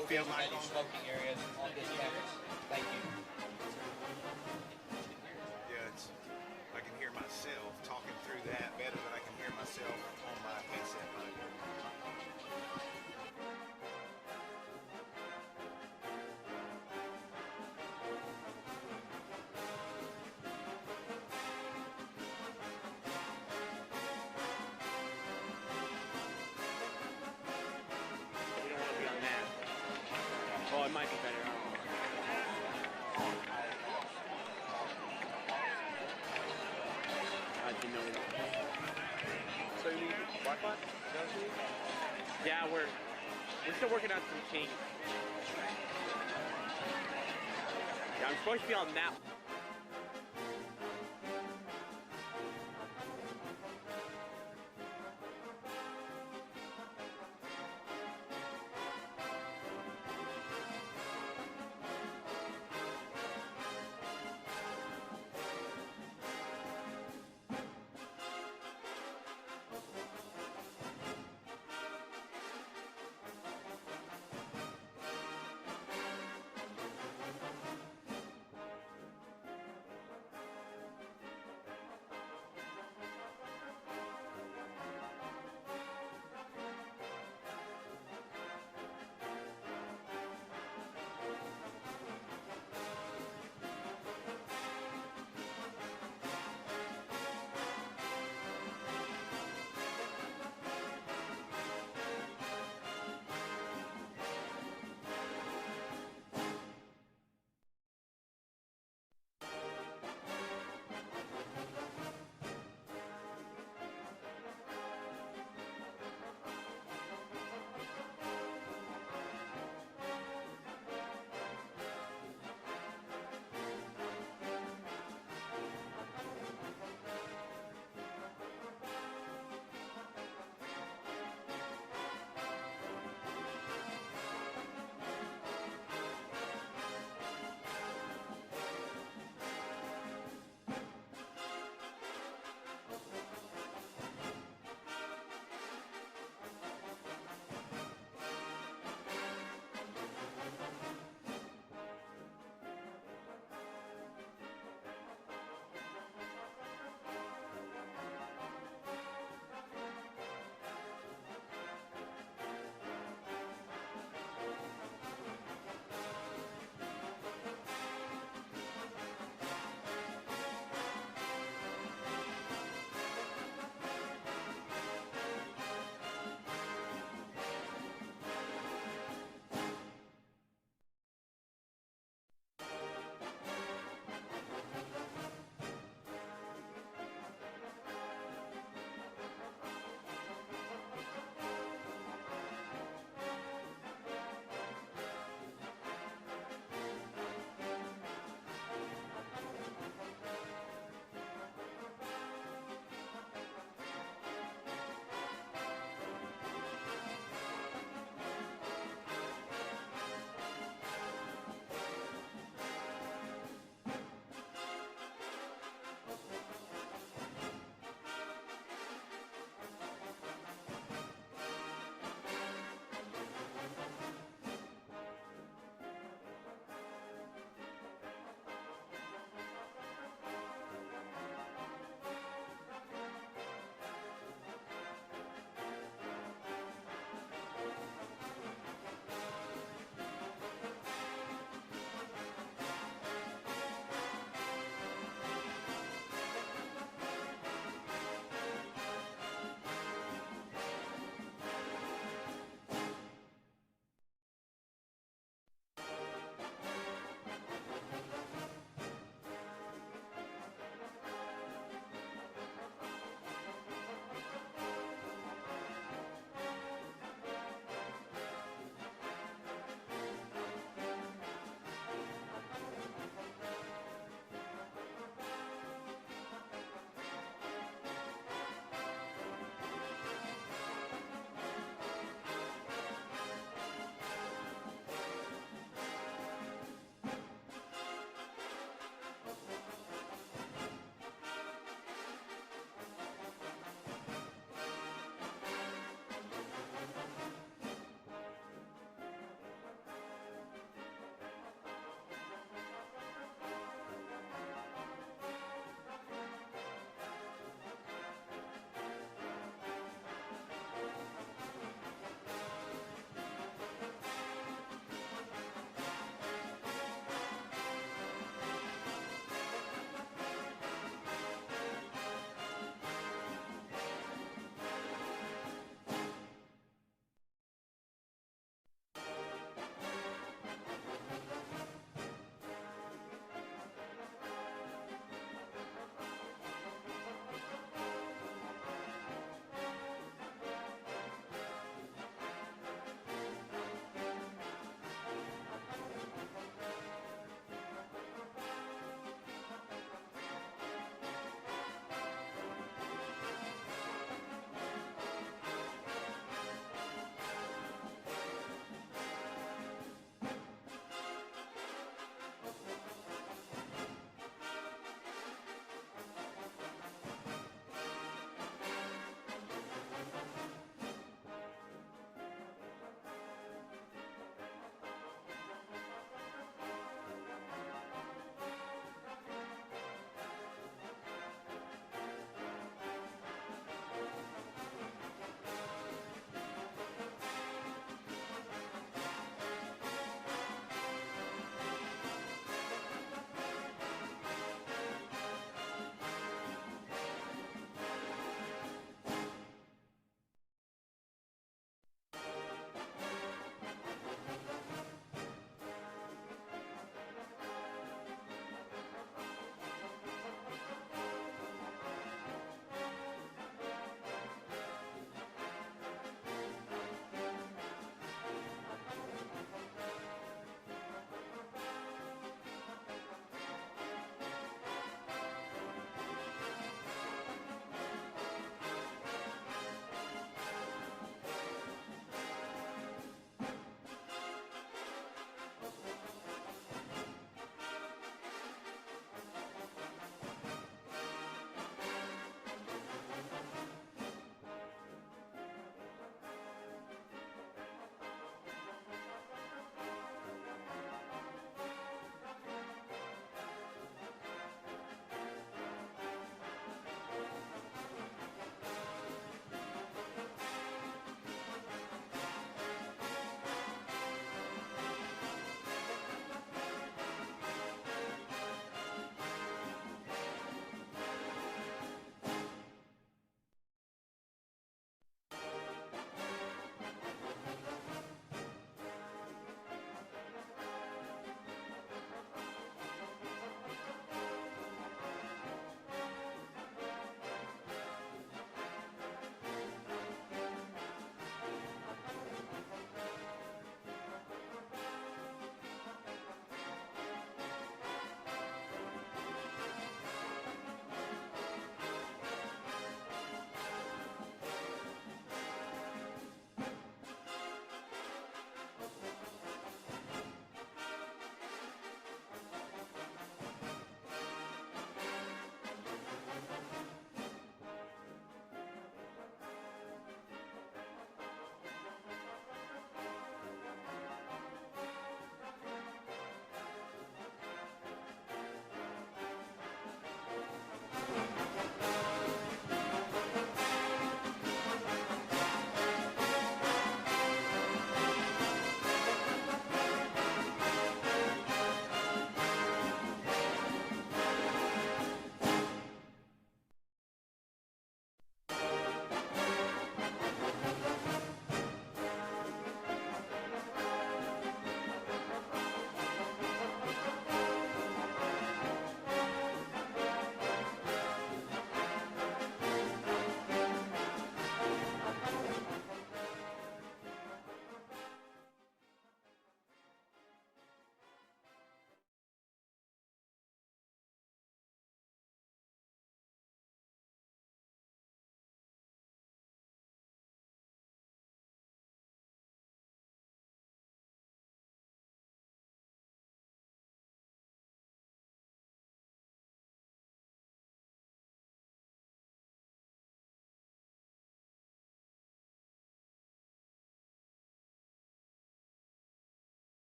no designated smoking areas on this campus. Thank you. Yeah, I can hear myself talking through that better than I can hear myself on my headset right here. Oh, it might be better. I didn't know that. So you need Wi-Fi? Yeah, we're still working on some changes. Yeah, I'm supposed to be on that.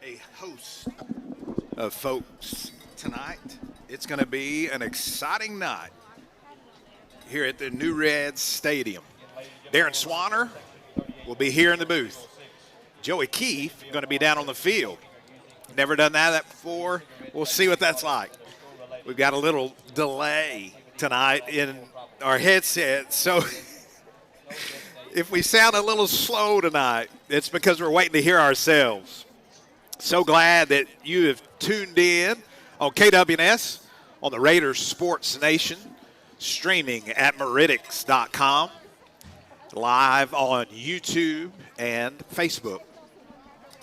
a host of folks tonight. It's going to be an exciting night here at the New Reds Stadium. Darren Swanner will be here in the booth. Joey Keefe going to be down on the field. Never done that before. We'll see what that's like. We've got a little delay tonight in our headset, so if we sound a little slow tonight, it's because we're waiting to hear ourselves. So glad that you have tuned in on KWNS, on the Raiders Sports Nation, streaming at Meridics.com, live on YouTube and Facebook.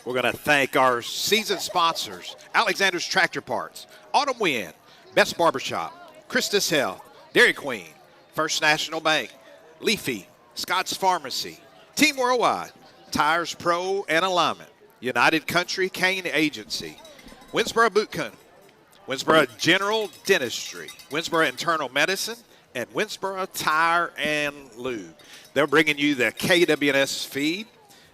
We're going to thank our season sponsors, Alexander's Tractor Parts, Autumn Wind, Best Barbershop, Christus Health, Dairy Queen, First National Bank, Leafy, Scott's Pharmacy, Team Worldwide, Tires Pro and Alignment, United Country Cane Agency, Winnsboro Boot Company, Winnsboro General Dentistry, Winnsboro Internal Medicine, and Winnsboro Tire and Lube. They're bringing you the KWNS feed,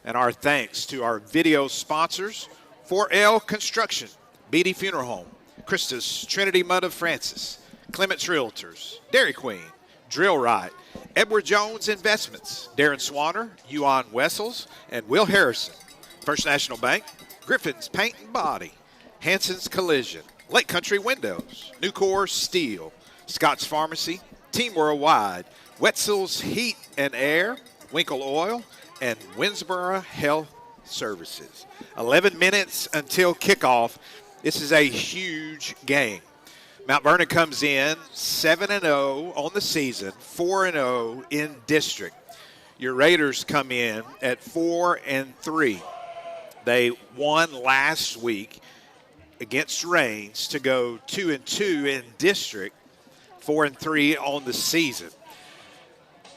and our thanks to our video sponsors, 4L Construction, Beatty Funeral Home, Christus Trinity Mud of Francis, Clements Realtors, Dairy Queen, Drill Right, Edward Jones Investments, Darren Swanner, Yuan Wessels, and Will Harrison, First National Bank, Griffin's Paint and Body, Hanson's Collision, Lake Country Windows, Nucor Steel, Scott's Pharmacy, Team Worldwide, Wetzel's Heat and Air, Winkle Oil, and Winnsboro Health Services. 11 minutes until kickoff. This is a huge game. Mount Vernon comes in 7-0 on the season, 4-0 in district. Your Raiders come in at 4-3. They won last week against Rains to go 2-2 in district, 4-3 on the season.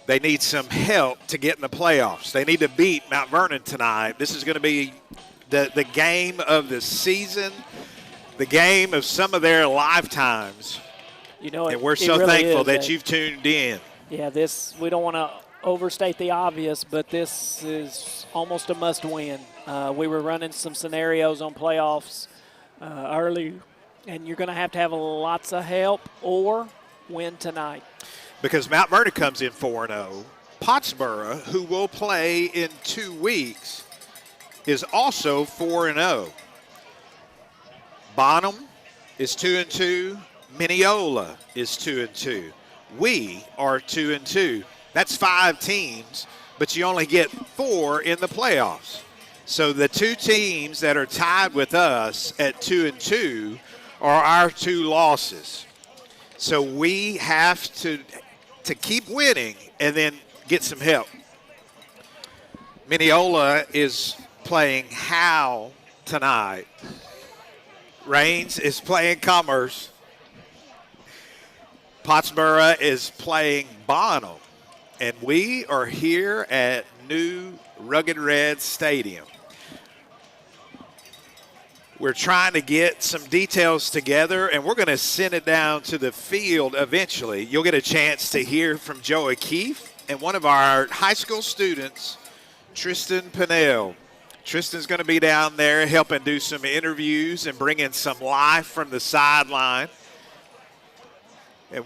They need some help to get in the playoffs. They need to beat Mount Vernon tonight. This is going to be the game of the season, the game of some of their lifetimes. You know, and we're so really thankful is, that you've tuned in. Yeah, we don't want to overstate the obvious, but this is almost a must-win. We were running some scenarios on playoffs early, and you're going to have lots of help or win tonight. Because Mount Vernon comes in 4-0. Pottsboro, who will play in 2 weeks, is also 4-0. Bonham is 2-2. Mineola is 2-2. We are 2-2. That's 5 teams, but you only get 4 in the playoffs. So the 2 teams that are tied with us at 2-2 are our 2 losses. So we have to keep winning and then get some help. Mineola is playing Howe tonight. Rains is playing Commerce. Pottsboro is playing Bonham. And we are here at New Rugged Red Stadium. We're trying to get some details together, and we're going to send it down to the field eventually. You'll get a chance to hear from Joey Keefe and one of our high school students, Tristan Pinnell. Tristan's going to be down there helping do some interviews and bringing some life from the sideline. And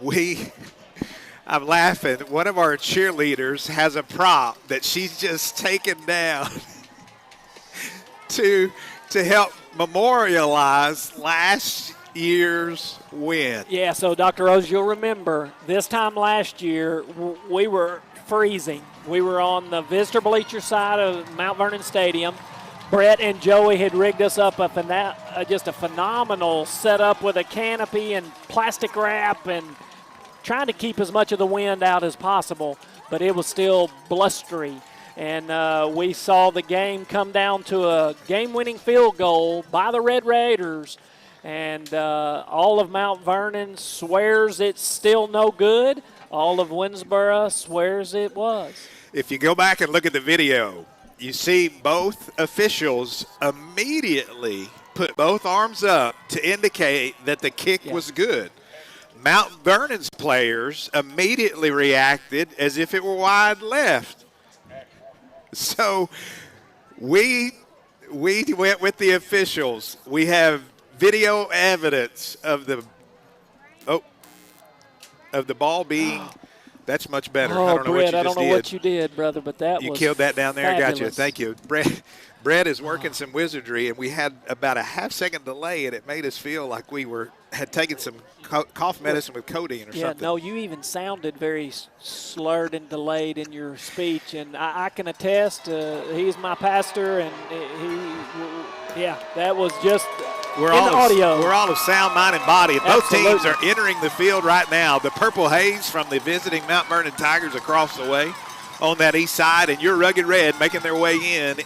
I'm laughing. One of our cheerleaders has a prop that she's just taken down to help memorialize last year's win. Yeah, so Dr. Rose, you'll remember this time last year we were freezing. We were on the visitor bleacher side of Mount Vernon Stadium. Brett and Joey had rigged us up just a phenomenal setup with a canopy and plastic wrap and trying to keep as much of the wind out as possible, but it was still blustery. And we saw the game come down to a game-winning field goal by the Red Raiders. And all of Mount Vernon swears it's still no good. All of Winnsboro swears it was. If you go back and look at the video, you see both officials immediately put both arms up to indicate that the kick was good. Mount Vernon's players immediately reacted as if it were wide left. So we We went with the officials. We have video evidence of the ball being. That's much better. Oh, I don't know Brett, what you I just don't know did. what you did, brother, but that You was killed that down there. fabulous. Gotcha. Thank you. Brett is working some wizardry, and we had about a half-second delay, and it made us feel like we had taken some cough medicine with codeine or something. No, you even sounded very slurred and delayed in your speech, and I can attest. He's my pastor, and that was just audio. We're all of sound mind and body. And both Absolutely. teams are entering the field right now. The Purple Haze from the visiting Mount Vernon Tigers across the way on that east side, and your Rugged Red making their way in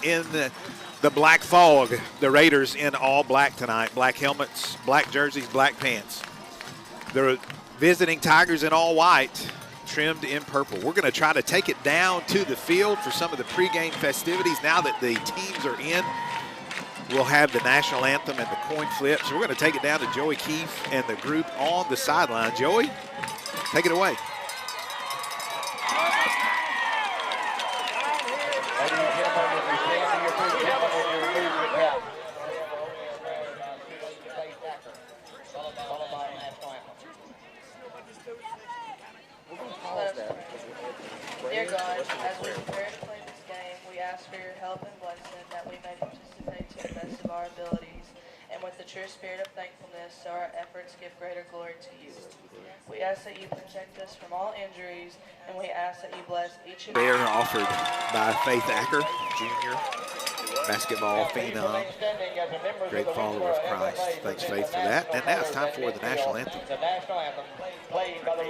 the black fog. The Raiders in all black tonight. Black helmets, black jerseys, black pants. The visiting Tigers in all white, trimmed in purple. We're going to try to take it down to the field for some of the pregame festivities. Now that the teams are in, we'll have the national anthem and the coin flip. So we're going to take it down to Joey Keefe and the group on the sideline. Joey, take it away. Dear God, as we prepare to play this game, we ask for your help and blessing that we may participate to the best of our abilities, and with the true spirit of thankfulness, so our efforts give greater glory to you. We ask that you protect us from all injuries, and we ask that you bless each of us. They are offered by Faith Acker, junior, basketball phenom, great follower of Christ. Thanks, Faith, for that. And now it's time for the national anthem.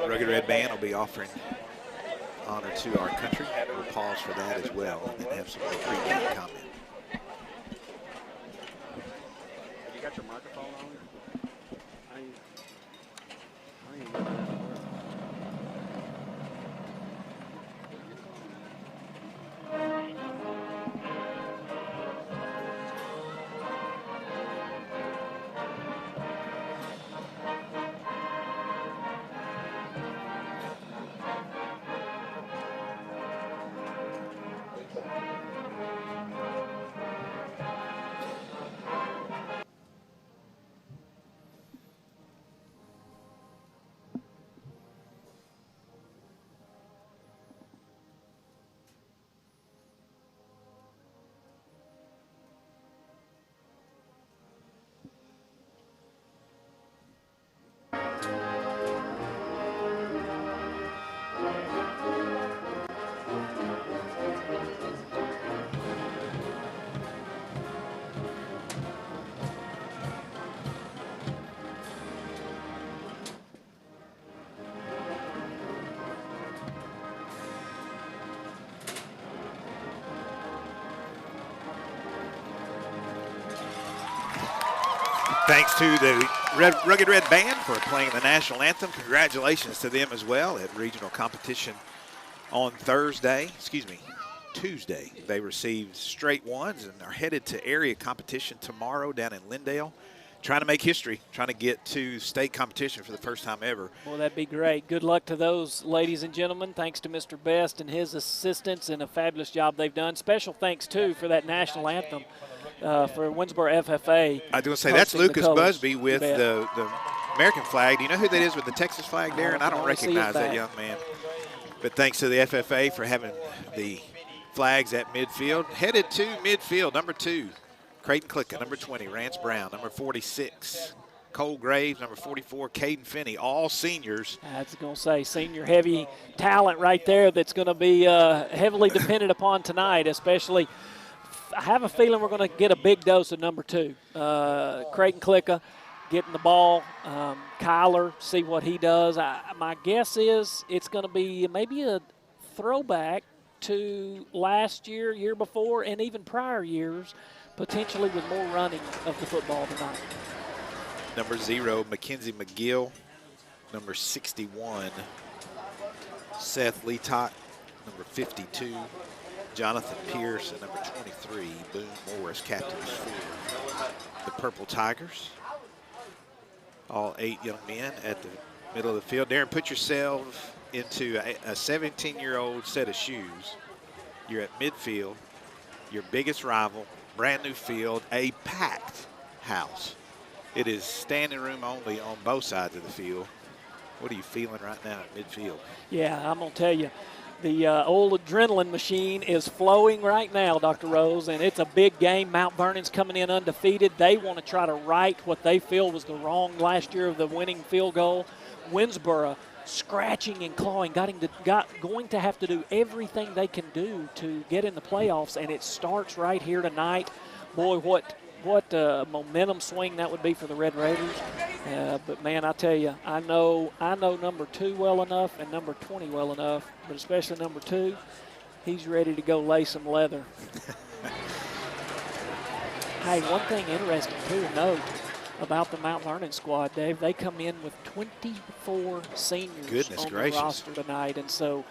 Rugged Red Band will be offering honor to our country. We'll pause for that as well and have some pre-game comment. You got your microphone on? I ain't got that. Thanks to the Rugged Red Band for playing the national anthem. Congratulations to them as well at regional competition on Tuesday. They received straight ones and are headed to area competition tomorrow down in Lindale. Trying to make history, trying to get to state competition for the first time ever. Well, that'd be great. Good luck to those ladies and gentlemen. Thanks to Mr. Best and his assistants and a fabulous job they've done. Special thanks, too, for that national anthem. For Winnsboro FFA. I was going to say, that's Lucas Busby with the American flag. Do you know who that is with the Texas flag, Darren? I don't recognize that young man. But thanks to the FFA for having the flags at midfield. Headed to midfield, number 2, Creighton Clicka, number 20, Rance Brown, number 46, Cole Graves, number 44, Caden Finney, all seniors. I was going to say, senior heavy talent right there that's going to be heavily dependent upon tonight, especially – I have a feeling we're going to get a big dose of number 2. Creighton Clicka getting the ball. Kyler, see what he does. My guess is it's going to be maybe a throwback to last year, year before, and even prior years, potentially with more running of the football tonight. Number 0, Mackenzie McGill. Number 61, Seth Leatott. Number 52, Jonathan Pierce, and number 23, Boone Morris, captains for the Purple Tigers. All 8 young men at the middle of the field. Darren, put yourself into a 17-year-old set of shoes. You're at midfield. Your biggest rival brand new field, a packed house. It is standing room only on both sides of the field. What are you feeling right now at midfield? Yeah, I'm going to tell you, the old adrenaline machine is flowing right now, Dr. Rose, and it's a big game. Mount Vernon's coming in undefeated. They want to try to right what they feel was the wrong last year of the winning field goal. Winnsboro scratching and clawing, going to have to do everything they can do to get in the playoffs, and it starts right here tonight. Boy, what momentum swing that would be for the Red Raiders. But, man, I tell you, I know number 2 well enough and number 20 well enough, but especially number 2, he's ready to go lay some leather. Hey, one thing interesting, too, to note about the Mount Vernon squad, Dave, they come in with 24 seniors on the roster tonight, and so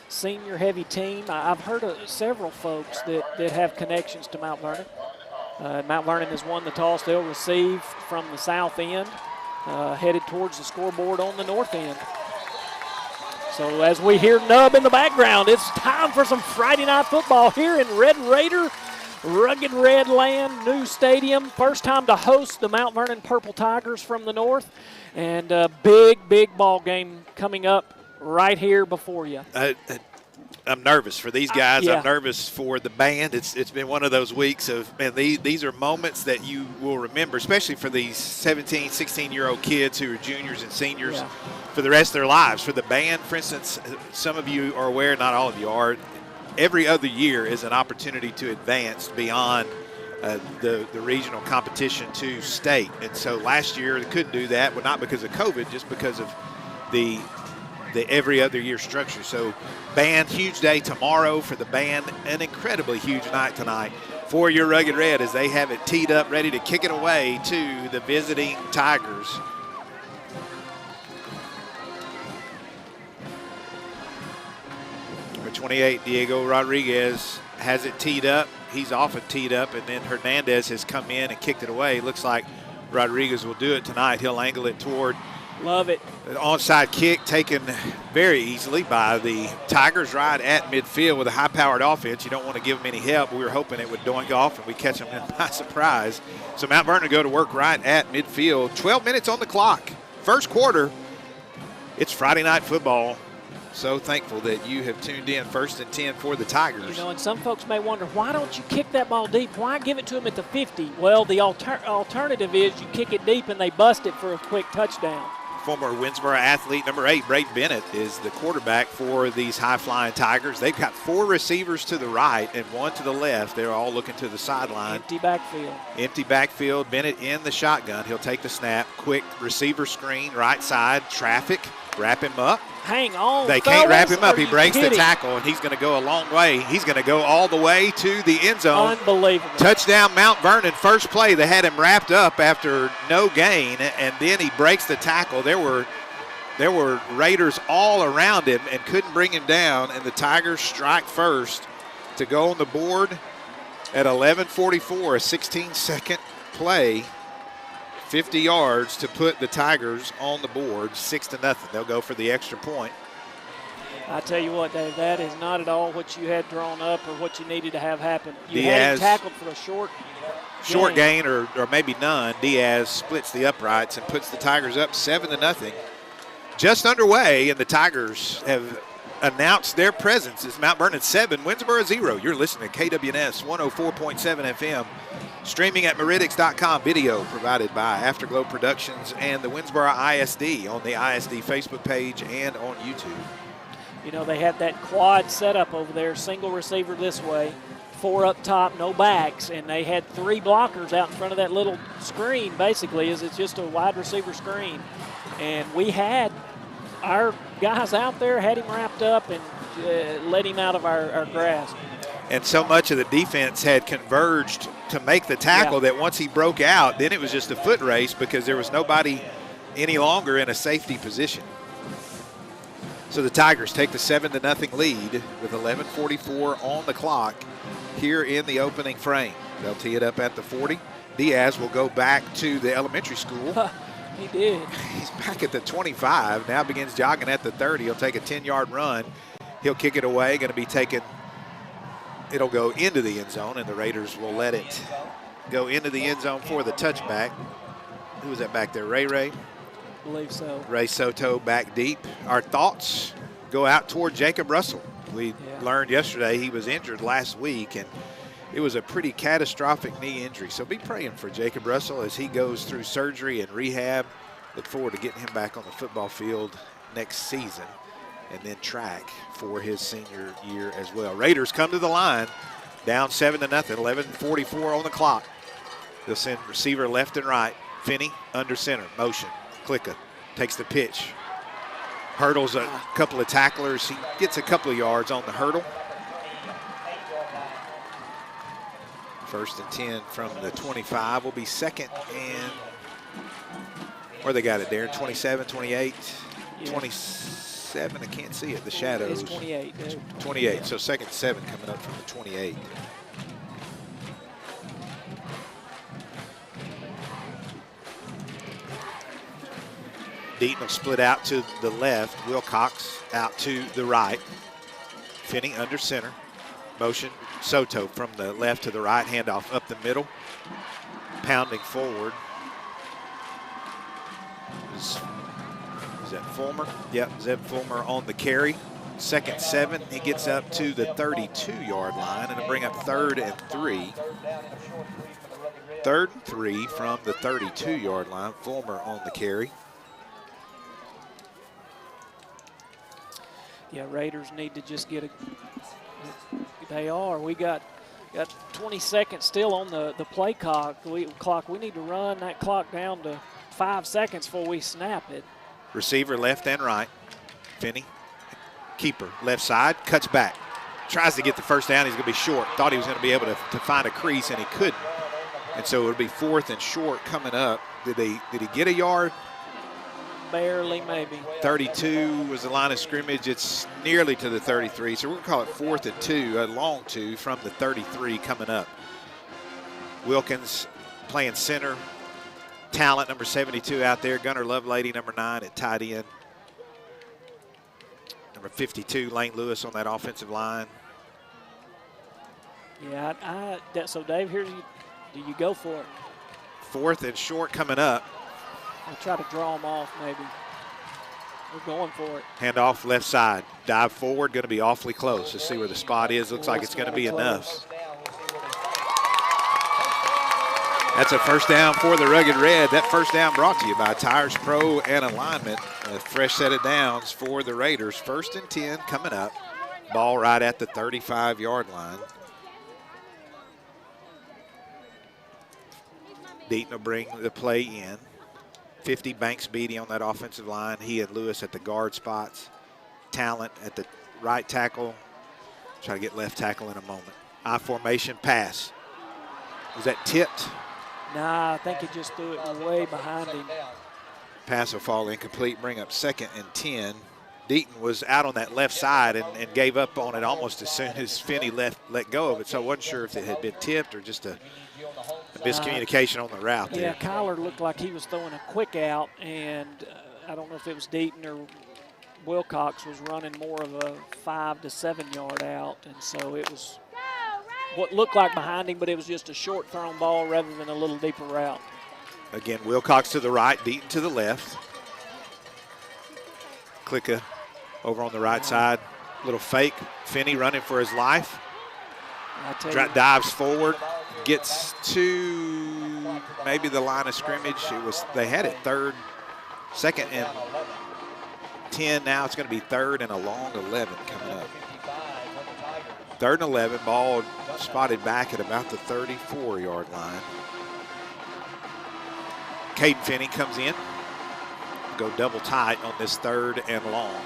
senior-heavy team. I've heard of several folks that have connections to Mount Vernon. Mount Vernon has won the toss. They'll receive from the south end, headed towards the scoreboard on the north end. So as we hear Nub in the background, it's time for some Friday night football here in Red Raider, Rugged Red Land, new stadium. First time to host the Mount Vernon Purple Tigers from the north. And a big ball game coming up right here before you. I'm nervous for these guys. I'm nervous for the band. It's been one of those weeks of, man, these are moments that you will remember, especially for these 17, 16-year-old kids who are juniors and seniors for the rest of their lives. For the band, for instance, some of you are aware, not all of you are, every other year is an opportunity to advance beyond the regional competition to state. And so last year they couldn't do that, but not because of COVID, just because of the every other year structure. So band, huge day tomorrow for the band, an incredibly huge night tonight for your Rugged Red as they have it teed up, ready to kick it away to the visiting Tigers. Number 28, Diego Rodriguez, has it teed up. He's often teed up, and then Hernandez has come in and kicked it away. Looks like Rodriguez will do it tonight. He'll angle it toward. Love it. An onside kick taken very easily by the Tigers right at midfield with a high-powered offense. You don't want to give them any help. We were hoping it would doink off and we catch them in by surprise. So Mount Vernon go to work right at midfield. 12 minutes on the clock. First quarter. It's Friday night football. So thankful that you have tuned in. 1st and 10 for the Tigers. You know, and some folks may wonder, why don't you kick that ball deep? Why give it to them at the 50? Well, the alternative is you kick it deep and they bust it for a quick touchdown. Former Winnsboro athlete, number 8, Braden Bennett, is the quarterback for these high-flying Tigers. They've got 4 receivers to the right and 1 to the left. They're all looking to the sideline. Empty backfield. Empty backfield. Bennett in the shotgun. He'll take the snap. Quick receiver screen, right side, traffic. Wrap him up. Hang on, They can't wrap him up. He breaks the tackle, and he's going to go a long way. He's going to go all the way to the end zone. Unbelievable. Touchdown, Mount Vernon. First play, they had him wrapped up after no gain, and then he breaks the tackle. There were Raiders all around him and couldn't bring him down, and the Tigers strike first to go on the board at 11:44, a 16-second play. 50 yards to put the Tigers on the board, 6-0. They'll go for the extra point. I tell you what, Dave, that is not at all what you had drawn up or what you needed to have happen. You Diaz, had him tackled for a short gain or maybe none. Diaz splits the uprights and puts the Tigers up 7-0. Just underway, and the Tigers have announced their presence. It's Mount Vernon 7, Winnsboro 0. You're listening to KWNS 104.7 FM. Streaming at Meridics.com. Video provided by Afterglow Productions and the Winnsboro ISD on the ISD Facebook page and on YouTube. You know, they had that quad setup over there, single receiver this way, 4 up top, no backs, and they had 3 blockers out in front of that little screen, basically, as it's just a wide receiver screen. And we had our guys out there, had him wrapped up and let him out of our grasp. And so much of the defense had converged to make the tackle that once he broke out, then it was just a foot race because there was nobody any longer in a safety position. So the Tigers take the 7-0 lead with 11:44 on the clock here in the opening frame. They'll tee it up at the 40. Diaz will go back to the elementary school. He did. He's back at the 25, now begins jogging at the 30. He'll take a 10-yard run. He'll kick it away, going to be taken it'll go into the end zone, and the Raiders will let it go into the end zone for the touchback. Who was that back there? Ray? I believe so. Ray Soto back deep. Our thoughts go out toward Jacob Russell. We learned yesterday he was injured last week, and it was a pretty catastrophic knee injury. So be praying for Jacob Russell as he goes through surgery and rehab. Look forward to getting him back on the football field next season, and then track for his senior year as well. Raiders come to the line, down 7-0, 11:44 on the clock. They'll send receiver left and right. Finney under center, motion. Klicka takes the pitch. Hurdles a couple of tacklers. He gets a couple of yards on the hurdle. 1st and 10 from the 25 will be 2nd and, where they got it, Darren? 27, 28, 27, I can't see it, the shadows. It's 28. 28, so 2nd and 7 coming up from the 28. Deaton will split out to the left. Wilcox out to the right. Finney under center. Motion. Soto from the left to the right. Handoff up the middle. Pounding forward. Is that Fulmer? Yep, Zeb Fulmer on the carry. 2nd 7. He gets up to the 32-yard line, and to bring up 3rd and 3. 3rd and 3 from the 32-yard line. Fulmer on the carry. Yeah, Raiders need to just get a. They are. We got 20 seconds still on the play clock. We need to run that clock down to 5 seconds before we snap it. Receiver left and right. Finney. Keeper left side, cuts back. Tries to get the first down. He's going to be short. Thought he was going to be able to find a crease, and he couldn't. And so it'll be 4th and short coming up. Did he get a yard? Barely, maybe. 32 was the line of scrimmage. It's nearly to the 33, so we're going to call it 4th and 2, a long 2 from the 33 coming up. Wilkins playing center. Talent, number 72 out there. Gunnar Lovelady, number 9 at tight end. Number 52, Lane Lewis on that offensive line. Yeah, so Dave, do you go for it? 4th and short coming up. I'll try to draw them off, maybe. We're going for it. Handoff left side. Dive forward, going to be awfully close. Let's see where the spot is. Looks like it's going to be enough. That's a first down for the Rugged Red. That first down brought to you by Tires Pro and Alignment. A fresh set of downs for the Raiders. 1st and 10 coming up. Ball right at the 35-yard line. Deaton will bring the play in. 50 Banks Beatty on that offensive line. He and Lewis at the guard spots. Talent at the right tackle. Try to get left tackle in a moment. I formation pass. Was that tipped? Nah, I think he just threw it way behind him. Pass will fall incomplete. Bring up 2nd and 10. Deaton was out on that left side and gave up on it almost as soon as Finney let go of it. So I wasn't sure if it had been tipped or just a miscommunication on the route there. Yeah, Kyler looked like he was throwing a quick out, and I don't know if it was Deaton or Wilcox was running more of a 5 to 7 yard out, and so it was what looked like behind him, but it was just a short thrown ball rather than a little deeper route. Again, Wilcox to the right, Deaton to the left. Klicka over on the right side. Little fake. Finney running for his life. Dives forward. Gets to maybe the line of scrimmage. They had it 2nd and 10. Now it's going to be 3rd and a long 11 coming up. 3rd and 11. Ball spotted back at about the 34-yard line. Caden Finney comes in. Go double tight on this 3rd and long.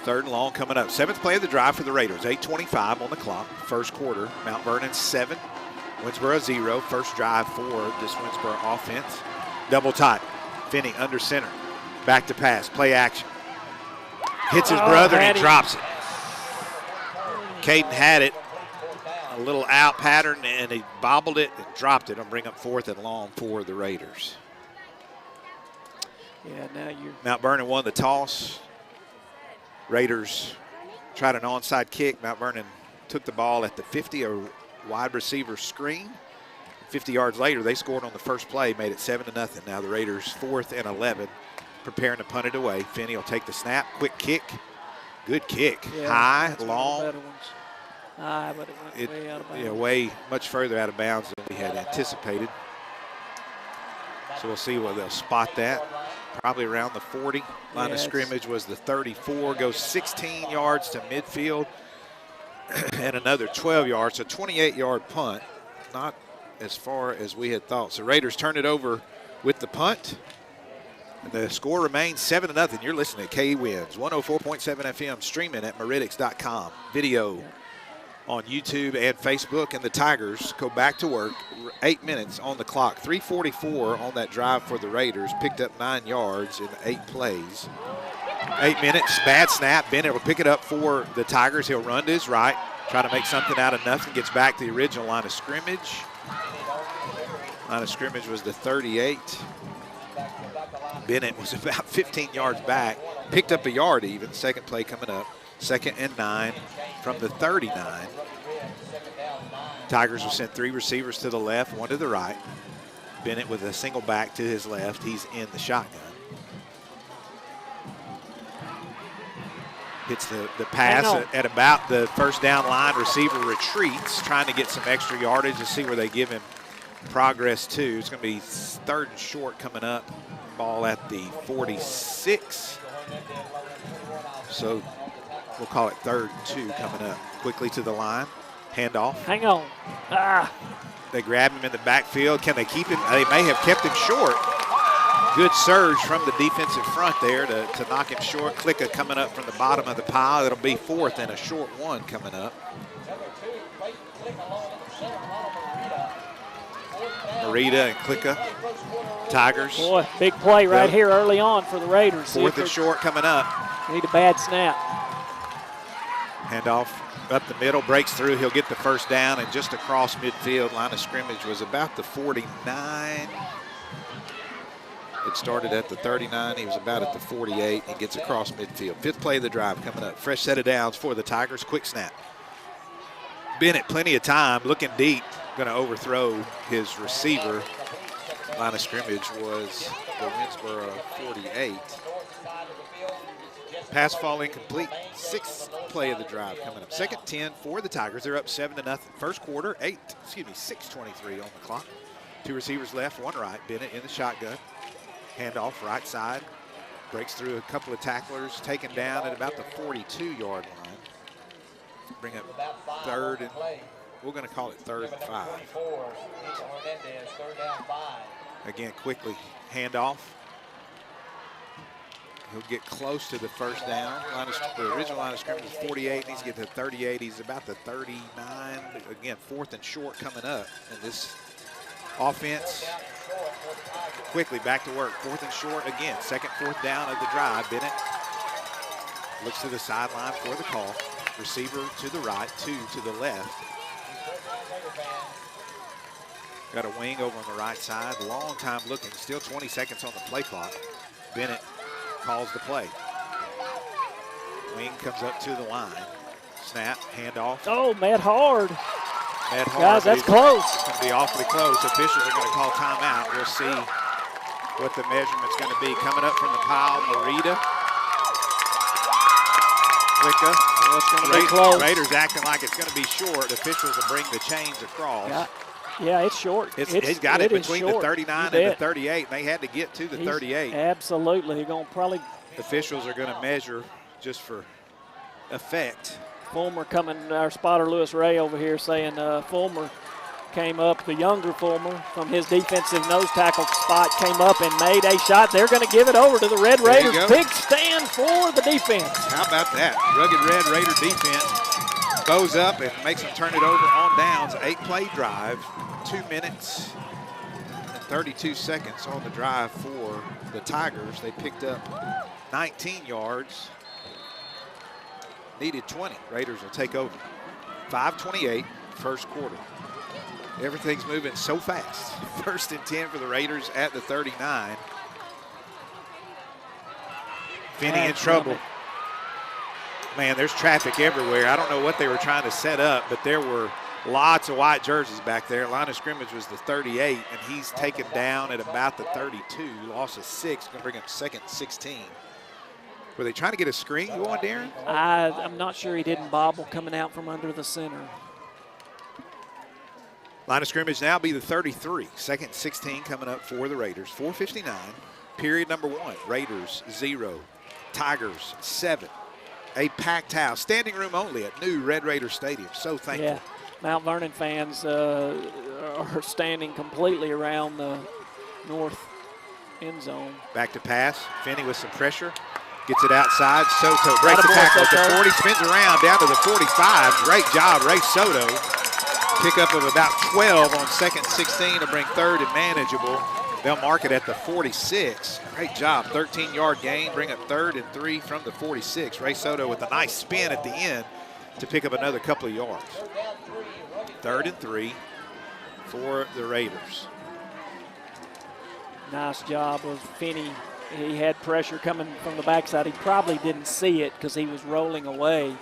Third and long coming up. 7th play of the drive for the Raiders. 8:25 on the clock. First quarter. Mount Vernon 7. Winnsboro 0. First drive for this Winnsboro offense. Double tight. Finney under center. Back to pass. Play action. Hits his brother and he drops it. Caden had it. A little out pattern and he bobbled it and dropped it. I'll bring up 4th and long for the Raiders. Yeah, now you're. Mount Vernon won the toss. Raiders tried an onside kick. Mount Vernon took the ball at the 50, a wide receiver screen. 50 yards later, they scored on the first play, made it 7-0. Now the Raiders 4th and 11, preparing to punt it away. Finney will take the snap, quick kick. Good kick, Yeah, high, long. High, but it went way out of bounds. Yeah, way much further out of bounds than we had anticipated. So we'll see where they'll spot that. Probably around the 40. Line of scrimmage was the 34, goes 16 yards to midfield and another 12 yards, so 28-yard punt. Not as far as we had thought. So Raiders turn it over with the punt. And the score remains 7-0. You're listening to K Winns, 104.7 FM, streaming at meridics.com. Video on YouTube and Facebook, and the Tigers go back to work. 8 minutes on the clock. 3:44 on that drive for the Raiders. Picked up 9 yards in 8 plays. 8 minutes, bad snap. Bennett will pick it up for the Tigers. He'll run to his right, try to make something out of nothing. Gets back to the original line of scrimmage. Line of scrimmage was the 38. Bennett was about 15 yards back. Picked up a yard even. Second play coming up. 2nd and 9 from the 39. Tigers will send 3 receivers to the left, 1 to the right. Bennett with a single back to his left. He's in the shotgun. Hits the pass at about the first down line. Receiver retreats, trying to get some extra yardage to see where they give him progress to. It's going to be 3rd and short coming up. Ball at the 46. So we'll call it 3rd and 2 coming up. Quickly to the line. Handoff. Hang on. They grab him in the backfield. Can they keep him? They may have kept him short. Good surge from the defensive front there to knock him short. Clicka coming up from the bottom of the pile. It'll be 4th and a short 1 coming up. Marita and Clicka. Tigers. Boy, big play right here early on for the Raiders. 4th and short coming up. Need a bad snap. Handoff up the middle, breaks through. He'll get the first down, and just across midfield. Line of scrimmage was about the 49. It started at the 39. He was about at the 48 and gets across midfield. 5th play of the drive coming up. Fresh set of downs for the Tigers. Quick snap. Bennett, plenty of time, looking deep. Going to overthrow his receiver. Line of scrimmage was the Winnsboro 48. Pass fall incomplete. 6th play of the drive coming up. 2nd 10 for the Tigers. They're up 7-0. First quarter, 6:23 on the clock. 2 receivers left, 1 right. Bennett in the shotgun. Handoff right side. Breaks through a couple of tacklers. Taken down at about the 42-yard line. Bring up 3rd and we're going to call it 3rd and 5. Again, quickly handoff. He'll get close to the first down. The original line of scrimmage is 48. Needs to get to 38. He's about the 39. Again, 4th and short coming up. And this offense quickly back to work. 4th and short again. 2nd, 4th down of the drive. Bennett looks to the sideline for the call. Receiver to the right, 2 to the left. Got a wing over on the right side. Long time looking. Still 20 seconds on the play clock. Bennett calls the play. Wing comes up to the line. Snap, handoff. Oh, Matt Hard. Matt Hard. Guys, that's close. It's going to be awfully close. Officials are going to call timeout. We'll see what the measurement's going to be. Coming up from the pile, Marita. Clicka. Well, it's going to be close. Raiders acting like it's going to be short. Officials will bring the chains across. Yeah, it's short. He's got it between the 39 and the 38. And they had to get to the 38. Absolutely. He's going to probably. Officials are going to measure just for effect. Fulmer coming, our spotter Lewis Ray over here saying Fulmer came up, the younger Fulmer from his defensive nose tackle spot came up and made a shot. They're going to give it over to the Red Raiders. Big stand for the defense. How about that? Rugged Red Raider defense bows up and makes them turn it over on downs. 8-play drive, 2 minutes and 32 seconds on the drive for the Tigers. They picked up 19 yards. Needed 20. Raiders will take over. 5:28, first quarter. Everything's moving so fast. 1st and 10 for the Raiders at the 39. Finney in trouble. Man, there's traffic everywhere. I don't know what they were trying to set up, but there were lots of white jerseys back there. Line of scrimmage was the 38, and he's taken down at about the 32. Loss of 6, going to bring up second 16. Were they trying to get a screen going, Darren? I'm not sure he didn't bobble coming out from under the center. Line of scrimmage now be the 33. Second 16 coming up for the Raiders. 4:59, period number 1. Raiders 0, Tigers 7. A packed house, standing room only at new Red Raider Stadium. So thankful. Yeah, Mount Vernon fans are standing completely around the north end zone. Back to pass. Finney with some pressure. Gets it outside. Soto breaks the tackle at the 40, spins around down to the 45. Great job, Ray Soto. Pickup of about 12 on second 16 to bring third and manageable. They'll mark it at the 46. Great job, 13-yard gain, bring up third and 3 from the 46. Ray Soto with a nice spin at the end to pick up another couple of yards. Third and 3 for the Raiders. Nice job of Finney. He had pressure coming from the backside. He probably didn't see it because he was rolling away.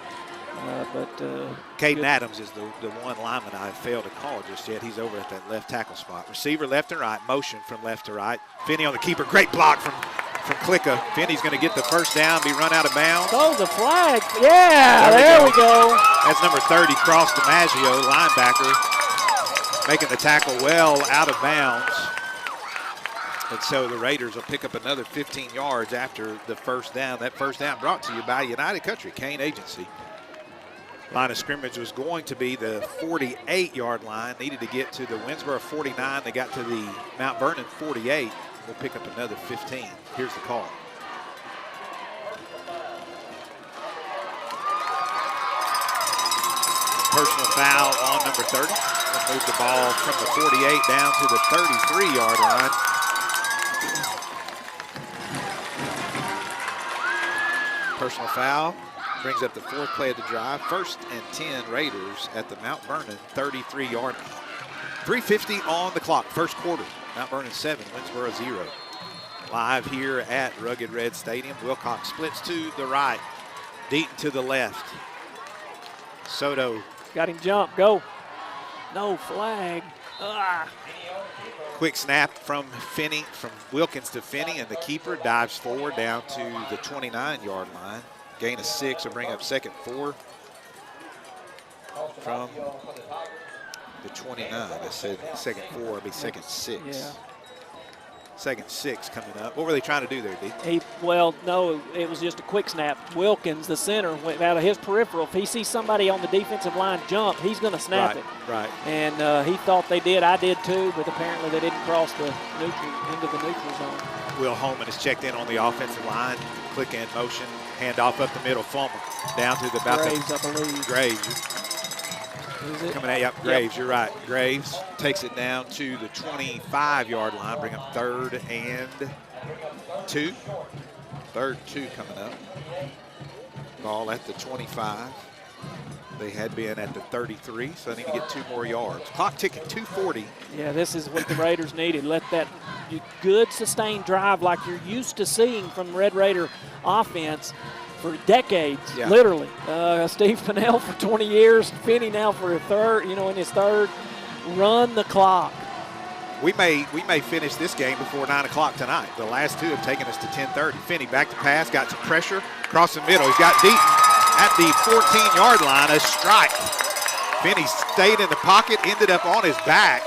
Caden Adams is the one lineman I failed to call just yet. He's over at that left tackle spot. Receiver left and right, motion from left to right. Finney on the keeper, great block from Klicka. Finney's going to get the first down, be run out of bounds. Oh, the flag. Yeah, there we go. That's number 30, Cross DiMaggio, linebacker, making the tackle well out of bounds. And so the Raiders will pick up another 15 yards after the first down. That first down brought to you by United Country, Kane Agency. Line of scrimmage was going to be the 48-yard line. Needed to get to the Winnsboro 49. They got to the Mount Vernon 48. We'll pick up another 15. Here's the call. Personal foul on number 30. We'll move the ball from the 48 down to the 33-yard line. Personal foul. Brings up the 4th play of the drive. 1st and 10 Raiders at the Mount Vernon 33-yard line. 3:50 on the clock, first quarter. Mount Vernon 7, Winnsboro 0. Live here at Rugged Red Stadium. Wilcox splits to the right. Deaton to the left. Soto. Got him jump, go. No flag. Quick snap from Finney, from Wilkins to Finney, and the keeper dives forward down to the 29-yard line. Gain of 6 will bring up second 4 from the 29. I said second 4 will be second 6. Yeah. Second 6 coming up. What were they trying to do there, D? Well, no, it was just a quick snap. Wilkins, the center, went out of his peripheral. If he sees somebody on the defensive line jump, he's going to snap it. Right. And he thought they did. I did too, but apparently they didn't cross the neutral into the neutral zone. Will Holman is checked in on the offensive line. Click in motion. Hand off up the middle. Fulmer down to the about Graves, I believe. Graves. Coming at you. Yep, Graves, you're right. Graves takes it down to the 25-yard line. Bring up 3rd and 2. 3rd 2 coming up. Ball at the 25. They had been at the 33, so they need to get 2 more yards. Clock ticking, 2:40. Yeah, this is what the Raiders needed. Let that good sustained drive like you're used to seeing from Red Raider offense for decades, literally. Steve Pennell for 20 years, Finney now for in his third. Run the clock. We may finish this game before 9 o'clock tonight. The last 2 have taken us to 10:30. Finney back to pass, got some pressure, across the middle. He's got Deaton at the 14-yard line, a strike. Finney stayed in the pocket, ended up on his back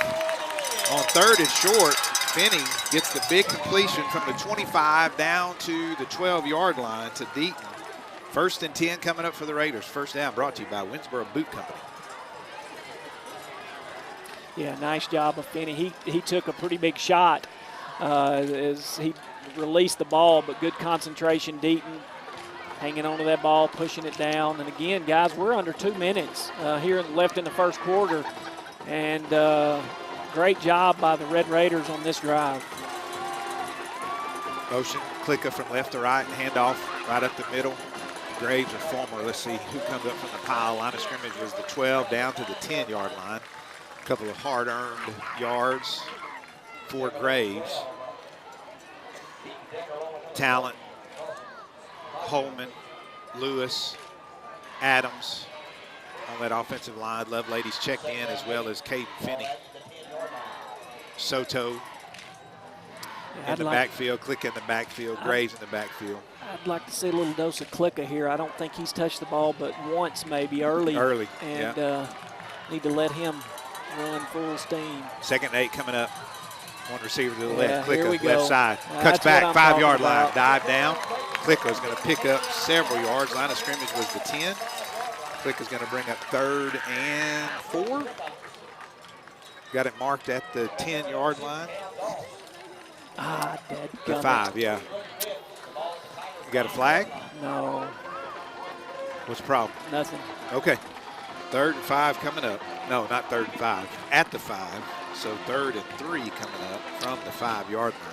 on 3rd and short. Finney gets the big completion from the 25 down to the 12-yard line to Deaton. 1st and 10 coming up for the Raiders. First down brought to you by Winnsboro Boot Company. Yeah, nice job of Finney. He took a pretty big shot as he released the ball, but good concentration. Deaton hanging on to that ball, pushing it down. And again, guys, we're under 2 minutes here left in the first quarter. And great job by the Red Raiders on this drive. Motion, Klicka from left to right, handoff right up the middle. Graves or Fulmer, let's see who comes up from the pile. Line of scrimmage was the 12 down to the 10-yard line. A couple of hard-earned yards for Graves. Talent, Holman, Lewis, Adams on that offensive line. Love Ladies checked in, as well as Caden Finney. Soto in the backfield, Click in the backfield, Graves in the backfield. I'd like to see a little dose of Clicka here. I don't think he's touched the ball but once, maybe early. And need to let him run full steam. 2nd and 8 coming up. One receiver to the left. Here we Clicka, go. left side. Cuts That's back, what I'm 5-yard talking line. about. Dive down. Clicka's going to pick up several yards. Line of scrimmage was the 10. Clicka's going to bring up 3rd and 4. Got it marked at the 10-yard line. The 5, yeah. You got a flag? No. What's the problem? Nothing. Okay. 3rd and 5 coming up. No, not 3rd and 5. At the 5. So 3rd and 3 coming up from the 5-yard line.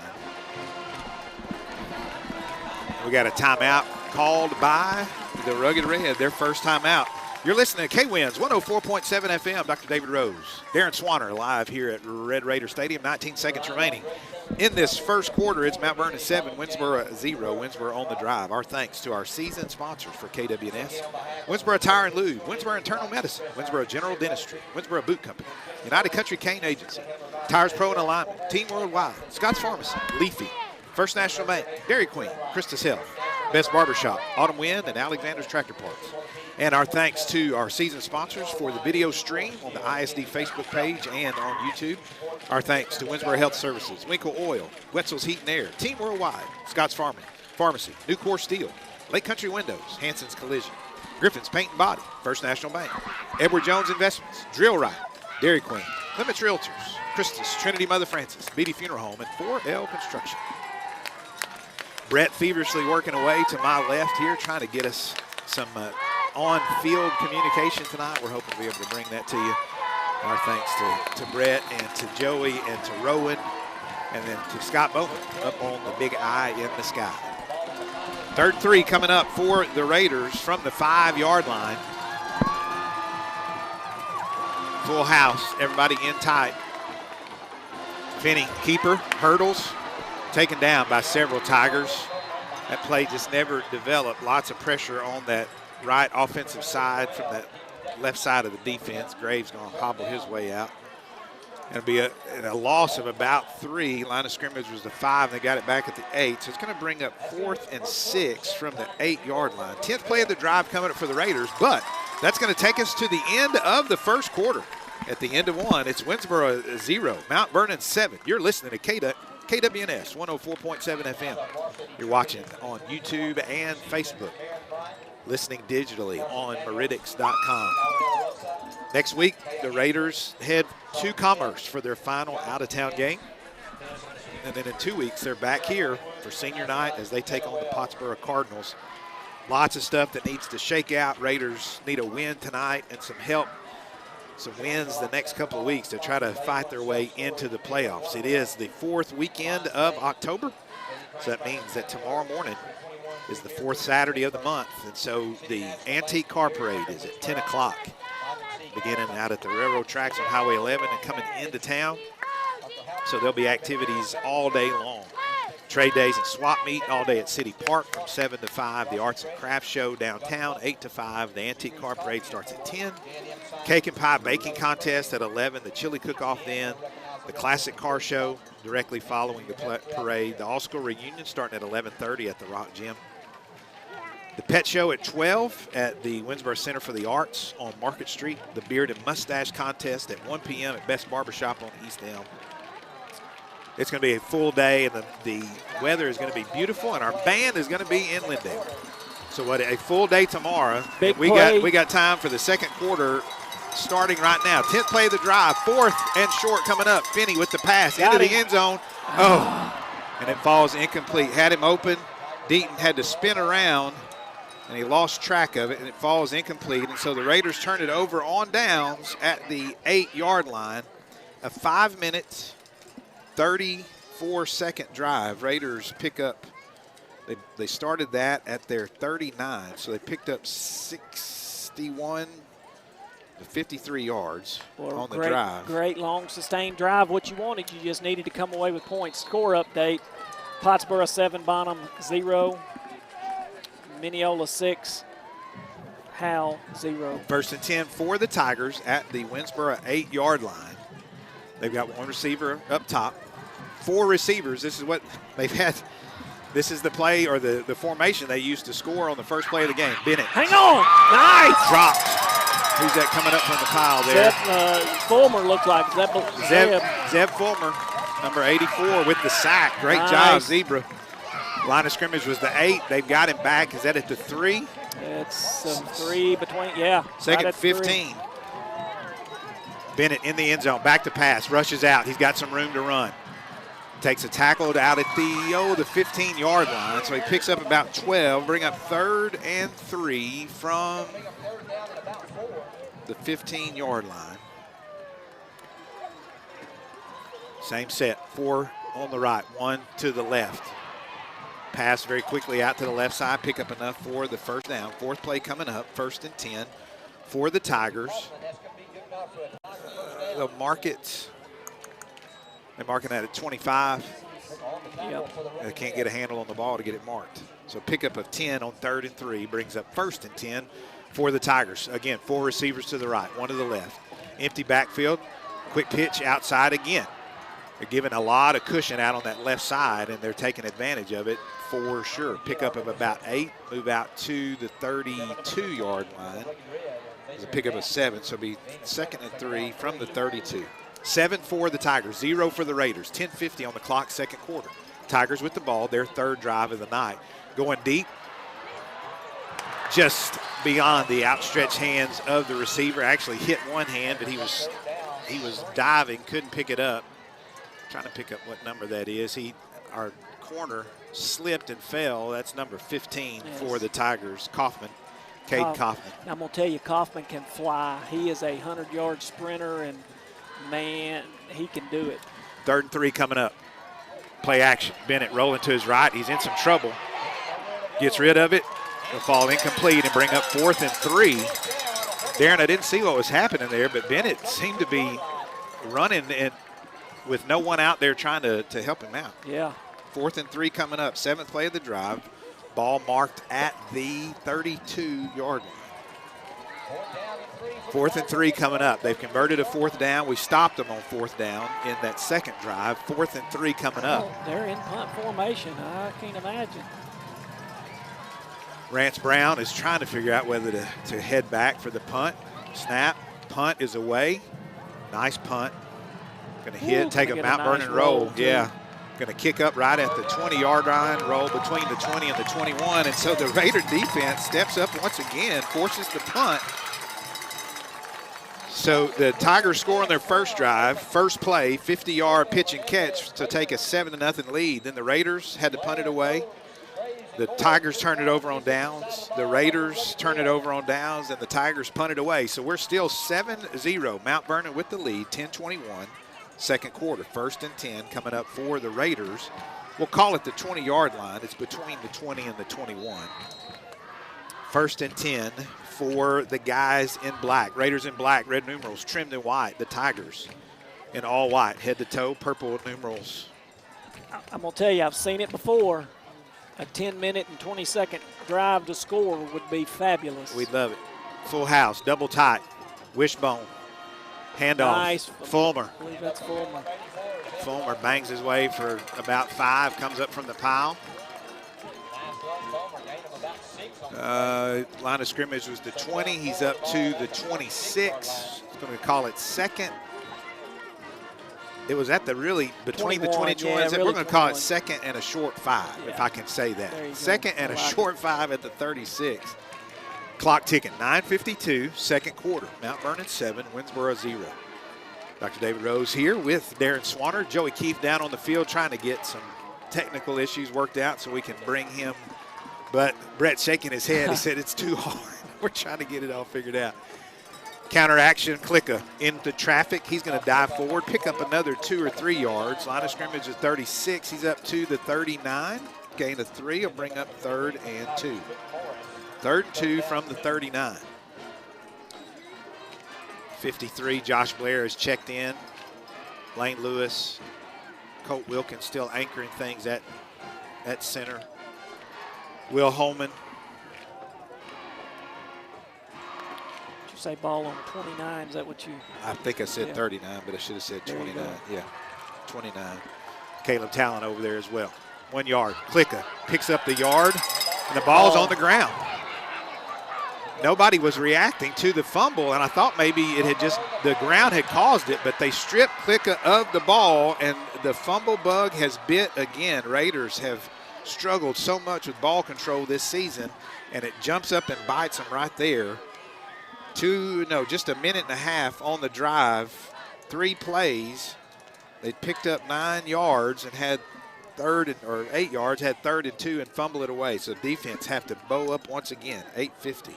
We got a timeout called by the Rugged Red, their first timeout. You're listening to K-Winds 104.7 FM. Dr. David Rose, Darren Swanner live here at Red Raider Stadium. 19 seconds remaining. In this first quarter, it's Mount Vernon 7, Winnsboro 0. Winnsboro on the drive. Our thanks to our season sponsors for KWNS. Winnsboro Tire and Lube, Winnsboro Internal Medicine, Winnsboro General Dentistry, Winnsboro Boot Company, United Country Cane Agency, Tires Pro and Alignment, Team Worldwide, Scott's Pharmacy, Leafy, First National Bank, Dairy Queen, Christus Health, Best Barbershop, Autumn Wind, and Alexander's Tractor Parts. And our thanks to our season sponsors for the video stream on the ISD Facebook page and on YouTube. Our thanks to Winnsboro Health Services, Winkle Oil, Wetzel's Heat and Air, Team Worldwide, Scott's Pharmacy, Nucor Steel, Lake Country Windows, Hanson's Collision, Griffin's Paint and Body, First National Bank, Edward Jones Investments, Drill Right, Dairy Queen, Clements Realtors, Christus, Trinity Mother Francis, Beatty Funeral Home, and 4L Construction. Brett feverishly working away to my left here, trying to get us some on-field communication tonight. We're hoping to be able to bring that to you. Our thanks to Brett and to Joey and to Rowan and then to Scott Bowman up on the big eye in the sky. 3rd and 3 coming up for the Raiders from the 5-yard line. Full house, everybody in tight. Finney, keeper, hurdles, taken down by several Tigers. That play just never developed. Lots of pressure on that right offensive side from that left side of the defense. Graves going to hobble his way out. It'll be a loss of about 3. Line of scrimmage was the 5, and they got it back at the 8. So it's going to bring up 4th and 6 from the 8-yard line. 10th play of the drive coming up for the Raiders, but that's going to take us to the end of the first quarter. At the end of 1, it's Winnsboro 0, Mount Vernon 7. You're listening to KWNS 104.7 FM. You're watching on YouTube and Facebook. Listening digitally on Meridics.com. Next week, the Raiders head to Commerce for their final out-of-town game. And then in 2 weeks, they're back here for senior night as they take on the Pottsboro Cardinals. Lots of stuff that needs to shake out. Raiders need a win tonight and some help, some wins the next couple of weeks to try to fight their way into the playoffs. It is the 4th weekend of October, so that means that tomorrow morning is the 4th Saturday of the month, and so the Antique Car Parade is at 10 o'clock, beginning out at the railroad tracks on Highway 11 and coming into town. So there'll be activities all day long. Trade days and swap meet all day at City Park from 7 to 5. The Arts and Crafts Show downtown, 8 to 5. The Antique Car Parade starts at 10. Cake and Pie Baking Contest at 11. The Chili Cook-Off then. The Classic Car Show directly following the parade. The All-School Reunion starting at 11:30 at the Rock Gym. The Pet Show at 12 at the Winnsboro Center for the Arts on Market Street. The Beard and Mustache Contest at 1 p.m. at Best Barbershop on East Elm. It's going to be a full day, and the weather is going to be beautiful, and our band is going to be in Lindale. So what a full day tomorrow. We got time for the second quarter starting right now. 10th play of the drive, 4th and short coming up. Finney with the pass into the end zone. Oh, and it falls incomplete. Had him open. Deaton had to spin around, and he lost track of it, and it falls incomplete. And so the Raiders turn it over on downs at the 8-yard line. A 5-minute, 34-second drive. Raiders pick up, they started that at their 39, so they picked up 61 to 53 yards on the drive. Great long sustained drive. What you wanted, you just needed to come away with points. Score update, Pottsboro 7, Bonham 0, Mineola 6. Hal 0. First and 10 for the Tigers at the Winnsboro 8-yard line. They've got one receiver up top, 4 receivers. This is what they've had. This is the play or the formation they used to score on the first play of the game. Bennett. Hang on. Nice. Dropped. Who's that coming up from the pile there? Fulmer looked like Zeb Fulmer, number 84 with the sack. Great Nice. job, Zebra. Line of scrimmage was the 8. They've got him back. Is that at the 3? It's 3 between, yeah. Second right at 15. 3. Bennett in the end zone, back to pass, rushes out. He's got some room to run. Takes a tackle out at the 15-yard line, so he picks up about 12, bring up 3rd and 3 from the 15-yard line. Same set, 4 on the right, 1 to the left. Pass very quickly out to the left side, pick up enough for the first down. 4th play coming up, 1st and 10 for the Tigers. They'll mark it. They're marking that at 25. Yep. They can't get a handle on the ball to get it marked. So pickup of 10 on 3rd and 3 brings up 1st and 10 for the Tigers. Again, 4 receivers to the right, 1 to the left. Empty backfield, quick pitch outside again. They're giving a lot of cushion out on that left side, and they're taking advantage of it for sure. Pickup of about 8, move out to the 32-yard line. It's a pickup of 7, so it'll be 2nd and 3 from the 32. 7 for the Tigers, 0 for the Raiders. 10:50 on the clock, 2nd quarter. Tigers with the ball, their 3rd drive of the night. Going deep, just beyond the outstretched hands of the receiver. Actually hit one hand, but he was diving, couldn't pick it up. Trying to pick up what number that is. Our corner slipped and fell. That's number 15 for the Tigers, Kaufman. Cade Kaufman. I'm going to tell you, Kaufman can fly. He is a 100-yard sprinter, and, man, he can do it. 3rd and 3 coming up. Play action. Bennett rolling to his right. He's in some trouble. Gets rid of it. He'll fall incomplete and bring up 4th and 3. Darren, I didn't see what was happening there, but Bennett seemed to be running and with no one out there trying to help him out. Yeah. 4th and 3 coming up. 7th play of the drive. Ball marked at the 32-yard line. 4th and 3 coming up. They've converted a 4th down. We stopped them on 4th down in that 2nd drive. 4th and 3 coming up. Oh, they're in punt formation. I can't imagine. Rance Brown is trying to figure out whether to head back for the punt. Snap. Punt is away. Nice punt. Going to hit, take a Mount Vernon roll. Yeah. Going to kick up right at the 20-yard line, roll between the 20 and the 21. And so the Raider defense steps up once again, forces the punt. So the Tigers score on their first drive, first play, 50-yard pitch and catch to take a 7-0 lead. Then the Raiders had to punt it away. The Tigers turned it over on downs. The Raiders turned it over on downs, and the Tigers punted away. So we're still 7-0. Mount Vernon with the lead, 10-21. 2nd quarter, 1st and 10 coming up for the Raiders. We'll call it the 20-yard line. It's between the 20 and the 21. 1st and 10 for the guys in black. Raiders in black, red numerals trimmed in white. The Tigers in all white, head to toe, purple numerals. I'm going to tell you, I've seen it before. A 10-minute and 20-second drive to score would be fabulous. We'd love it. Full house, double tight, wishbone. Handoff, nice. Fulmer. I believe that's Fulmer. Fulmer bangs his way for about 5, comes up from the pile. Line of scrimmage was the 20. He's up to the 26. He's going to call it 2nd. It was at the really, between 21, the 20 and 20. Yeah, we're going to call it 2nd and a short 5, if I can say that. 2nd and a short 5 at the 36. Clock ticking, 9:52, 2nd quarter. Mount Vernon 7, Winnsboro 0. Dr. David Rose here with Darren Swanner. Joey Keefe down on the field trying to get some technical issues worked out so we can bring him. But Brett's shaking his head. He said it's too hard. We're trying to get it all figured out. Counter action, Klicka into traffic. He's going to dive forward, pick up another 2 or 3 yards. Line of scrimmage is 36. He's up to the 39. Gain of 3 will bring up 3rd and 2. 3rd and 2 from the 39. 53, Josh Blair is checked in. Lane Lewis, Colt Wilkins still anchoring things at center. Will Holman Say ball on 29. Is that what you? I think I said Yeah. 39, but I should have said There you 29. go. Yeah, 29. Caleb Talon over there as well. 1 yard. Klicka picks up the yard, and the ball's on the ground. Nobody was reacting to the fumble, and I thought maybe it had just, the ground had caused it, but they stripped Klicka of the ball, and the fumble bug has bit again. Raiders have struggled so much with ball control this season, and it jumps up and bites them right there. Just a minute and a half on the drive, 3 plays. They picked up 9 yards and had 8 yards, had 3rd and 2 and fumble it away. So defense have to bow up once again. 8:50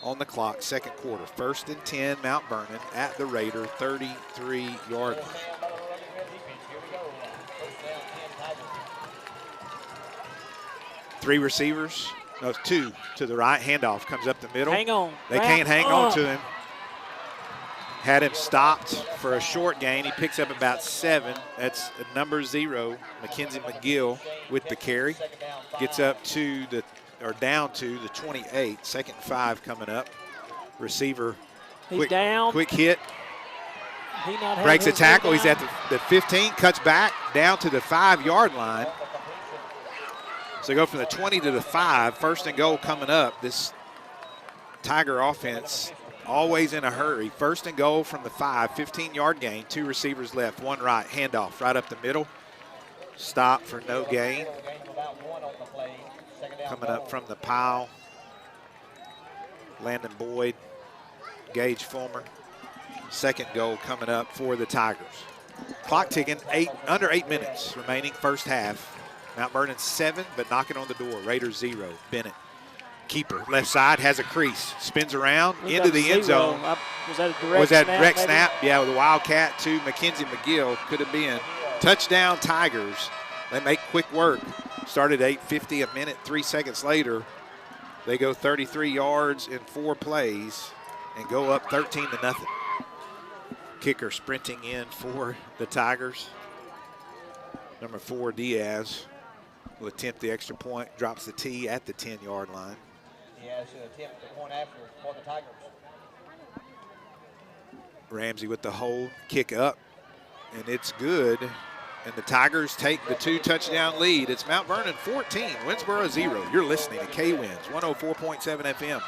on the clock, second quarter. 1st and 10, Mount Vernon at the Raider 33-yard line. Three receivers, no, 2 to the right. Handoff comes up the middle. Hang on. They can't hang on to him. Had him stopped for a short gain. He picks up about 7. That's number 0, Mackenzie McGill with the carry. Gets up to down to the 28. 2nd and 5 coming up. Receiver, He's down. Quick hit. He not had Breaks a his tackle. down. He's at the 15, cuts back down to the 5-yard line. So they go from the 20 to the 5. 1st and goal coming up. This Tiger offense always in a hurry. 1st and goal from the 5, 15-yard gain. 2 receivers left, 1 right. Handoff right up the middle. Stop for no gain. Coming up from the pile. Landon Boyd, Gage Fulmer. 2nd goal coming up for the Tigers. Clock ticking, under 8 minutes remaining, first half. Mount Vernon 7, but knocking on the door. Raiders 0. Bennett, keeper, left side, has a crease, spins around into the end zone. Was that a direct Was that snap? direct maybe? snap? Yeah, with a Wildcat to Mackenzie McGill. Could have been. Touchdown Tigers. They make quick work. Started 8:50, a minute, 3 seconds later. They go 33 yards in 4 plays and go up 13-0. Kicker sprinting in for the Tigers. Number 4, Diaz, will attempt the extra point, drops the tee at the 10-yard line. He has to attempt the point after for the Tigers. Ramsey with the hold, kick up, and it's good. And the Tigers take the 2-touchdown lead. It's Mount Vernon 14, Winnsboro 0. You're listening to K-Winds 104.7 FM.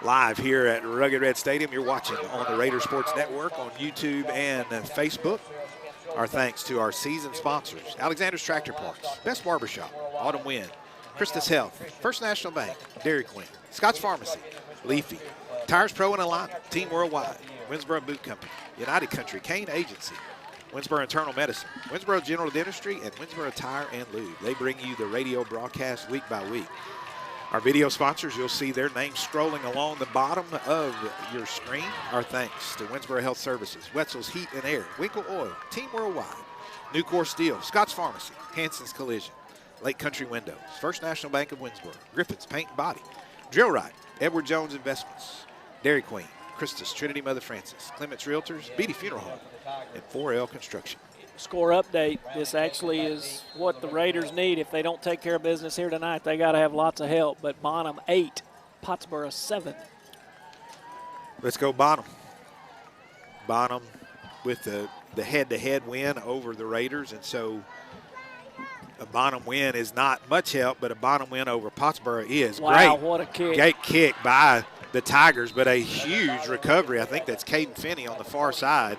Live here at Rugged Red Stadium. You're watching on the Raider Sports Network on YouTube and Facebook. Our thanks to our season sponsors: Alexander's Tractor Parts, Best Barbershop, Autumn Wind, Christus Health, First National Bank, Dairy Queen, Scott's Pharmacy, Leafy, Tires Pro and Alignment, Team Worldwide, Winnsboro Boot Company, United Country, Kane Agency, Winnsboro Internal Medicine, Winnsboro General Dentistry, and Winnsboro Tire and Lube. They bring you the radio broadcast week by week. Our video sponsors, you'll see their names scrolling along the bottom of your screen. Our thanks to Winnsboro Health Services, Wetzel's Heat and Air, Winkle Oil, Team Worldwide, Nucor Steel, Scott's Pharmacy, Hanson's Collision, Lake Country Windows, First National Bank of Winnsboro, Griffin's Paint and Body, Drill Right, Edward Jones Investments, Dairy Queen, Christus, Trinity Mother Francis, Clements Realtors, Beatty Funeral Home, and 4L Construction. Score update. This actually is what the Raiders need. If they don't take care of business here tonight, they got to have lots of help. But Bonham 8, Pottsboro 7. Let's go Bonham. Bonham with the head-to-head win over the Raiders, and so a Bonham win is not much help, but a Bonham win over Pottsboro is. Wow, great. what a kick. Great kick by the Tigers, but a huge recovery. I think that's Caden Finney on the far side.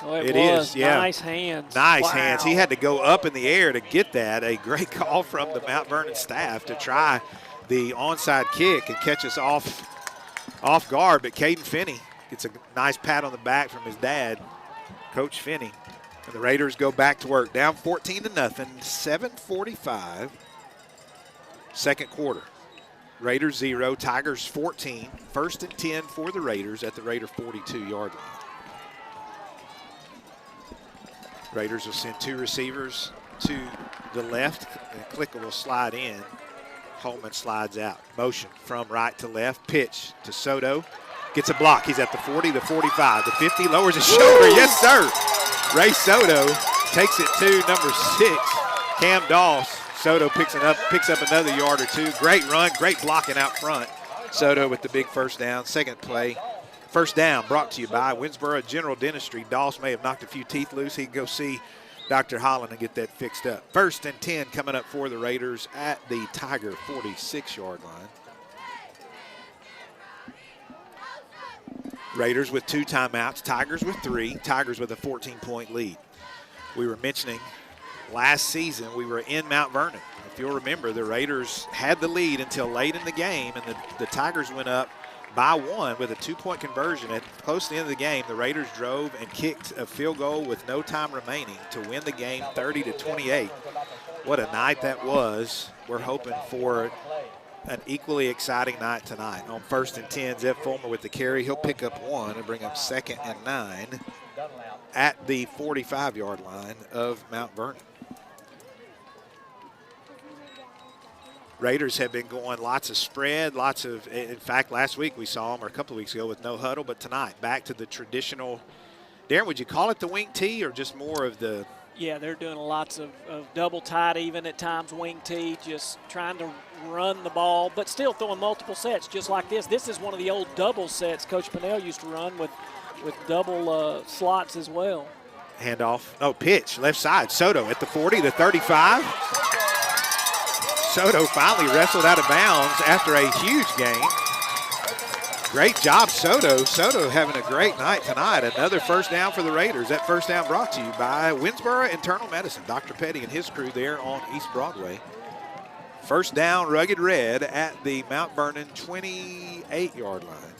Oh, it It was. is, yeah. Nice hands. Nice Wow. hands. He had to go up in the air to get that. A great call from the Mount Vernon staff to try the onside kick and catch us off guard. But Caden Finney gets a nice pat on the back from his dad, Coach Finney. And the Raiders go back to work. Down 14-0, 7:45. Second quarter. Raiders 0, Tigers 14. 1st and 10 for the Raiders at the Raider 42-yard line. Raiders will send 2 receivers to the left, and Klicka will slide in. Holman slides out. Motion from right to left. Pitch to Soto. Gets a block. He's at the 40, the 45, the 50. Lowers his shoulder. Yes, sir. Ray Soto takes it to number 6, Cam Doss. Soto picks up another yard or 2. Great run, great blocking out front. Soto with the big first down. Second play. First down brought to you by Winnsboro General Dentistry. Doss may have knocked a few teeth loose. He can go see Dr. Holland and get that fixed up. 1st and 10 coming up for the Raiders at the Tiger 46-yard line. Raiders with 2 timeouts. Tigers with 3. Tigers with a 14-point lead. We were mentioning last season we were in Mount Vernon. If you'll remember, the Raiders had the lead until late in the game, and the Tigers went up by 1 with a 2-point conversion. At close to the end of the game, the Raiders drove and kicked a field goal with no time remaining to win the game 30-28. What a night that was. We're hoping for an equally exciting night tonight. On 1st and 10, Zev Fulmer with the carry. He'll pick up 1 and bring up 2nd and 9 at the 45-yard line of Mount Vernon. Raiders have been going lots of spread, in fact, last week we saw them, or a couple of weeks ago, with no huddle, but tonight back to the traditional. Darren, would you call it the wing tee or just more of the? Yeah, they're doing lots of double tight, even at times wing tee, just trying to run the ball, but still throwing multiple sets just like this. This is one of the old double sets Coach Pinnell used to run with double slots as well. Handoff. Oh, pitch, left side. Soto at the 40, the 35. Soto finally wrestled out of bounds after a huge gain. Great job, Soto. Soto having a great night tonight. Another first down for the Raiders. That first down brought to you by Winnsboro Internal Medicine. Dr. Petty and his crew there on East Broadway. First down, Rugged Red at the Mount Vernon 28-yard line.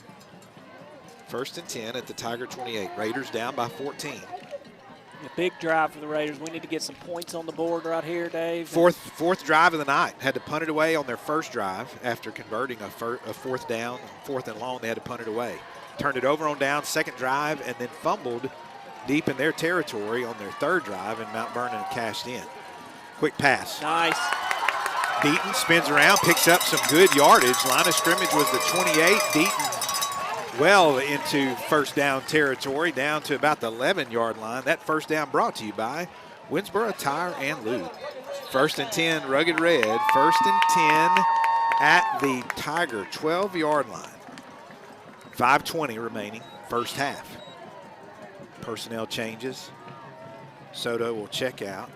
1st and 10 at the Tiger 28. Raiders down by 14. A big drive for the Raiders. We need to get some points on the board right here, Dave. Fourth drive of the night. Had to punt it away on their first drive after converting a 4th down, 4th and long. They had to punt it away. Turned it over on down, 2nd drive, and then fumbled deep in their territory on their 3rd drive, and Mount Vernon cashed in. Quick pass. Nice. Deaton spins around, picks up some good yardage. Line of scrimmage was the 28. Deaton well into first down territory, down to about the 11-yard line. That first down brought to you by Winnsboro Tire and Lube. 1st and 10, Rugged Red. 1st and 10 at the Tiger 12-yard line. 5:20 remaining, first half. Personnel changes. Soto will check out.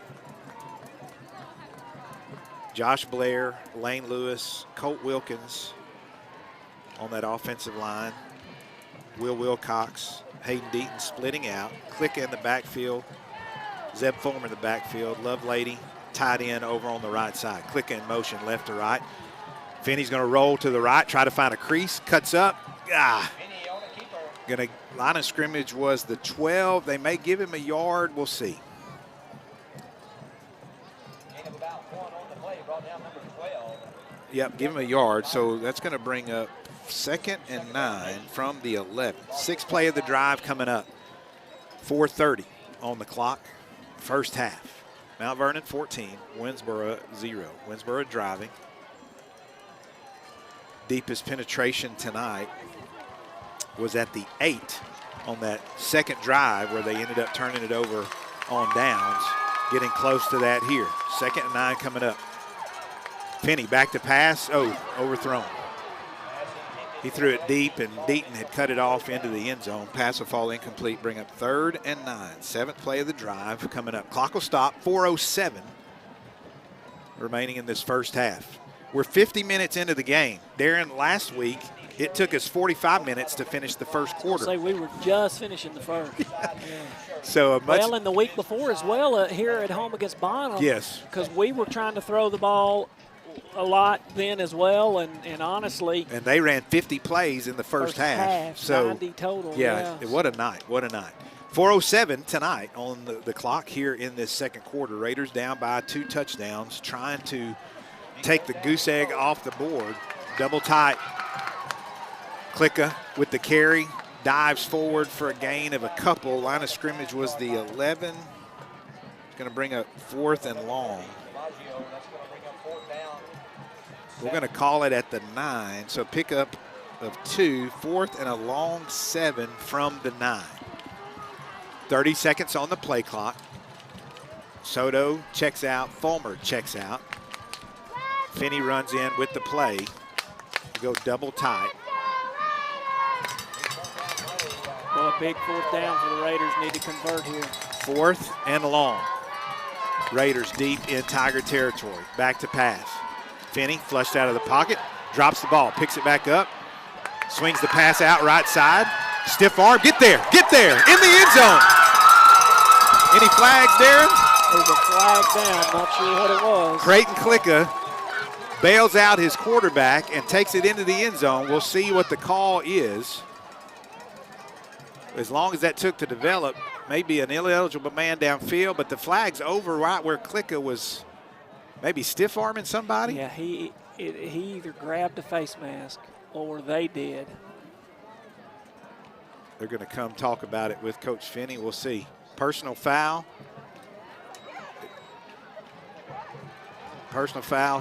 Josh Blair, Lane Lewis, Colt Wilkins on that offensive line. Will Wilcox, Hayden Deaton splitting out. Click in the backfield. Zeb Fulmer in the backfield. Lovelady tied in over on the right side. Click in motion left to right. Finney's going to roll to the right, try to find a crease. Cuts up. Line of scrimmage was the 12. They may give him a yard. We'll see. Yep, give him a yard. So that's going to bring up 2nd and 9 from the 11. 6th play of the drive coming up. 4:30 on the clock. First half. Mount Vernon 14, Winnsboro 0. Winnsboro driving. Deepest penetration tonight was at the 8 on that 2nd drive where they ended up turning it over on downs. Getting close to that here. 2nd and 9 coming up. Finney back to pass. Oh, overthrown. He threw it deep, and Deaton had cut it off into the end zone. Pass will fall incomplete, bring up 3rd and 9. 7th play of the drive coming up. Clock will stop, 4:07 remaining in this first half. We're 50 minutes into the game. Darren, last week, it took us 45 minutes to finish the first quarter. Say we were just finishing the first. Yeah. So well, in the week before as well, here at home against Bonham. Yes. Because we were trying to throw the ball a lot then as well, and honestly. And they ran 50 plays in the first half. So 90 total. Yeah, what a night, what a night. 4:07 tonight on the clock here in this second quarter. Raiders down by 2 touchdowns, trying to take the goose egg off the board. Double tight. Klicka with the carry, dives forward for a gain of a couple. Line of scrimmage was the 11. It's going to bring up 4th and long. We're going to call it at the 9, so pickup of 2, 4th and a long 7 from the 9. 30 seconds on the play clock. Soto checks out, Fulmer checks out. Finney runs in with the play. to go double tight. Well, a big 4th down for the Raiders. Need to convert here. 4th and long. Raiders deep in Tiger territory. Back to pass. Finney flushed out of the pocket, drops the ball, picks it back up, swings the pass out right side. Stiff arm, get there, in the end zone. Any flags, Darren? There's a flag down, not sure what it was. Creighton Klicka bails out his quarterback and takes it into the end zone. We'll see what the call is. As long as that took to develop, maybe an ineligible man downfield, but the flag's over right where Klicka was maybe stiff arming somebody. Yeah, he either grabbed a face mask or they did. They're going to come talk about it with Coach Finney. We'll see. Personal foul. Personal foul.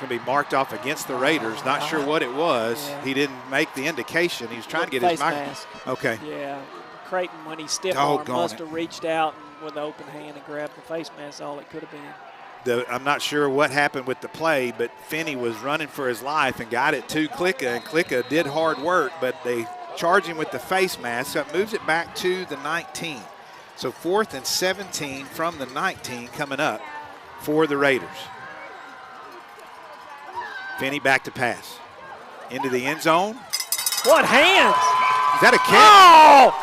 Going to be marked off against the Raiders. Not sure what it was. Yeah. He didn't make the indication. He was trying to get his mask. Okay. Yeah. Creighton, when he stiff arm, must have reached out and with an open hand and grabbed the face mask. All it could have been. I'm not sure what happened with the play, but Finney was running for his life and got it to Klicka, and Klicka did hard work, but they charge him with the face mask, so it moves it back to the 19. So 4th and 17 from the 19 coming up for the Raiders. Finney back to pass. Into the end zone. What hands? Is that a catch? Oh!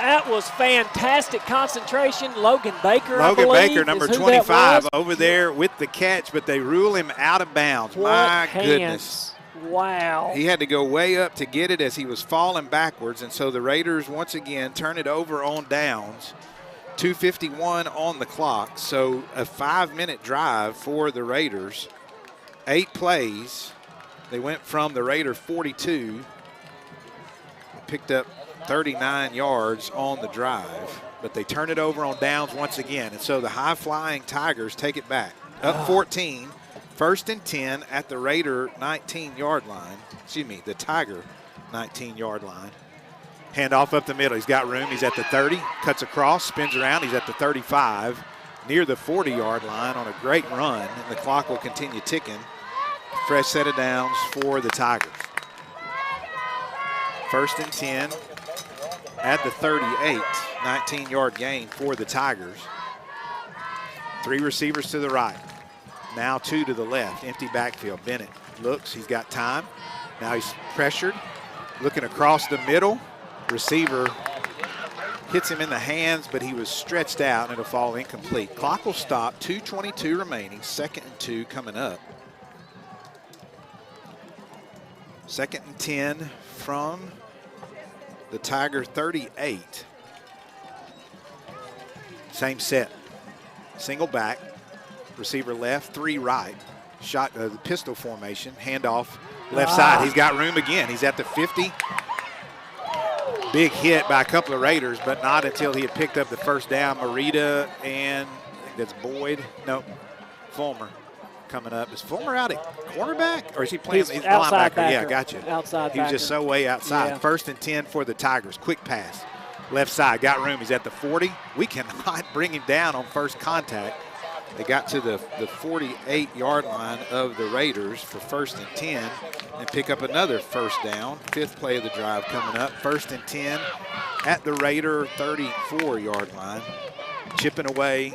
That was fantastic concentration. Logan Baker, Logan I believe, Baker, number 25, over there with the catch, but they rule him out of bounds. What My hands. Goodness. Wow. He had to go way up to get it as he was falling backwards, and so the Raiders once again turn it over on downs. 2:51 on the clock, so a 5-minute drive for the Raiders. 8 plays. They went from the Raider 42, picked up 39 yards on the drive, but they turn it over on downs once again, and so the high-flying Tigers take it back. Up 14, 1st and 10 at the Raider 19-yard line. Excuse me, the Tiger 19-yard line. Handoff up the middle. He's got room. He's at the 30, cuts across, spins around. He's at the 35, near the 40-yard line on a great run, and the clock will continue ticking. Fresh set of downs for the Tigers. 1st and 10 at the 38, 19-yard gain for the Tigers. 3 receivers to the right. Now 2 to the left, empty backfield. Bennett looks, he's got time. Now he's pressured, looking across the middle. Receiver hits him in the hands, but he was stretched out and it'll fall incomplete. Clock will stop, 2:22 remaining, 2nd and 2 coming up. 2nd and 10 from the Tiger 38. Same set, single back, receiver left, 3 right. Shot the pistol formation, handoff left side. He's got room again. He's at the 50. Big hit by a couple of Raiders, but not until he had picked up the 1st down. Marita and I think that's Boyd. Nope, Fulmer coming up. Is Fulmer out at cornerback, or is he playing? He's outside linebacker. backer. Yeah, gotcha. Outside he was backer. just so way outside. Yeah. 1st and 10 for the Tigers. Quick pass, left side, got room. He's at the 40. We cannot bring him down on first contact. They got to the 48-yard line of the Raiders for 1st and 10 and pick up another 1st down. 5th play of the drive coming up. 1st and 10 at the Raider 34-yard line. Chipping away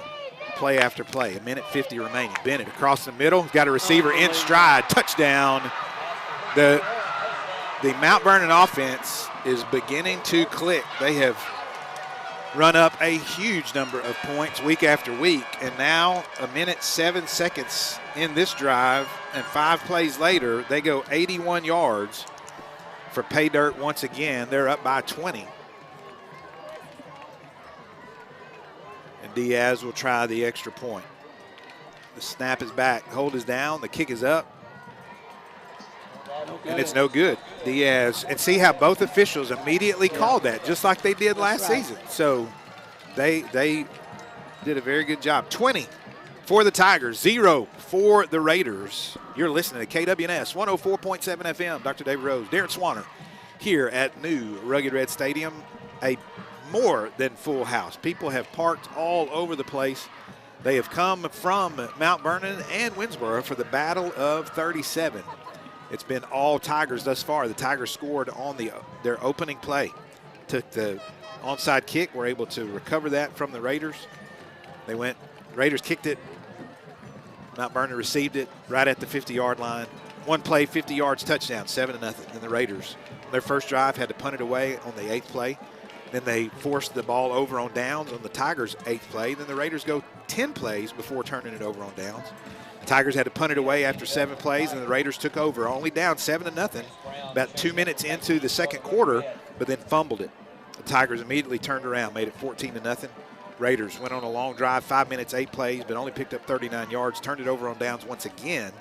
play after play. 1:50 remaining. Bennett across the middle. Got a receiver in stride. Touchdown. The Mount Vernon offense is beginning to click. They have run up a huge number of points week after week, and now 1:07 in this drive, and 5 plays later, they go 81 yards for pay dirt once again. They're up by 20. And Diaz will try the extra point. The snap is back, hold is down, the kick is up, and it's no good. Diaz, and see how both officials immediately called that, just like they did last season. So they did a very good job. 20 for the Tigers, 0 for the Raiders. You're listening to KWNS 104.7 FM. Dr. David Rose, Darren Swanner here at new Rugged Red Stadium. A more than full house. People have parked all over the place. They have come from Mount Vernon and Winnsboro for the battle of 37. It's been all Tigers thus far. The Tigers scored on their opening play. Took the onside kick, were able to recover that from the Raiders. Raiders kicked it. Mount Vernon received it right at the 50-yard line. One play, 50 yards, touchdown, 7-0. Then the Raiders, on their first drive, had to punt it away on the 8th play. Then they forced the ball over on downs on the Tigers' 8th play. Then the Raiders go 10 plays before turning it over on downs. The Tigers had to punt it away after 7 plays, and the Raiders took over, only down 7-0, about 2 minutes into the second quarter, but then fumbled it. The Tigers immediately turned around, made it 14-0. Raiders went on a long drive, 5 minutes, 8 plays, but only picked up 39 yards, turned it over on downs once again,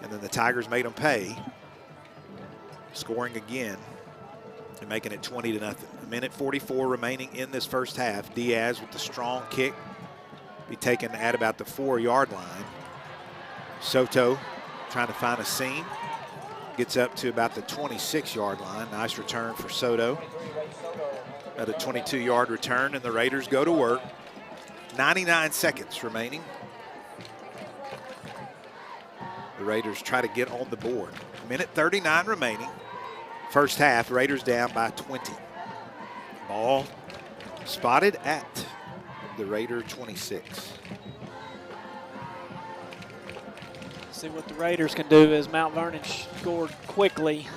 and then the Tigers made them pay, scoring again and making it 20-0. A minute 44 remaining in this first half. Diaz with the strong kick, be taken at about the 4-yard line. Soto trying to find a seam, gets up to about the 26-yard line. Nice return for Soto. At a 22-yard return, and the Raiders go to work. 99 seconds remaining. The Raiders try to get on the board. Minute 39 remaining. First half, Raiders down by 20. Ball spotted at the Raider 26. See what the Raiders can do as Mount Vernon scored quickly.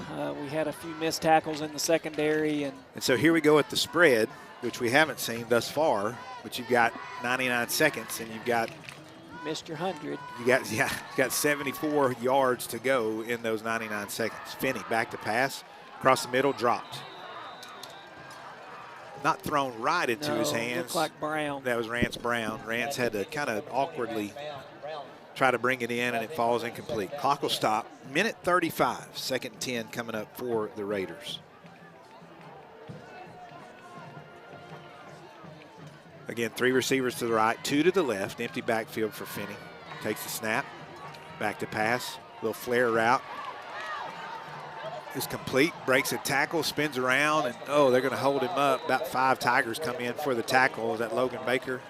We had a few missed tackles in the secondary. And so here we go at the spread, which we haven't seen thus far, but you've got 99 seconds and you've got missed your 100. You got 74 yards to go in those 99 seconds. Finney back to pass, across the middle, dropped. Not thrown right into his hands. Looked like Brown. That was Rance Brown. Rance had to kind of awkwardly try to bring it in, and it falls incomplete. Clock will stop. Minute 35, second and 10 coming up for the Raiders. Again, 3 receivers to the right, 2 to the left. Empty backfield for Finney. Takes the snap. Back to pass. Little flare route. Is complete. Breaks a tackle. Spins around. And, they're going to hold him up. About 5 Tigers come in for the tackle. Is that Logan Baker?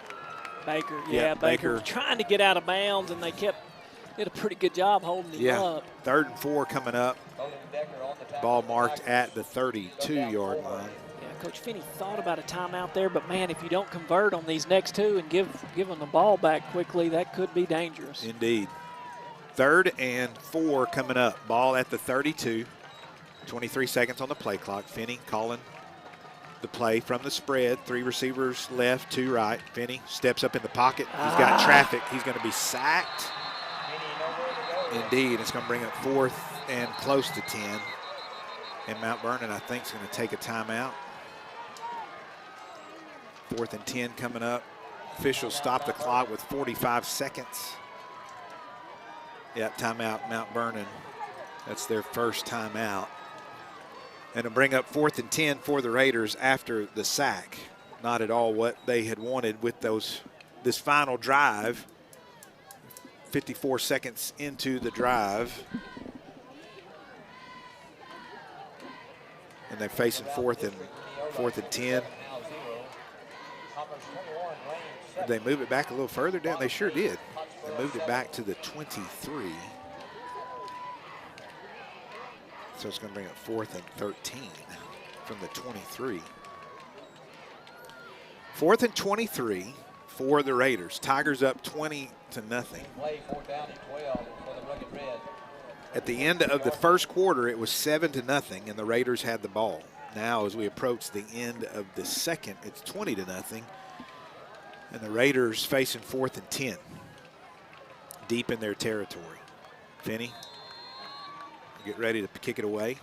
Baker, yeah, Baker was trying to get out of bounds, and they did a pretty good job holding him up. 3rd and 4 coming up. Ball marked at the 32-yard line. Coach Finney thought about a timeout there, but, man, if you don't convert on these next 2 and give them the ball back quickly, that could be dangerous. Indeed. 3rd and 4 coming up. Ball at the 32. 23 seconds on the play clock. Finney calling the play from the spread. 3 receivers left, 2 right. Finney steps up in the pocket. He's got traffic. He's going to be sacked. Indeed. It's going to bring up 4th and close to 10. And Mount Vernon, I think, is going to take a timeout. 4th and 10 coming up. Officials stop the clock with 45 seconds. Timeout, Mount Vernon. That's their first timeout. And to bring up 4th and 10 for the Raiders after the sack. Not at all what they had wanted with this final drive. 54 seconds into the drive. And they're facing 4th and 10. Did they move it back a little further down? They sure did. They moved it back to the 23. So it's going to bring up 4th and 13 from the 23. 4th and 23 for the Raiders. Tigers up 20-0. At the end of the first quarter, it was 7-0, and the Raiders had the ball. Now, as we approach the end of the second, it's 20-0, and the Raiders facing 4th and 10, deep in their territory. Finney, get ready to kick it away.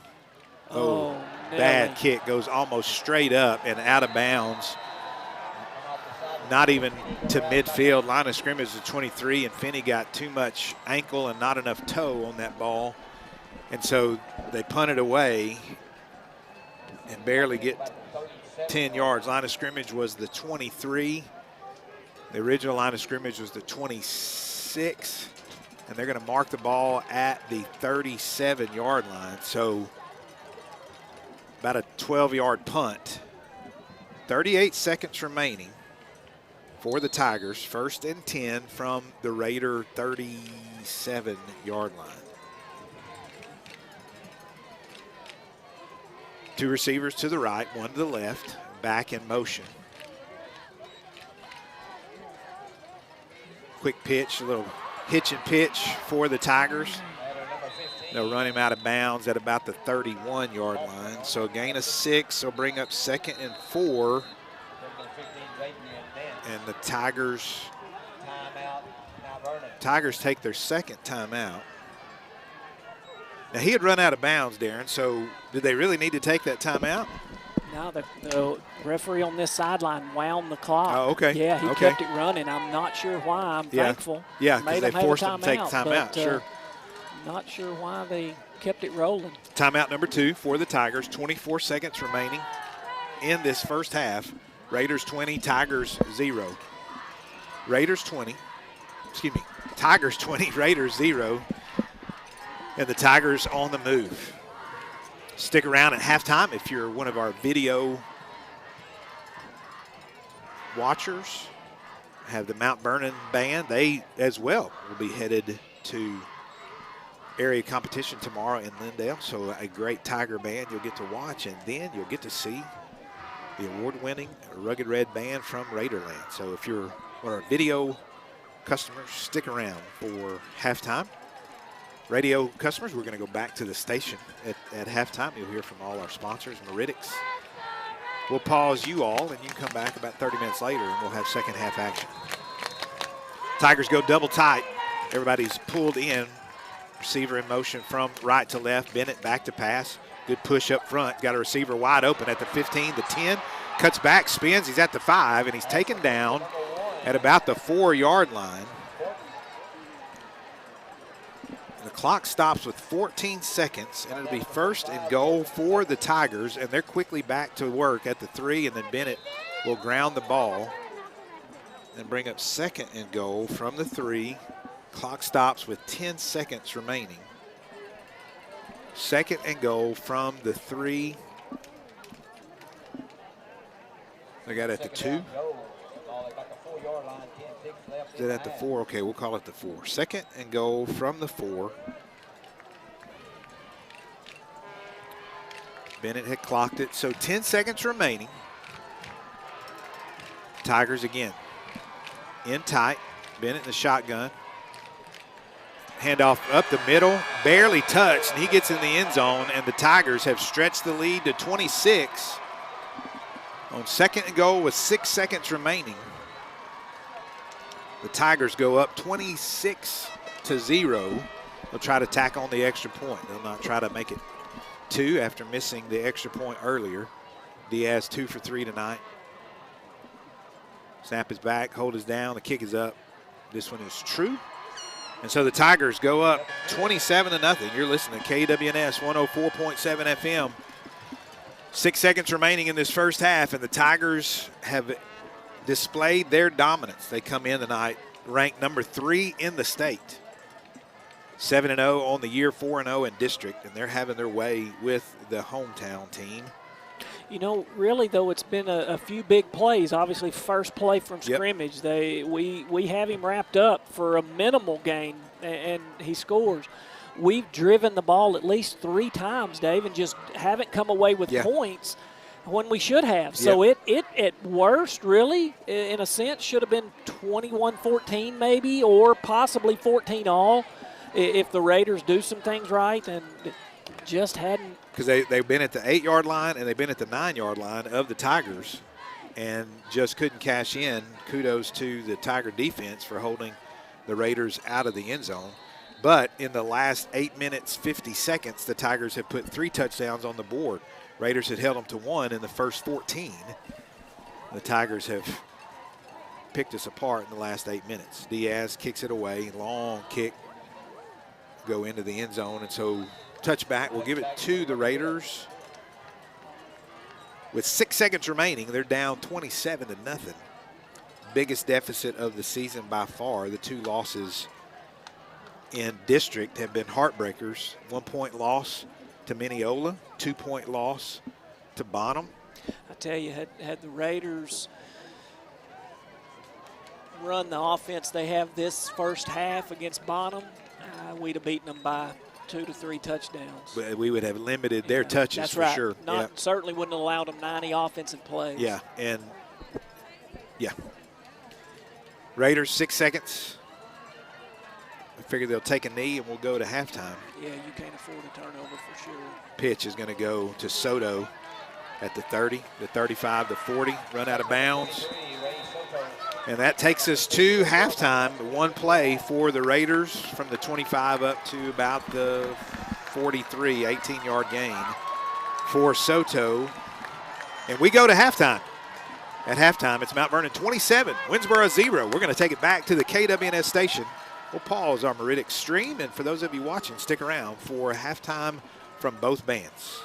Bad kick, goes almost straight up and out of bounds. Not even to midfield. Line of scrimmage is 23, and Finney got too much ankle and not enough toe on that ball. And so they punt it away and barely get 10 yards. Line of scrimmage was the 23. The original line of scrimmage was the 26. And they're going to mark the ball at the 37-yard line. So about a 12-yard punt. 38 seconds remaining for the Tigers. 1st and 10 from the Raider 37-yard line. 2 receivers to the right, 1 to the left, back in motion. Quick pitch, a little hitch and pitch for the Tigers. They'll run him out of bounds at about the 31-yard line. So a gain of 6 will bring up 2nd and 4. And the Tigers take their 2nd timeout. Now, he had run out of bounds, Darren, so did they really need to take that timeout? No, the referee on this sideline wound the clock. Oh, okay. Yeah, he kept it running. I'm not sure why. I'm thankful. Yeah, because they forced him to take timeout, sure. Not sure why they kept it rolling. Timeout number 2 for the Tigers. 24 seconds remaining in this first half. Raiders 20, Tigers 0. Tigers 20, Raiders 0. And the Tigers on the move. Stick around at halftime if you're one of our video watchers. Have the Mount Vernon band. They as well will be headed to area competition tomorrow in Lindale. So a great Tiger band you'll get to watch, and then you'll get to see the award-winning Rugged Red band from Raiderland. So if you're one of our video customers, stick around for halftime. Radio customers, we're going to go back to the station at halftime. You'll hear from all our sponsors, Meridics. We'll pause you all, and you can come back about 30 minutes later, and we'll have second half action. Tigers go double tight. Everybody's pulled in. Receiver in motion from right to left. Bennett back to pass. Good push up front. Got a receiver wide open at the 15, the 10. Cuts back, spins. He's at the 5, and he's taken down at about the 4-yard line. The clock stops with 14 seconds, and it'll be 1st and goal for the Tigers, and they're quickly back to work at the 3, and then Bennett will ground the ball and bring up 2nd and goal from the 3. Clock stops with 10 seconds remaining. 2nd and goal from the 3. They got it at the 2. Is it at the 4? Okay, we'll call it the 4. 2nd and goal from the 4. Bennett had clocked it, so 10 seconds remaining. Tigers again in tight. Bennett in the shotgun. Handoff up the middle, barely touched, and he gets in the end zone, and the Tigers have stretched the lead to 26 on 2nd and goal with 6 seconds remaining. The Tigers go up 26-0. They'll try to tack on the extra point. They'll not try to make it 2 after missing the extra point earlier. Diaz 2 for 3 tonight. Snap is back, hold is down, the kick is up. This one is true. And so the Tigers go up 27-0. You're listening to KWNS 104.7 FM. 6 seconds remaining in this first half, and the Tigers have displayed their dominance. They come in tonight ranked number 3 in the state. 7-0 on the year, 4-0 in district, and they're having their way with the hometown team. You know, really, though, it's been a few big plays. Obviously, first play from scrimmage, we have him wrapped up for a minimal gain, and he scores. We've driven the ball at least 3 times, Dave, and just haven't come away with points when we should have. So it at worst, really, in a sense, should have been 21-14 maybe, or possibly 14-all if the Raiders do some things right, and just hadn't. Because they've been at the 8-yard line and they've been at the 9-yard line of the Tigers and just couldn't cash in. Kudos to the Tiger defense for holding the Raiders out of the end zone. But in the last 8 minutes, 50 seconds, the Tigers have put 3 touchdowns on the board. Raiders had held them to 1 in the first 14. The Tigers have picked us apart in the last 8 minutes. Diaz kicks it away, long kick, go into the end zone, and so touchback. We'll give it to the Raiders. With 6 seconds remaining, they're down 27-0. Biggest deficit of the season by far. The 2 losses in district have been heartbreakers. 1-point loss to Mineola, 2-point loss to Bonham. I tell you, had the Raiders run the offense they have this first half against Bonham, we'd have beaten them by 2 to 3 touchdowns. But we would have limited their touches. That's for right. sure. Certainly wouldn't have allowed them 90 offensive plays. Yeah, and Raiders 6 seconds. I figure they'll take a knee and we'll go to halftime. Yeah, you can't afford a turnover for sure. Pitch is going to go to Soto at the 30, the 35, the 40, run out of bounds. And that takes us to halftime. One play for the Raiders from the 25 up to about the 43, 18-yard gain for Soto. And we go to halftime. At halftime, it's Mount Vernon 27, Winnsboro 0. We're going to take it back to the KWNS station. We'll pause our Meridic stream, and for those of you watching, stick around for halftime from both bands.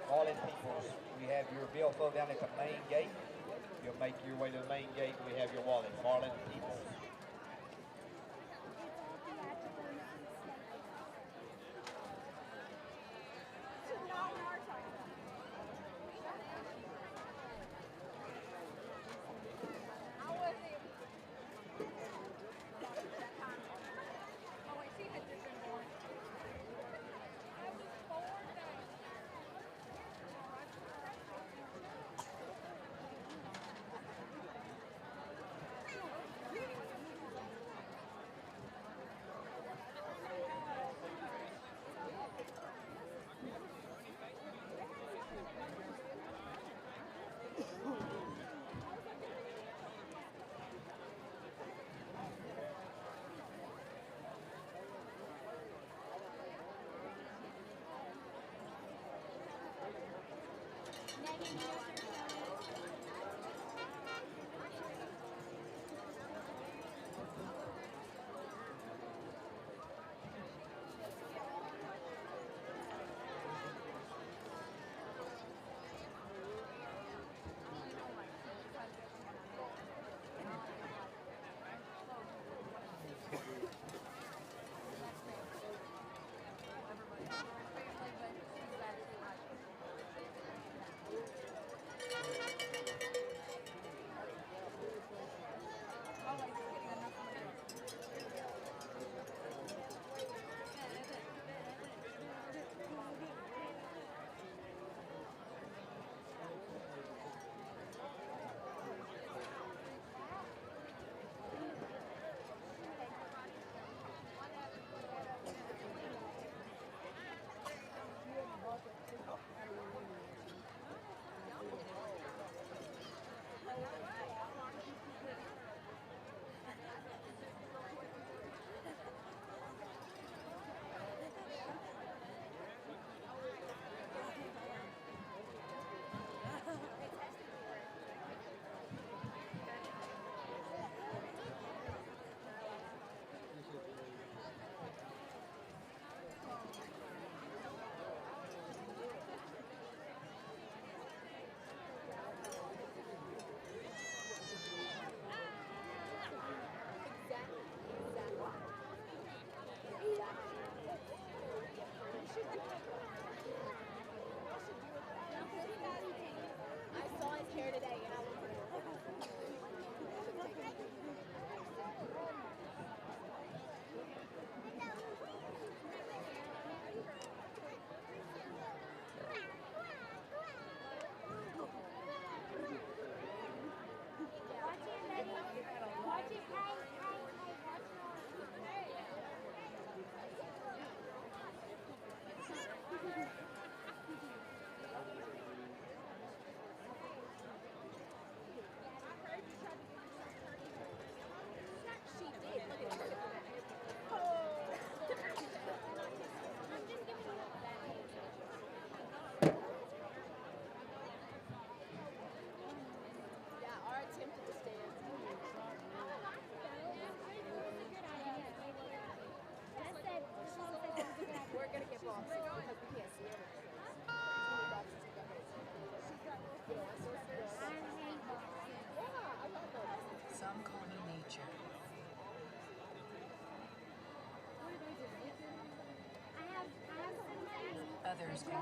Marlin Peoples, we have your billfold down at the main gate. You'll make your way to the main gate. We have your wallet. Marlin Peoples.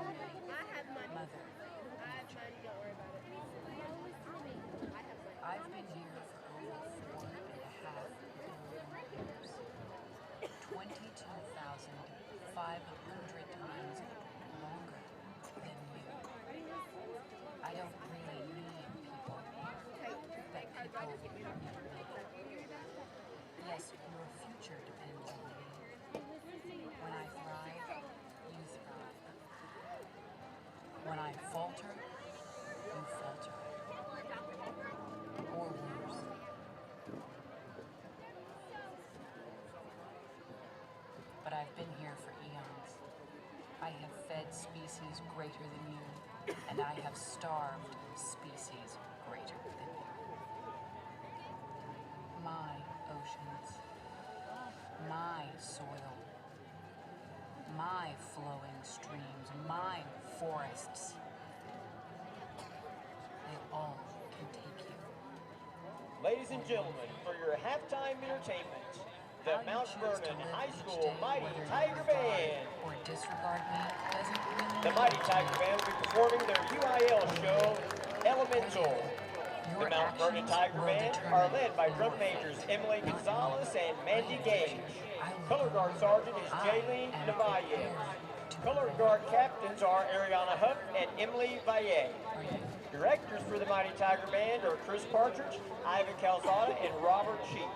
mother. I've been here for over 4.5 billion years. 22,500 times longer than you. I don't really need people, but people need me. Yes, your future depends on me. When I thrive, you thrive. When I falter, you falter. Or worse. But I've been here for eons. I have fed species greater than you, and I have starved species greater than you. My oceans, my soil, my flowing streams, my forests, they all can take you. Ladies and gentlemen, for your halftime entertainment, the Mount Vernon High School Mighty Tiger Band. Or disregard me doesn't really The Mighty Tiger Band will be performing their UIL show, Elemental. The Mount Vernon Tiger Band are led by drum majors Emily Gonzalez and Mandy Gage. Color guard sergeant is Jaylene Navalle. Color guard captains are Ariana Huff and Emily Valle. Directors for the Mighty Tiger Band are Chris Partridge, Ivan Calzada, and Robert Cheek.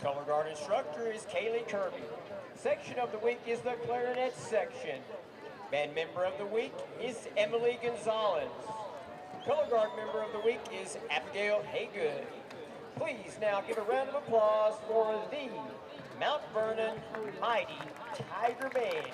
Color guard instructor is Kaylee Kirby. Section of the week is the clarinet section. Band member of the week is Emily Gonzalez. Color guard member of the week is Abigail Haygood. Please now give a round of applause for the Mount Vernon Mighty Tiger Band.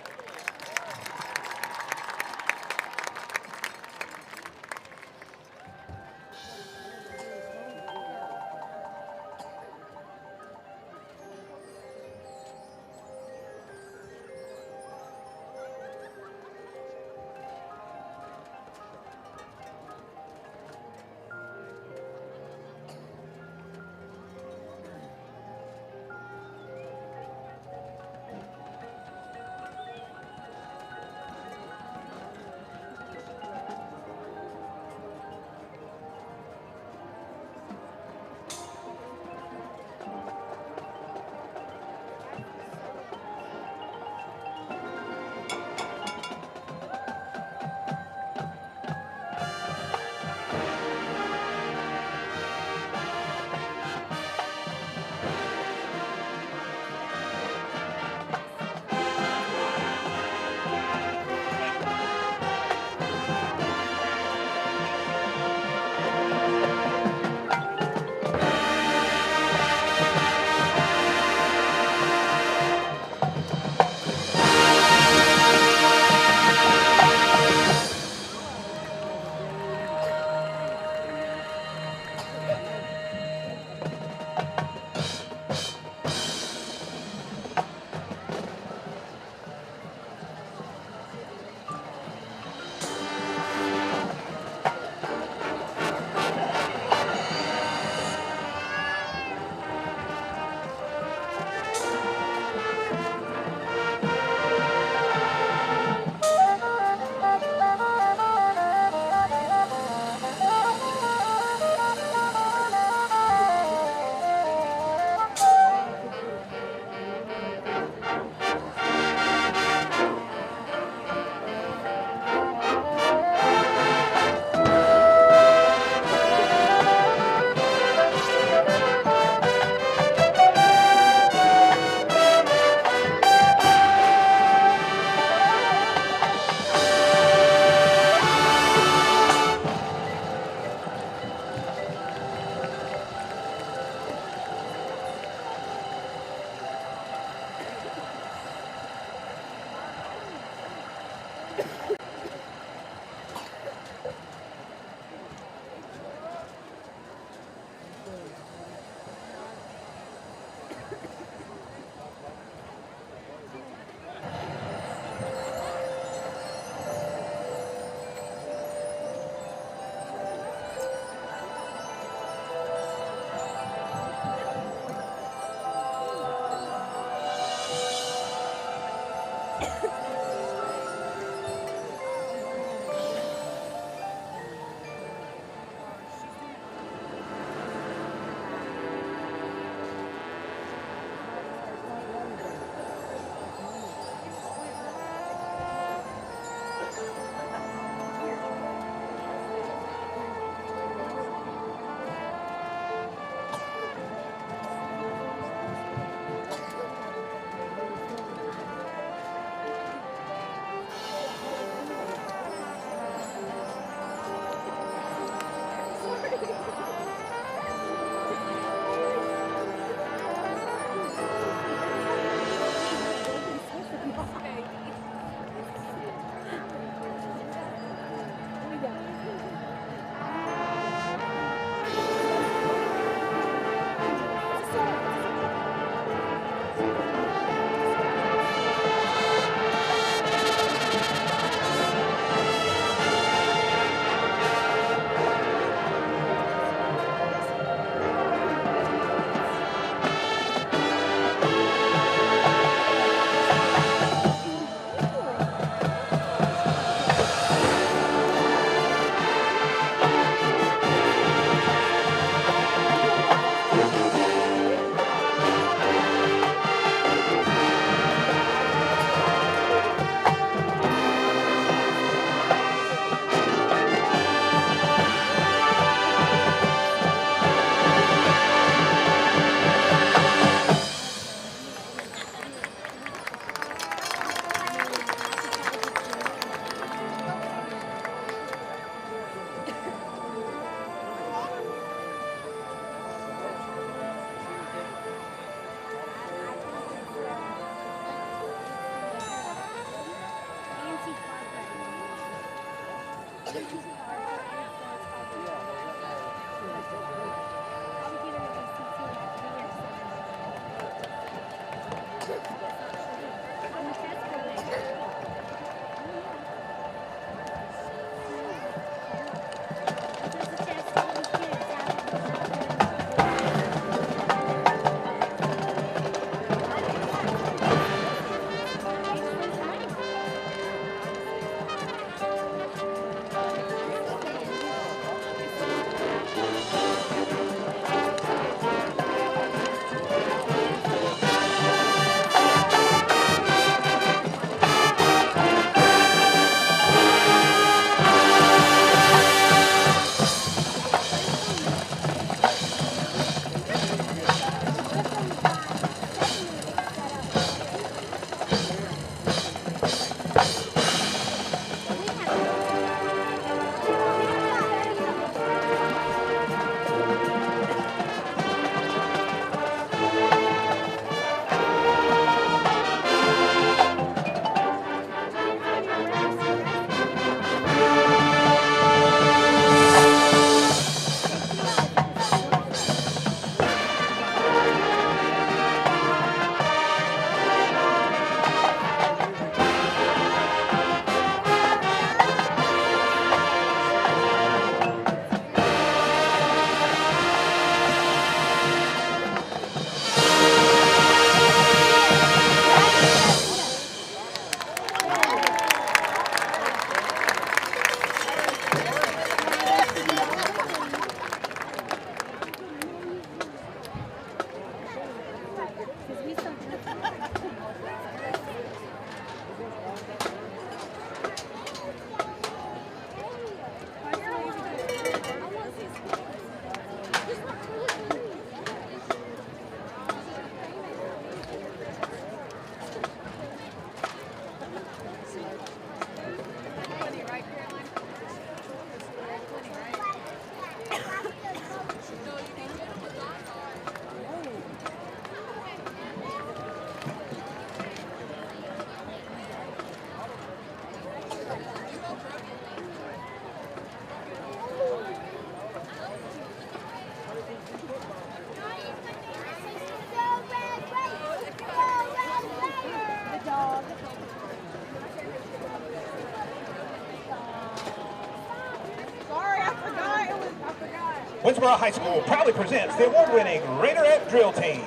Winnsboro High School proudly presents the award-winning Raiderette Drill Team.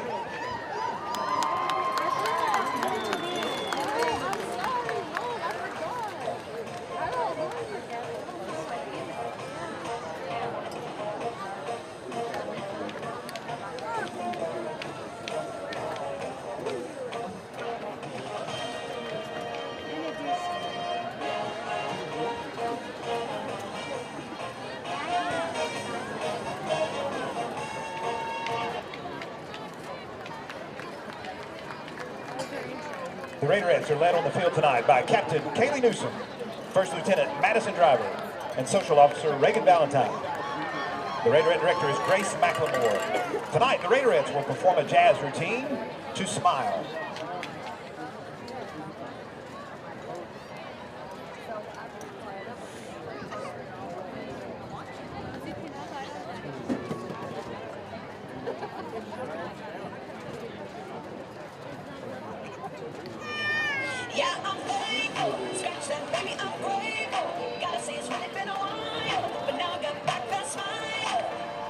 The Raiderettes are led on the field tonight by Captain Kaylee Newsom, First Lieutenant Madison Driver, and Social Officer Reagan Valentine. The Raiderette Director is Grace McLemore. Tonight, the Raiderettes will perform a jazz routine to Smile. Yeah, I'm faithful. Scratch that, baby, I'm grateful. Gotta say it's really been a while, but now I got back that smile.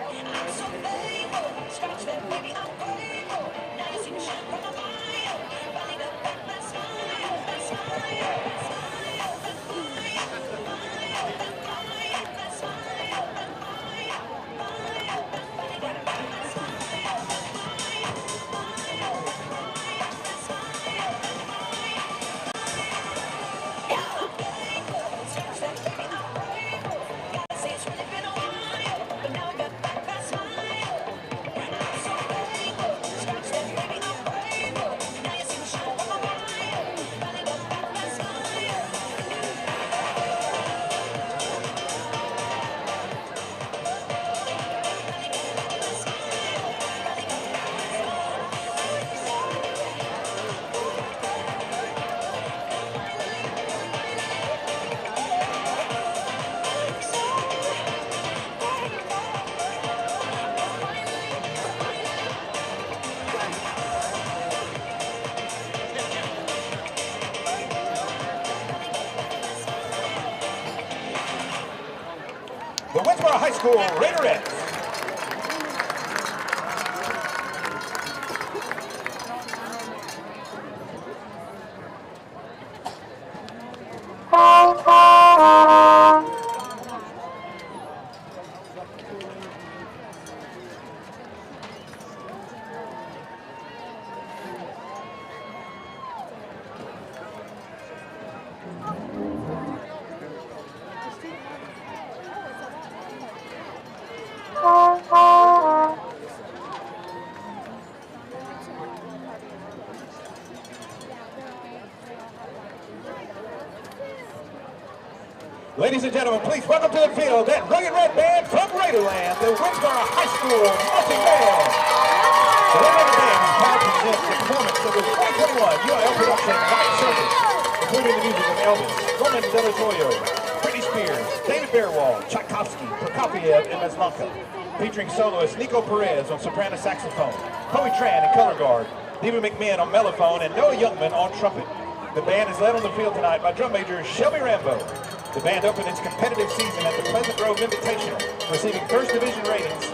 I'm so faithful. Scratch that, baby, I'm grateful. Now you see me shine from a mile. Finally got back that smile, that smile, that smile, that smile, that smile, that smile, that smile, that smile, that finally got back that smile, smile, smile, that smile. Winnsboro High School Raiderettes. Ladies and gentlemen, please welcome to the field that rugged red band from Raiderland, the Winnsboro High School Marching Band. The Red Raider Band is proud to present the performance of the 2021 UIL production Night Circus, including the music of Elvis, Roman Delatorio, Britney Spears, David Bearwall, Tchaikovsky, Prokofiev, and Maslanka, featuring soloist Nico Perez on soprano saxophone, Chloe Tran on color guard, Diva McMahon on mellophone, and Noah Youngman on trumpet. The band is led on the field tonight by drum major Shelby Rambo. The band opened its competitive season at the Pleasant Grove Invitational, receiving first division ratings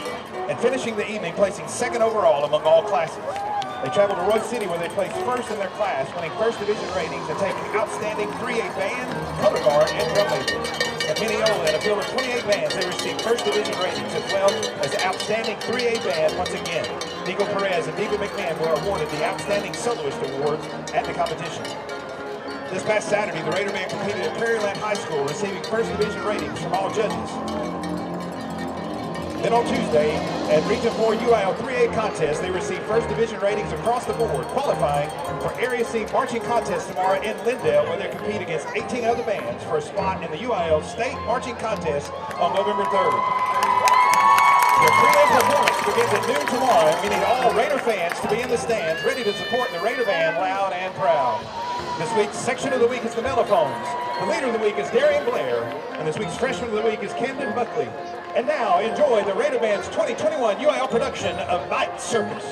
and finishing the evening placing second overall among all classes. They traveled to Royce City where they placed first in their class, winning first division ratings and taking outstanding 3A band, color guard, and drum major. At Mineola, in a field of 28 bands, they received first division ratings as well as the outstanding 3A band once again. Nico Perez and Diva McMahon were awarded the Outstanding Soloist Award at the competition. This past Saturday, the Raider Band competed at Prairieland High School, receiving first division ratings from all judges. Then on Tuesday, at Region 4 UIL 3A contest, they received first division ratings across the board, qualifying for Area C marching contest tomorrow in Lindale, where they compete against 18 other bands for a spot in the UIL State Marching Contest on November 3rd. The 3A performance begins at noon tomorrow, and we need all Raider fans to be in the stands, ready to support the Raider Band loud and proud. This week's section of the week is the mellophones. The leader of the week is Darian Blair, and this week's freshman of the week is Camden Buckley. And now, enjoy the Raider Band's 2021 UIL production of Night Circus.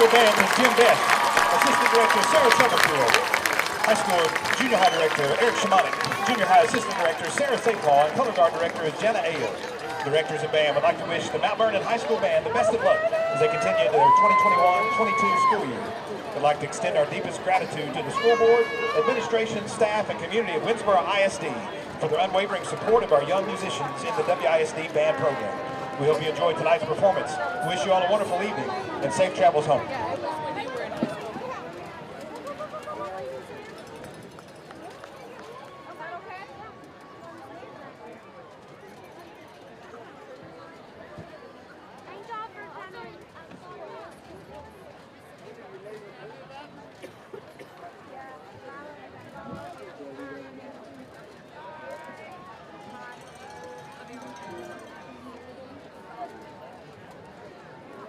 School Band is Jim Best. Assistant Director Sarah Summerfield. High School Junior High Director Eric Shimonik. Junior High Assistant Director Sarah St. Paul. And Color Guard Director is Jenna Ailes. Directors and band would like to wish the Mount Vernon High School Band the best of luck as they continue their 2021-22 school year. We'd like to extend our deepest gratitude to the school board, administration, staff, and community of Winnsboro ISD for their unwavering support of our young musicians in the WISD band program. We hope you enjoyed tonight's performance. We wish you all a wonderful evening and safe travels home.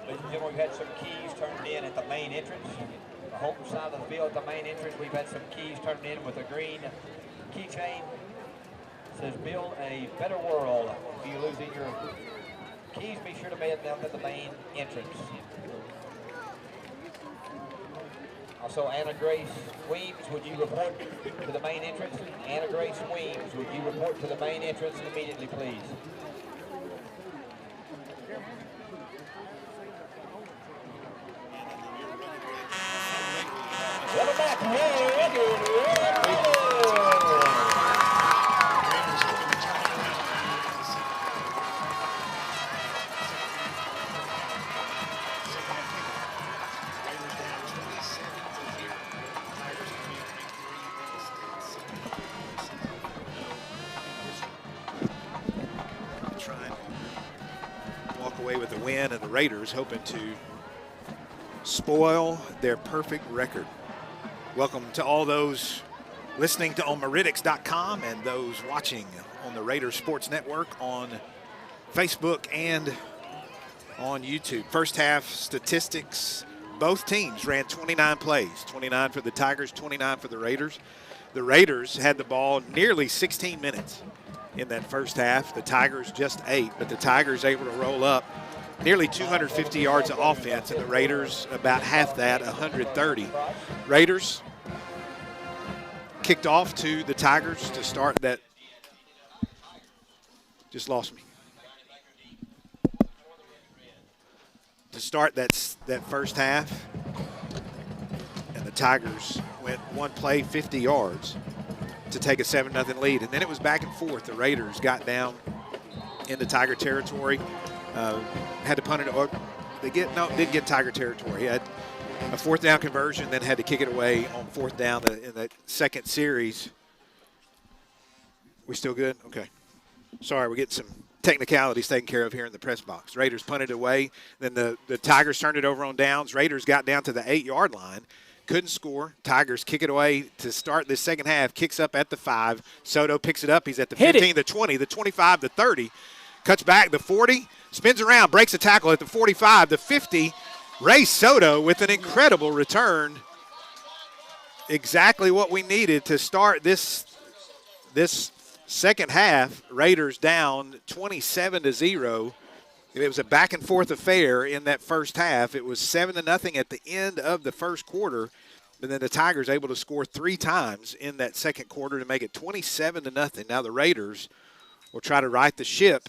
Ladies and gentlemen, we've had some keys turned in at the main entrance. The home side of the field at the main entrance, we've had some keys turned in with a green keychain. It says, build a better world. If you lose your keys, be sure to mail them to the main entrance. Also, Anna Grace Weems, would you report to the main entrance? Anna Grace Weems, would you report to the main entrance immediately, please? Welcome back. Trying to walk away with the win, and the Raiders hoping to spoil their perfect record. Welcome to all those listening to on Meridics.com and those watching on the Raiders Sports Network on Facebook and on YouTube. First half statistics, both teams ran 29 plays, 29 for the Tigers, 29 for the Raiders. The Raiders had the ball nearly 16 minutes in that first half. The Tigers just 8, but the Tigers able to roll up nearly 250 yards of offense, and the Raiders about half that, 130. Raiders kicked off to the Tigers to start that. Just lost me. To start that first half, and the Tigers went one play, 50 yards to take a 7-0 lead, and then it was back and forth. The Raiders got down into Tiger territory. Had to punt it, or didn't get Tiger territory. He had a fourth down conversion, then had to kick it away on fourth down in the second series. We still good? Okay. Sorry, we're getting some technicalities taken care of here in the press box. Raiders punted away, then the Tigers turned it over on downs. Raiders got down to the 8-yard line, couldn't score. Tigers kick it away to start this second half, kicks up at the 5. Soto picks it up. He's at the 15, the 20, the 25, the 30. Cuts back, the 40, spins around, breaks a tackle at the 45, the 50. Ray Soto with an incredible return. Exactly what we needed to start this second half. Raiders down 27-0. It was a back and forth affair in that first half. It was 7-0 at the end of the first quarter. And then the Tigers able to score 3 times in that second quarter to make it 27-0. Now the Raiders will try to right the ship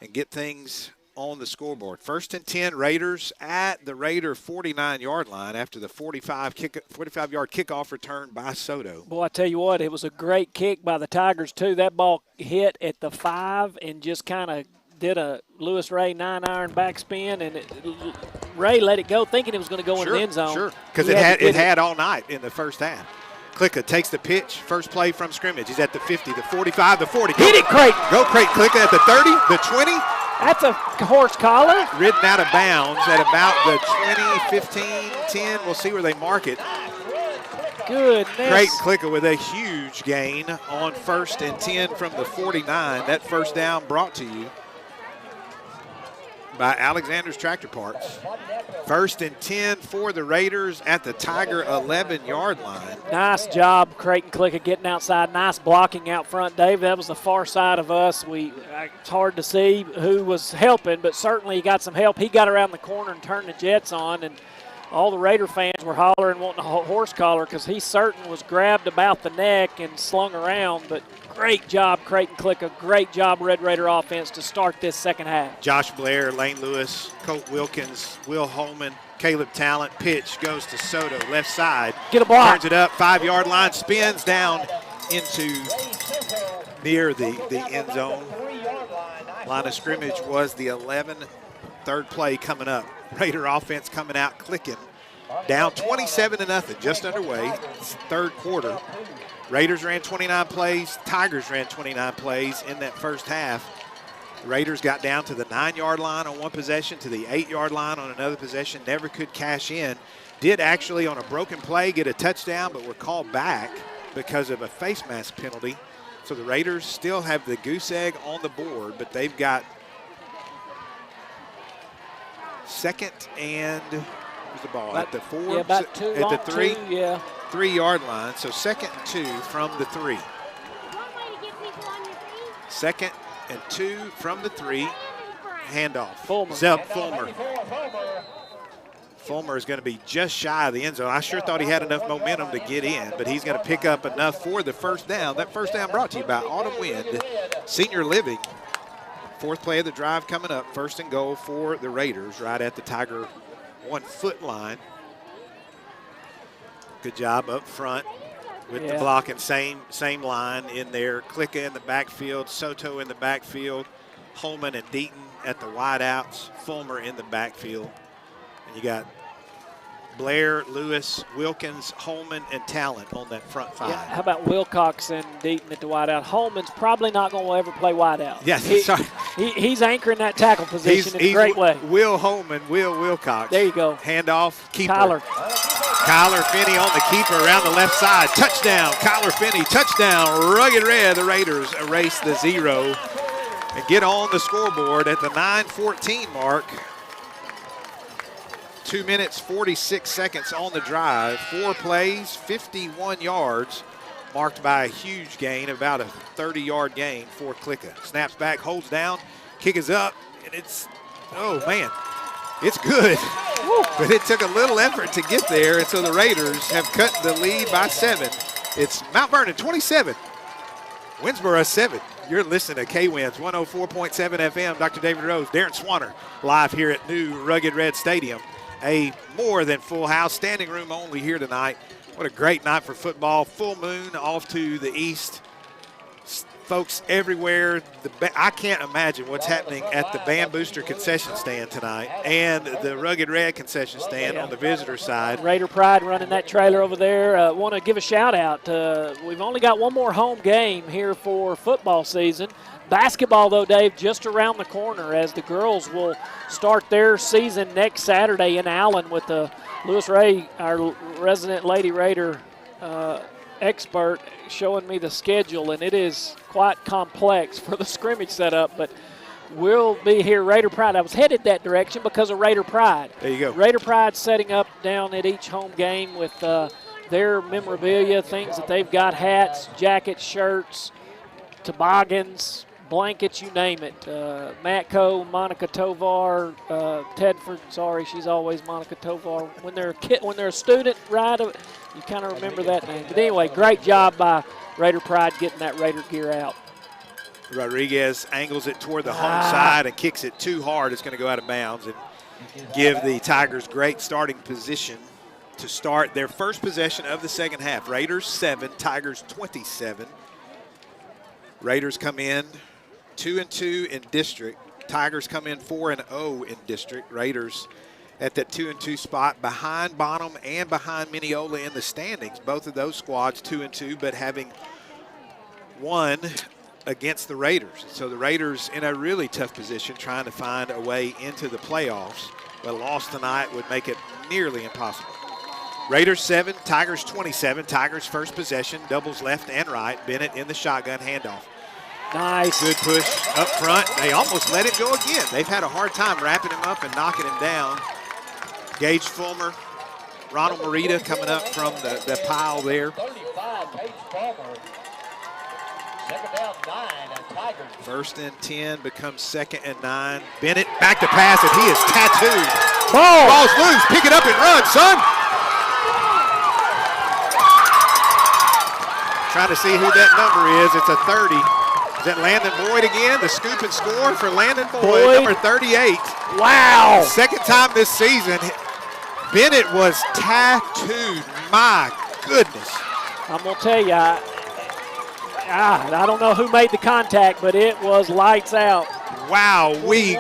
and get things on the scoreboard. 1st and 10, Raiders at the Raider 49-yard line after the 45-yard kickoff return by Soto. Boy, I tell you what, it was a great kick by the Tigers, too. That ball hit at the 5 and just kind of did a Lewis Ray 9-iron backspin, and Ray let it go thinking it was going to go in the end zone. Sure, because it had all night in the first half. Klicka takes the pitch, first play from scrimmage. He's at the 50, the 45, the 40. Hit it, Creighton. Go, Creighton. Klicka at the 30, the 20. That's a horse collar. Ridden out of bounds at about the 20, 15, 10. We'll see where they mark it. Goodness. Creighton Klicka with a huge gain on 1st and 10 from the 49. That first down brought to you by Alexander's Tractor Parts. 1st and 10 for the Raiders at the Tiger 11-yard line. Nice job, Creighton Klicka, getting outside. Nice blocking out front, Dave. That was the far side of us. It's hard to see who was helping, but certainly he got some help. He got around the corner and turned the Jets on, and all the Raider fans were hollering, wanting a horse collar, because he certain was grabbed about the neck and slung around. But great job, Creighton Clicker. Great job, Red Raider offense to start this second half. Josh Blair, Lane Lewis, Colt Wilkins, Will Holman, Caleb Talent. Pitch goes to Soto, left side. Get a block. Turns it up, 5-yard line, spins down into near the end zone. Line of scrimmage was the 11. Third play coming up. Raider offense coming out clicking. Down 27-0, just underway. It's third quarter. Raiders ran 29 plays. Tigers ran 29 plays in that first half. Raiders got down to the 9-yard line on one possession, to the 8-yard line on another possession. Never could cash in. Did actually on a broken play get a touchdown, but were called back because of a face mask penalty. So the Raiders still have the goose egg on the board, but they've got second and where's the ball? At the 4? Yeah, about 2. At the 3? 2, yeah. 3-yard line. So second and 2 from the 3. Second and 2 from the 3. Handoff. Fulmer. Zeb Fulmer. Fulmer is going to be just shy of the end zone. I sure thought he had enough momentum to get in, but he's going to pick up enough for the first down. That first down brought to you by Autumn Wind Senior Living. Fourth play of the drive coming up. First and goal for the Raiders right at the Tiger 1-foot line. Good job up front with the block and same line in there. Klicka in the backfield, Soto in the backfield, Holman and Deaton at the wideouts, Fulmer in the backfield. And you got Blair, Lewis, Wilkins, Holman, and Talent on that front 5. Yeah, how about Wilcox and Deaton at the wideout? Holman's probably not going to ever play wideout. Yes, he's anchoring that tackle position in a great way. Will Holman, Will Wilcox. There you go. Handoff, keeper. Kyler Finney on the keeper around the left side. Touchdown, Kyler Finney. Touchdown, Rugged Red. The Raiders erase the 0 and get on the scoreboard at the 9:14 mark. 2 minutes, 46 seconds on the drive. 4 plays, 51 yards, marked by a huge gain, about a 30-yard gain for Klicka. Snaps back, holds down, kick is up, and it's, oh man, it's good. But it took a little effort to get there, and so the Raiders have cut the lead by 7. It's Mount Vernon 27, Winnsboro 7. You're listening to K-Winds 104.7 FM. Dr. David Rose, Darren Swanner, live here at new Rugged Red Stadium. A more than full house, standing room only here tonight. What a great night for football. Full moon off to the east. Folks everywhere. I can't imagine what's happening at the Band Booster concession stand tonight and the Rugged Red concession stand on the visitor side. Raider Pride running that trailer over there. Want to give a shout out. We've only got one more home game here for football season. Basketball, though, Dave, just around the corner as the girls will start their season next Saturday in Allen with the Lewis Ray, our resident Lady Raider expert, showing me the schedule, and it is quite complex for the scrimmage setup, but we'll be here. Raider Pride. I was headed that direction because of Raider Pride. There you go. Raider Pride setting up down at each home game with their memorabilia, things that they've got, hats, jackets, shirts, toboggans, blankets, you name it. Matco, Monica Tovar, Tedford. Sorry, she's always Monica Tovar. When they're a student, right? You kind of remember that name. But anyway, great job by Raider Pride getting that Raider gear out. Rodriguez angles it toward the home side and kicks it too hard. It's going to go out of bounds and give the Tigers great starting position to start their first possession of the second half. Raiders 7, Tigers 27. Raiders come in 2-2 in district. Tigers come in 4-0 in district. Raiders at that 2-2 spot behind Bonham and behind Mineola in the standings. Both of those squads 2-2, but having won against the Raiders. So the Raiders in a really tough position trying to find a way into the playoffs. But a loss tonight would make it nearly impossible. Raiders 7, Tigers 27. Tigers first possession, doubles left and right. Bennett in the shotgun handoff. Nice. Good push up front. They almost let it go again. They've had a hard time wrapping him up and knocking him down. Gage Fulmer, Ronald Morita coming up from the pile there. Second down, 9, Tigers. First and 10 becomes second and 9. Bennett back to pass, and he is tattooed. Ball's loose. Pick it up and run, son. Trying to see who that number is. It's a 30. Is that Landon Boyd again? The scoop and score for Landon Boyd. Number 38. Wow. Second time this season. Bennett was tattooed. My goodness. I'm going to tell you, I don't know who made the contact, but it was lights out. Wow,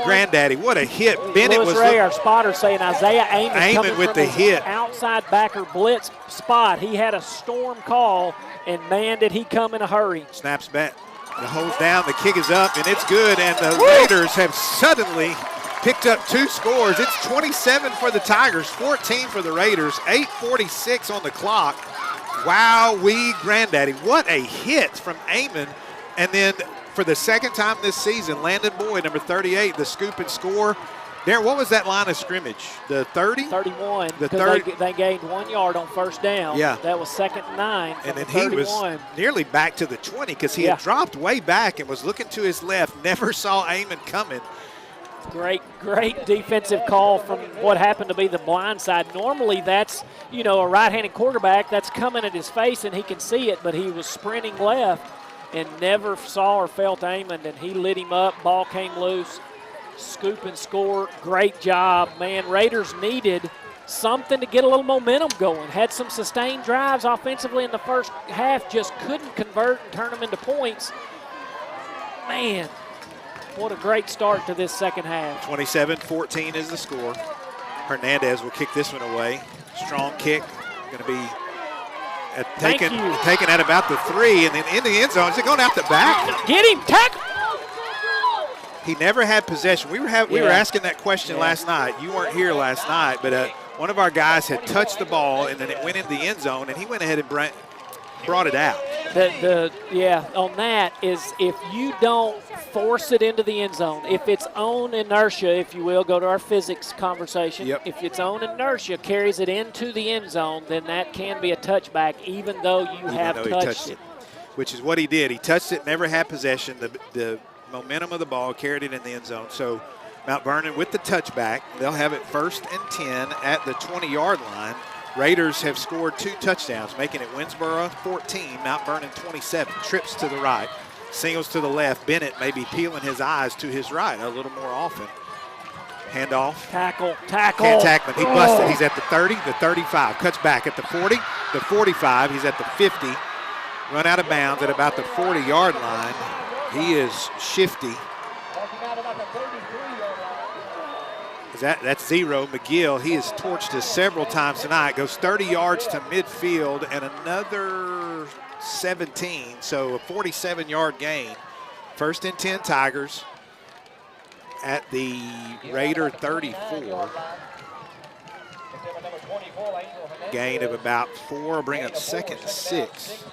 granddaddy, what a hit. Bennett Lewis was Ray, our spotter, saying Isaiah Amon coming with from the his hit. outside backer blitz spot. He had a storm call, and man, did he come in a hurry. Snaps back. The hole's down, the kick is up, and it's good, and the Raiders have suddenly picked up 2 scores. It's 27 for the Tigers, 14 for the Raiders, 8:46 on the clock. Wow, granddaddy. What a hit from Amon. And then for the second time this season, Landon Boyd, number 38, the scoop and score. Darren, what was that line of scrimmage? The 30? 31. The because they gained 1 yard on first down. Yeah. That was second and 9. And then he was nearly back to the 20 because he had dropped way back and was looking to his left. Never saw Amon coming. Great defensive call from what happened to be the blind side. Normally that's, a right-handed quarterback that's coming at his face and he can see it, but he was sprinting left and never saw or felt Amon, and he lit him up. Ball came loose. Scoop and score. Great job, man. Raiders needed something to get a little momentum going. Had some sustained drives offensively in the first half, just couldn't convert and turn them into points. Man, what a great start to this second half. 27-14 is the score. Hernandez will kick this one away. Strong kick. Going to be taken at about the 3, and then in the end zone. Is it going out the back? Get him, tackle! He never had possession. We were asking that question last night. You weren't here last night, but one of our guys had touched the ball, and then it went into the end zone, and he went ahead and brought it out. On that is if you don't force it into the end zone, if it's on inertia, if you will, go to our physics conversation. Yep. If it's on inertia, carries it into the end zone, then that can be a touchback, even though you have touched it. Which is what he did. He touched it, never had possession. The momentum of the ball carried it in the end zone. So Mount Vernon with the touchback. They'll have it 1st and 10 at the 20-yard line. Raiders have scored 2 touchdowns, making it Winnsboro 14, Mount Vernon 27. Trips to the right, singles to the left. Bennett may be peeling his eyes to his right a little more often. Handoff. Tackle. Can't tackle him. He busted. He's at the 30, the 35. Cuts back at the 40, the 45. He's at the 50. Run out of bounds at about the 40-yard line. He is shifty. That's 0. McGill, he has torched us several times tonight. Goes 30 yards to midfield and another 17. So a 47-yard gain. 1st and 10 Tigers at the Raider 34. Gain of about 4. Bring up 2nd and 6.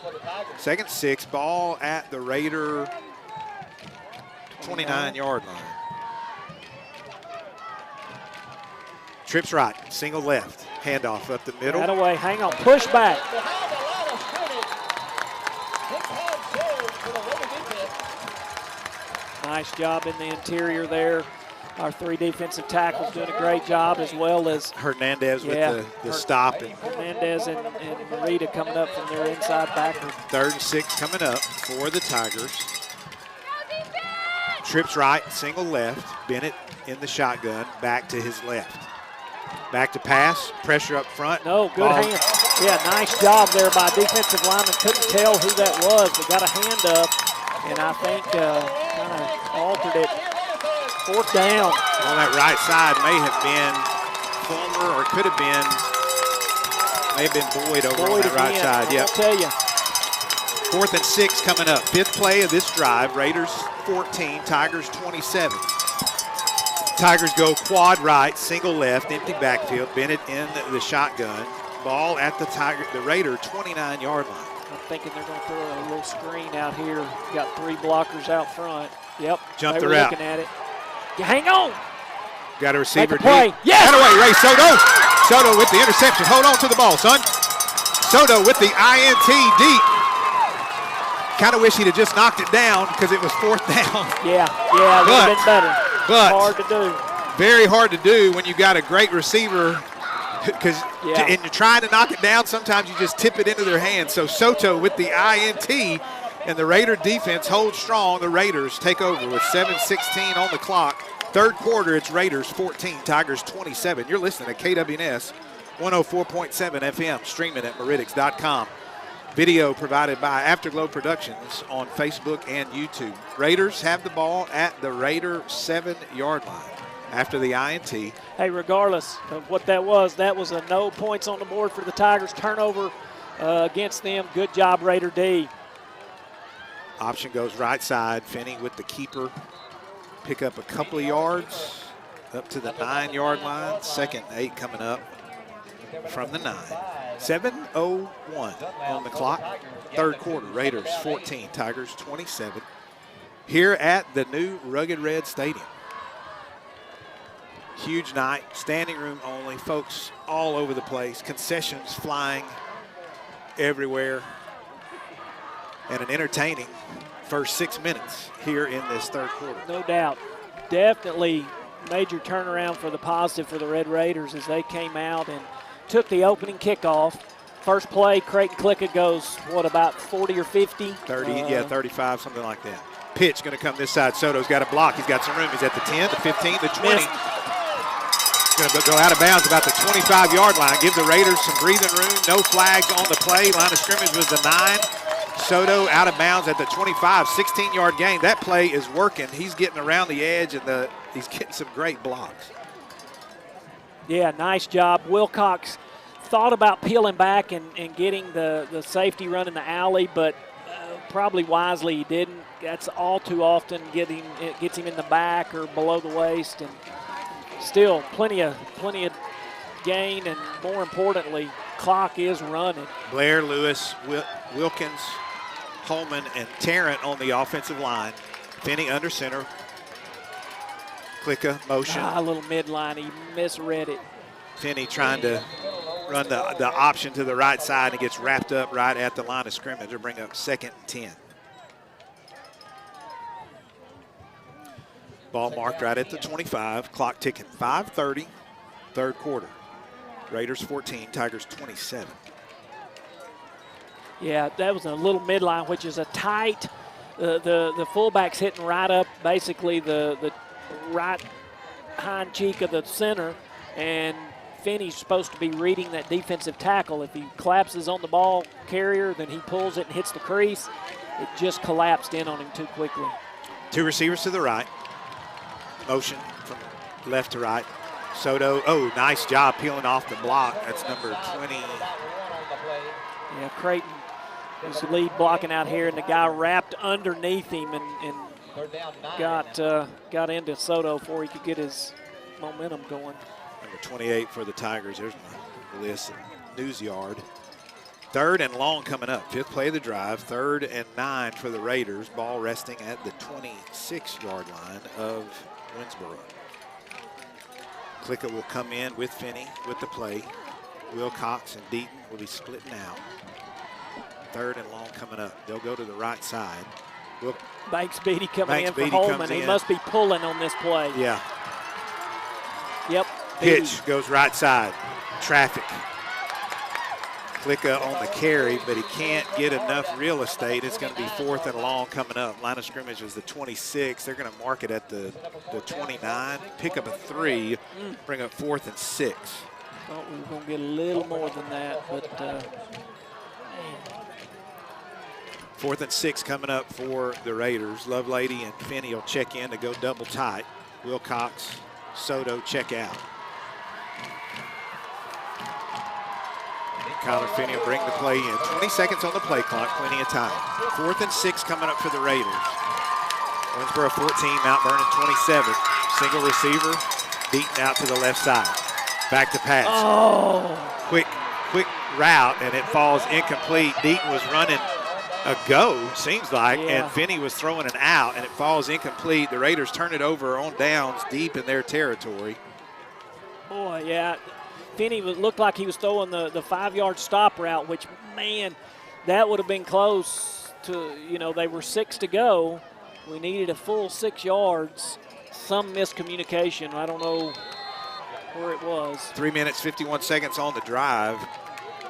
2nd and 6. Ball at the Raider 29-yard line. Trips right, single left, handoff up the middle. That away, hang on, push back. Nice job in the interior there. Our 3 defensive tackles doing a great job, as well as Hernandez with the stop. Hernandez and Marita coming up from their inside backer. 3rd and 6 coming up for the Tigers. Trips right, single left. Bennett in the shotgun, back to his left. Back to pass, pressure up front. No, good hand. Yeah, nice job there by defensive lineman. Couldn't tell who that was, but got a hand up, and I think kind of altered it. 4th down. On that right side may have been Fulmer, or could have been, may have been Boyd over on that right side. Yep. I'll tell you. 4th and 6 coming up. 5th play of this drive. Raiders 14, Tigers 27. Tigers go quad right, single left, empty backfield. Bennett in the shotgun. Ball at the Raider 29-yard line. I'm thinking they're going to throw a little screen out here. Got 3 blockers out front. Yep. Jump the route. Looking at it. Hang on. Got a receiver. Play. Yes. That away, Ray Soto. Soto with the interception. Hold on to the ball, son. Soto with the INT deep. kind of wish he'd have just knocked it down because it was 4th down. Yeah, it would have been better. But hard to do. Very hard to do when you got a great receiver, because and you're trying to knock it down. Sometimes you just tip it into their hands. So Soto with the INT, and the Raider defense holds strong. The Raiders take over with 7:16 on the clock. Third quarter, it's Raiders 14, Tigers 27. You're listening to KWNS 104.7 FM, streaming at Meridics.com. Video provided by Afterglow Productions on Facebook and YouTube. Raiders have the ball at the Raider 7-yard line after the INT. Hey, regardless of what that was a no points on the board for the Tigers. Turnover against them. Good job, Raider D. Option goes right side. Finney with the keeper. Pick up a couple of yards up to the 9-yard line. 2nd and 8 coming up from the 9. 7:01 on the clock. Third quarter, Raiders 14, Tigers 27. Here at the new Rugged Red Stadium. Huge night, standing room only, folks all over the place, concessions flying everywhere, and an entertaining first 6 minutes here in this third quarter. No doubt. Definitely major turnaround for the positive for the Red Raiders as they came out and took the opening kickoff. First play, Creighton Clicka goes, what, about 40 or 50? 30, 35, something like that. Pitch going to come this side. Soto's got a block. He's got some room. He's at the 10, the 15, the 20. Missed. Going to go out of bounds about the 25-yard line. Give the Raiders some breathing room. No flags on the play. Line of scrimmage was the 9. Soto out of bounds at the 25, 16-yard gain. That play is working. He's getting around the edge, and he's getting some great blocks. Yeah, nice job. Wilcox thought about peeling back and getting the safety run in the alley, but probably wisely he didn't. That's all too often it gets him in the back or below the waist, and still plenty of gain, and more importantly, clock is running. Blair, Lewis, Wilkins, Holman, and Tarrant on the offensive line. Finney under center. Clicka, motion. A little midline, he misread it. Finney trying to run the option to the right side, and gets wrapped up right at the line of scrimmage to bring up 2nd and 10. Ball marked right at the 25, clock ticking, 5:30, third quarter. Raiders 14, Tigers 27. Yeah, that was a little midline, which is a tight, the fullback's hitting right up basically the right hind cheek of the center, and Finney's supposed to be reading that defensive tackle. If he collapses on the ball carrier, then he pulls it and hits the crease. It just collapsed in on him too quickly. Two receivers to the right. Motion from left to right. Soto, nice job peeling off the block. That's number 20. Yeah, Creighton was the lead blocking out here, and the guy wrapped underneath him and got into Soto before he could get his momentum going. Number 28 for the Tigers. There's my list. News yard. 3rd and long coming up. 5th play of the drive. 3rd and 9 for the Raiders. Ball resting at the 26-yard line of Winnsboro. Clicka will come in with Finney with the play. Wilcox and Deaton will be splitting out. 3rd and long coming up. They'll go to the right side. Banks Beatty coming in for Holman. He must be pulling on this play. Yeah. Yep. Pitch goes right side. Traffic. Clicka on the carry, but he can't get enough real estate. It's going to be 4th and long coming up. Line of scrimmage is the 26. They're going to mark it at the 29. Pick up a 3. Bring up 4th and 6. Thought we were going to get a little more than that, but man. 4th and 6 coming up for the Raiders. Lovelady and Finney will check in to go double tight. Wilcox, Soto check out. Kyler Finney will bring the play in. 20 seconds on the play clock, plenty of time. 4th and 6 coming up for the Raiders. Winnsboro 14, Mount Vernon 27. Single receiver, beaten out to the left side. Back to pass. Quick route, and it falls incomplete. Deaton was running a go, seems like, and Finney was throwing an out, and it falls incomplete. The Raiders turn it over on downs deep in their territory. Boy, yeah. Finney looked like he was throwing the 5-yard stop route, which, man, that would have been close to, they were 6 to go. We needed a full 6 yards. Some miscommunication. I don't know where it was. 3 minutes, 51 seconds on the drive.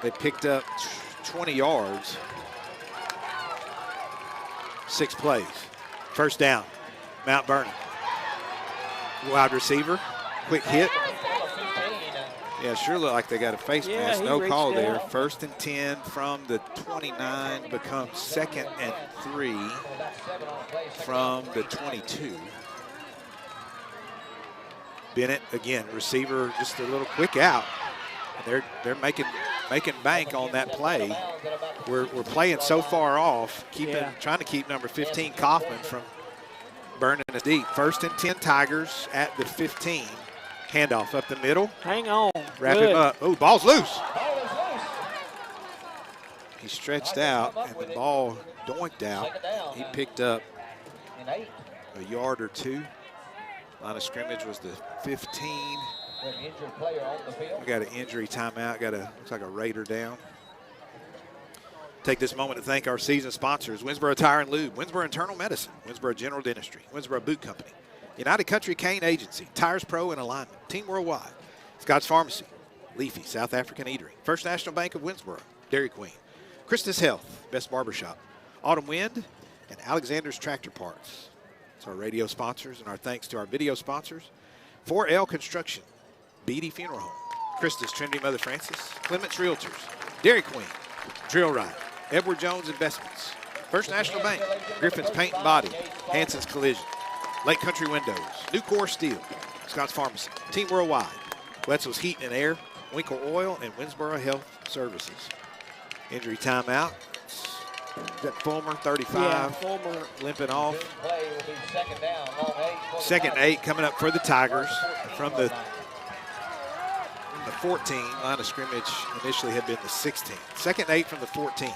They picked up 20 yards. 6 plays. First down, Mount Vernon. Wide receiver, quick hit. Yeah, sure looked like they got a face mask. No call there. Out. 1st and 10 from the 29 becomes 2nd and 3 from the 22. Bennett again, receiver, just a little quick out. They're making bank on that play. We're playing so far off, trying to keep number 15 Kaufman from burning us deep. 1st and 10 Tigers at the 15. Handoff up the middle. Hang on. Wrap him up. Oh, ball's loose. He stretched out, and the ball doinked out. He picked up a yard or 2. Line of scrimmage was the 15. We got an injury timeout. Looks like a Raider down. Take this moment to thank our season sponsors: Winnsboro Tire and Lube, Winnsboro Internal Medicine, Winnsboro General Dentistry, Winnsboro Boot Company, United Country Cane Agency, Tires Pro and Alignment, Team Worldwide, Scott's Pharmacy, Leafy, South African Eatery, First National Bank of Winnsboro, Dairy Queen, Christus Health, Best Barbershop, Autumn Wind, and Alexander's Tractor Parts. It's our radio sponsors, and our thanks to our video sponsors: 4L Construction, Beatty Funeral Home, Christus Trinity Mother Francis, Clements Realtors, Dairy Queen, Drill Ride, Edward Jones Investments, First National Bank, Griffin's Paint and Body, Hanson's Collision, Lake Country Windows, Nucor Steel, Scott's Pharmacy, Team Worldwide, Wetzel's Heat and Air, Winkle Oil, and Winnsboro Health Services. Injury timeout. Is that Fulmer, 35? Yeah, Fulmer limping off. 2nd and 8 coming up for the Tigers from the 14. Line of scrimmage initially had been the 16. 2nd and 8 from the 14.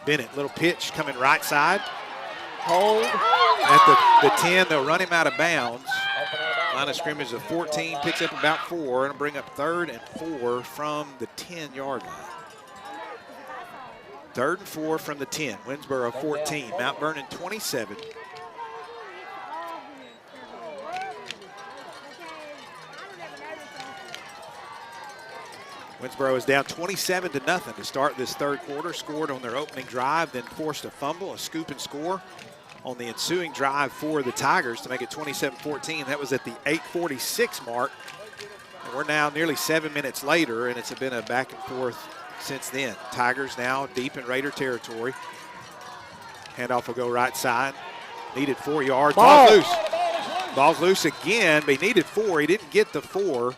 Bennett, little pitch coming right side. Hold. At the 10, they'll run him out of bounds. Line of scrimmage, the 14 picks up about 4, and bring up 3rd and 4 from the 10-yard line. 3rd and 4 from the 10. Winnsboro 14, Mount Vernon 27. Winnsboro is down 27-0 to start this 3rd quarter. Scored on their opening drive, then forced a fumble, a scoop and score on the ensuing drive for the Tigers to make it 27-14. That was at the 8:46 mark. And we're now nearly 7 minutes later, and it's been a back and forth since then. Tigers now deep in Raider territory. Handoff will go right side. Needed 4 yards. Ball's loose. Ball's loose again, but he needed 4. He didn't get the 4.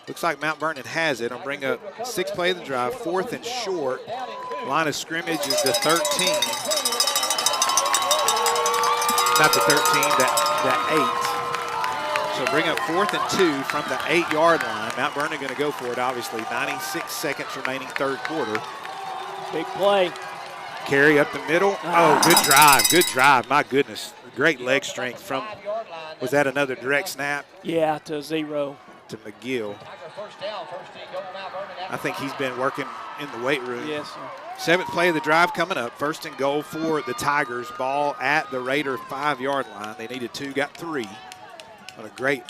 Looks like Mount Vernon has it. I'll bring up 6th play of the drive, 4th and short. Line of scrimmage is the 13. Not the 13, the 8. So bring up 4th and 2 from the 8-yard line. Mount Vernon going to go for it, obviously. 96 seconds remaining 3rd quarter. Big play. Carry up the middle. Oh, good drive. Good drive. My goodness. Great leg strength from, was that another direct snap? Yeah, to 0. To McGill. I think he's been working in the weight room. Yes, sir. 7th play of the drive coming up. 1st and goal for the Tigers. Ball at the Raider 5-yard line. They needed 2, got 3. On a great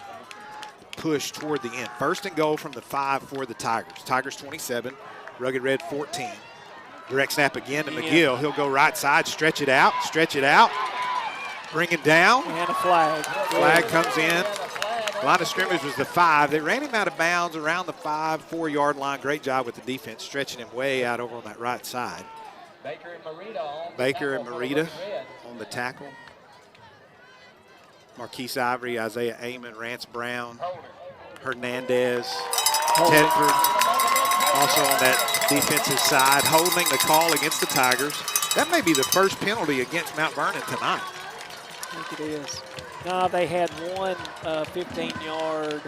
push toward the end. 1st and goal from the 5 for the Tigers. Tigers 27, Rugged Red 14. Direct snap again to McGill. He'll go right side, stretch it out, bring it down. And a flag. Flag comes in. Line of scrimmage was the 5. They ran him out of bounds around the 4-yard line. Great job with the defense, stretching him way out over on that right side. Baker and Marita on the tackle. Marquise Ivory, Isaiah Amon, Rance Brown, Hernandez, Tedford, also on that defensive side, holding the call against the Tigers. That may be the first penalty against Mount Vernon tonight. I think it is. No, they had one 15-yard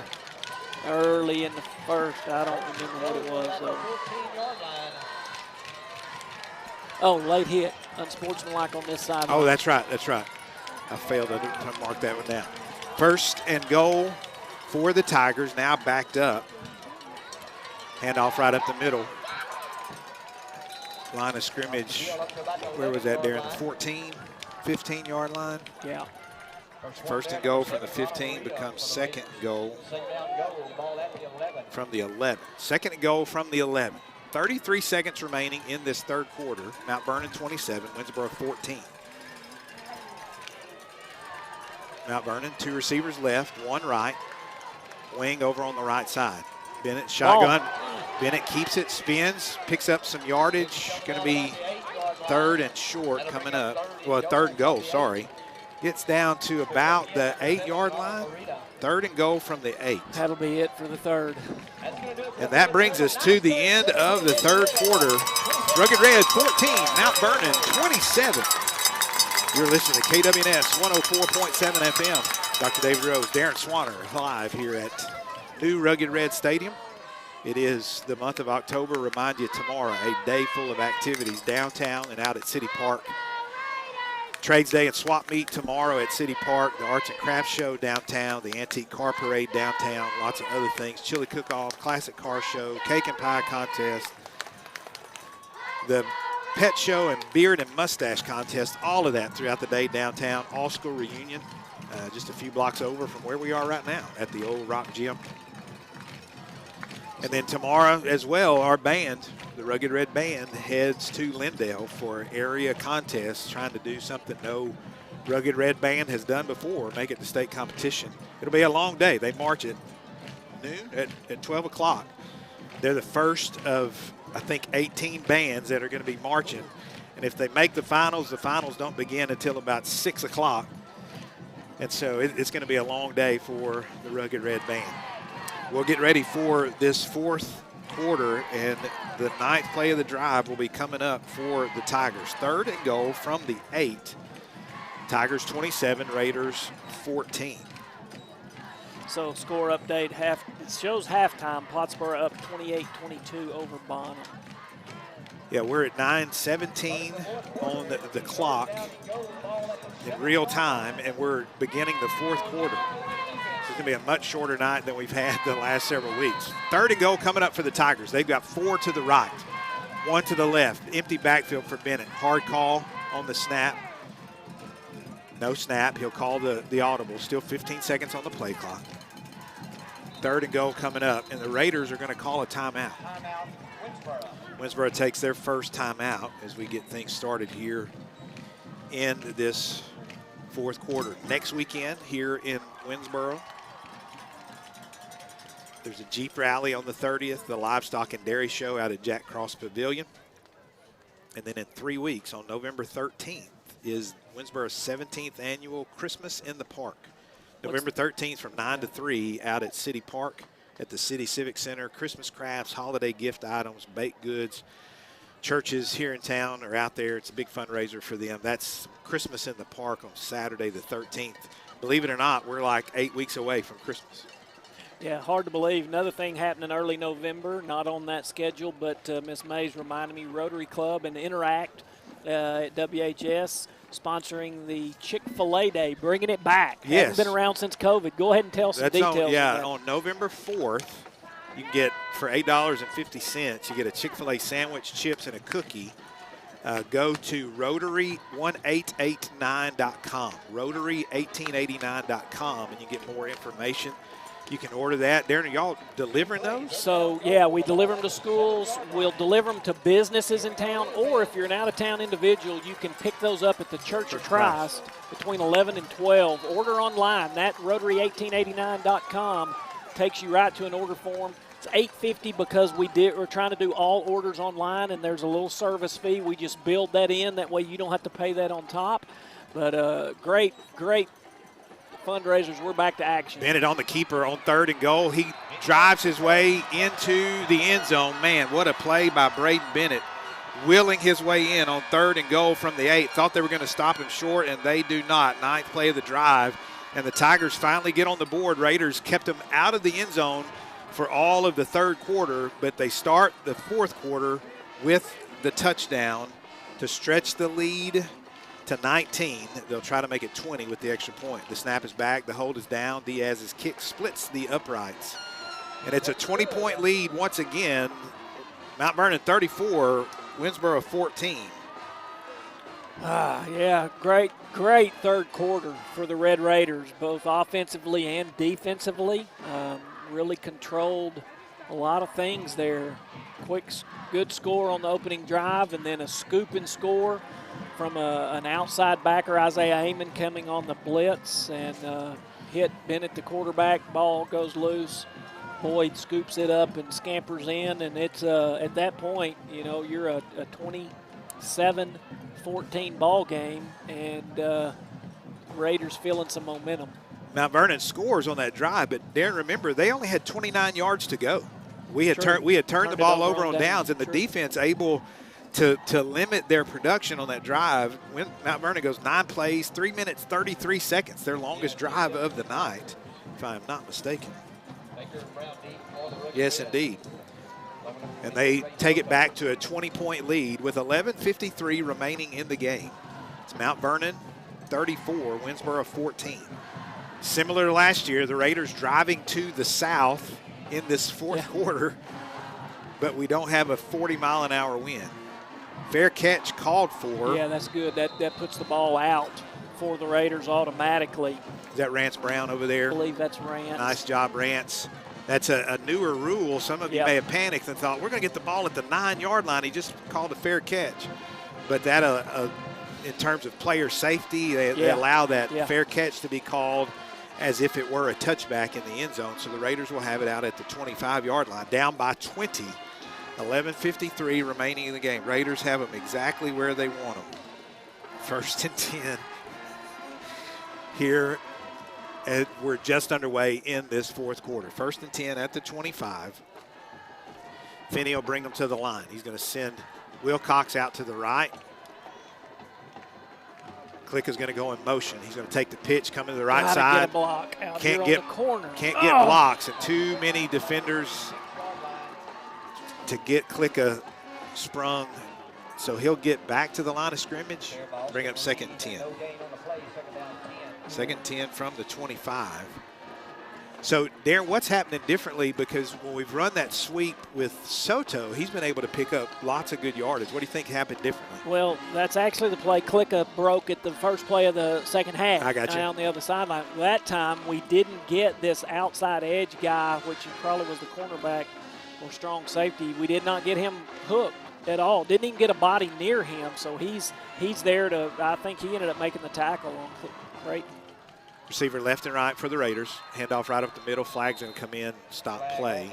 early in the first. I don't remember what it was, though. Oh, late hit. Unsportsmanlike on this side. Oh, that's right. That's right. I failed to mark that one down. 1st and goal for the Tigers, now backed up. Handoff right up the middle. line of scrimmage. Where was that, Darren? The 15-yard line? Yeah. First and goal from the 15 becomes second and goal from the 11. Second and goal from the 11. 33 seconds remaining in this third quarter. Mount Vernon 27, Winnsboro 14. Mount Vernon, 2 receivers left, 1 right. Wing over on the right side. Bennett shotgun. Bennett keeps it, spins, picks up some yardage. Going to be third and short coming up. Well, third and goal, sorry. Gets down to about the 8-yard line. Third and goal from the 8. That'll be it for the third. And that brings us to the end of the third quarter. Rugged Red 14, Mount Vernon 27. You're listening to KWNS 104.7 FM. Dr. David Rose, Darren Swanner live here at new Rugged Red Stadium. It is the month of October. Remind you, tomorrow, a day full of activities downtown and out at City Park. Trades Day and Swap Meet tomorrow at City Park. The Arts and Crafts Show downtown. The Antique Car Parade downtown. Lots of other things. Chili Cook-Off, Classic Car Show, Cake and Pie Contest. The Pet Show and Beard and Mustache Contest. All of that throughout the day downtown. All-school reunion. Just a few blocks over from where we are right now at the old Rock Gym. And then tomorrow as well, our band, the Rugged Red Band, heads to Lindale for area contests, trying to do something no Rugged Red Band has done before, make it to state competition. It'll be a long day. They march at noon, at 12 o'clock. They're the first of, I think, 18 bands that are going to be marching. And if they make the finals don't begin until about 6 o'clock. And so it's going to be a long day for the Rugged Red Band. We'll get ready for this fourth quarter, and the ninth play of the drive will be coming up for the Tigers. Third and goal from the 8. Tigers 27, Raiders 14. So score update, it shows halftime. Plattsburgh up 28-22 over Bonham. Yeah, we're at 9:17 on the clock in real time, and we're beginning the fourth quarter. It's going to be a much shorter night than we've had the last several weeks. Third and goal coming up for the Tigers. They've got 4 to the right, 1 to the left. Empty backfield for Bennett. Hard call on the snap. No snap. He'll call the audible. Still 15 seconds on the play clock. Third and goal coming up, and the Raiders are going to call a timeout. Winnsboro takes their first timeout as we get things started here in this fourth quarter. Next weekend here in Winnsboro, there's a Jeep rally on the 30th, the Livestock and Dairy Show out at Jack Cross Pavilion. And then in 3 weeks, on November 13th, is Winnsboro's 17th annual Christmas in the Park. November 13th from 9 to 3 out at City Park at the City Civic Center. Christmas crafts, holiday gift items, baked goods. Churches here in town are out there. It's a big fundraiser for them. That's Christmas in the Park on Saturday the 13th. Believe it or not, we're like 8 weeks away from Christmas. Yeah, hard to believe. Another thing happening early November, not on that schedule, but Miss Mays reminded me, Rotary Club and Interact at WHS sponsoring the Chick-fil-A Day, bringing it back. Yes. Hasn't been around since COVID. Go ahead and tell some details. On November 4th, you can get, for $8.50, you get a Chick-fil-A sandwich, chips, and a cookie. Go to Rotary1889.com, Rotary1889.com, and you get more information. You can order that. Darren, are y'all delivering those? So, yeah, we deliver them to schools. We'll deliver them to businesses in town, or if you're an out-of-town individual, you can pick those up at the Church of Christ between 11 and 12. Order online. That Rotary1889.com takes you right to an order form. It's $8.50 because we're trying to do all orders online, and there's a little service fee. We just build that in. That way you don't have to pay that on top. But great fundraisers. We're back to action. Bennett on the keeper on third and goal. He drives his way into the end zone. Man, what a play by Braden Bennett, wheeling his way in on third and goal from the 8. Thought they were going to stop him short, and they do not. Ninth play of the drive, and the Tigers finally get on the board. Raiders kept them out of the end zone for all of the third quarter, but they start the fourth quarter with the touchdown to stretch the lead to 19. They'll try to make it 20 with the extra point. The snap is back. The hold is down. Diaz's kick splits the uprights. And it's a 20-point lead once again. Mount Vernon 34, Winnsboro 14. Yeah, great third quarter for the Red Raiders, both offensively and defensively. Really controlled a lot of things there. Good score on the opening drive, and then a scoop and score from an outside backer, Isaiah Heyman, coming on the blitz and hit Bennett, the quarterback. Ball goes loose. Boyd scoops it up and scampers in, and it's at that point, you're a 27-14 ball game, and Raiders feeling some momentum. Mount Vernon scores on that drive, but Darren, remember, they only had 29 yards to go. We had turned the ball over on downs, and the defense able to limit their production on that drive. When Mount Vernon goes 9 plays, 3 minutes, 33 seconds, their longest drive of the night, if I'm not mistaken. Yes, indeed. And they take it back to a 20-point lead with 11:53 remaining in the game. It's Mount Vernon 34, Winnsboro 14. Similar to last year, the Raiders driving to the south in this fourth quarter, but we don't have a 40-mile-an-hour wind. Fair catch called for. Yeah, that's good. That puts the ball out for the Raiders automatically. Is that Rance Brown over there? I believe that's Rance. Nice job, Rance. That's a newer rule. Some of you may have panicked and thought, we're going to get the ball at the 9-yard line. He just called a fair catch. But that, in terms of player safety, they allow that fair catch to be called as if it were a touchback in the end zone. So the Raiders will have it out at the 25-yard line, down by 20. 11:53 remaining in the game. Raiders have them exactly where they want them. 1st and 10 here. And we're just underway in this fourth quarter. 1st and 10 at the 25. Finney will bring them to the line. He's going to send Wilcox out to the right. Click is going to go in motion. He's going to take the pitch, come to the right side. Get a block out can't here get on the corner. Can't get blocks, and too many defenders to get Klicka sprung. So he'll get back to the line of scrimmage, bring up 2nd and 10. 2nd and 10 from the 25. So, Darren, what's happening differently? Because when we've run that sweep with Soto, he's been able to pick up lots of good yardage. What do you think happened differently? Well, that's actually the play Klicka broke at the first play of the second half. I got you. On the other sideline. That time, we didn't get this outside edge guy, which probably was the cornerback or strong safety. We did not get him hooked at all. Didn't even get a body near him. So he's there to, I think he ended up making the tackle on Creighton. Receiver left and right for the Raiders. Handoff right up the middle. Flag's going to come in, stop play.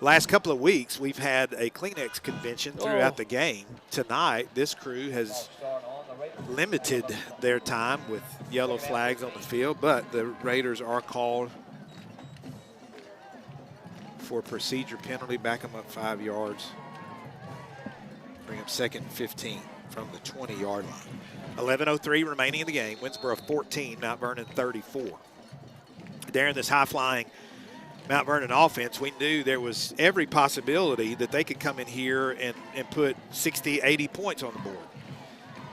Last couple of weeks, we've had a Kleenex convention throughout the game. Tonight, this crew has limited their time with yellow flags on the field, but the Raiders are called for procedure penalty. Back them up 5 yards. Bring up 2nd and 15 from the 20-yard line. 11:03 remaining in the game. Winnsboro 14, Mount Vernon 34. Darren, this high-flying Mount Vernon offense, we knew there was every possibility that they could come in here and put 60, 80 points on the board.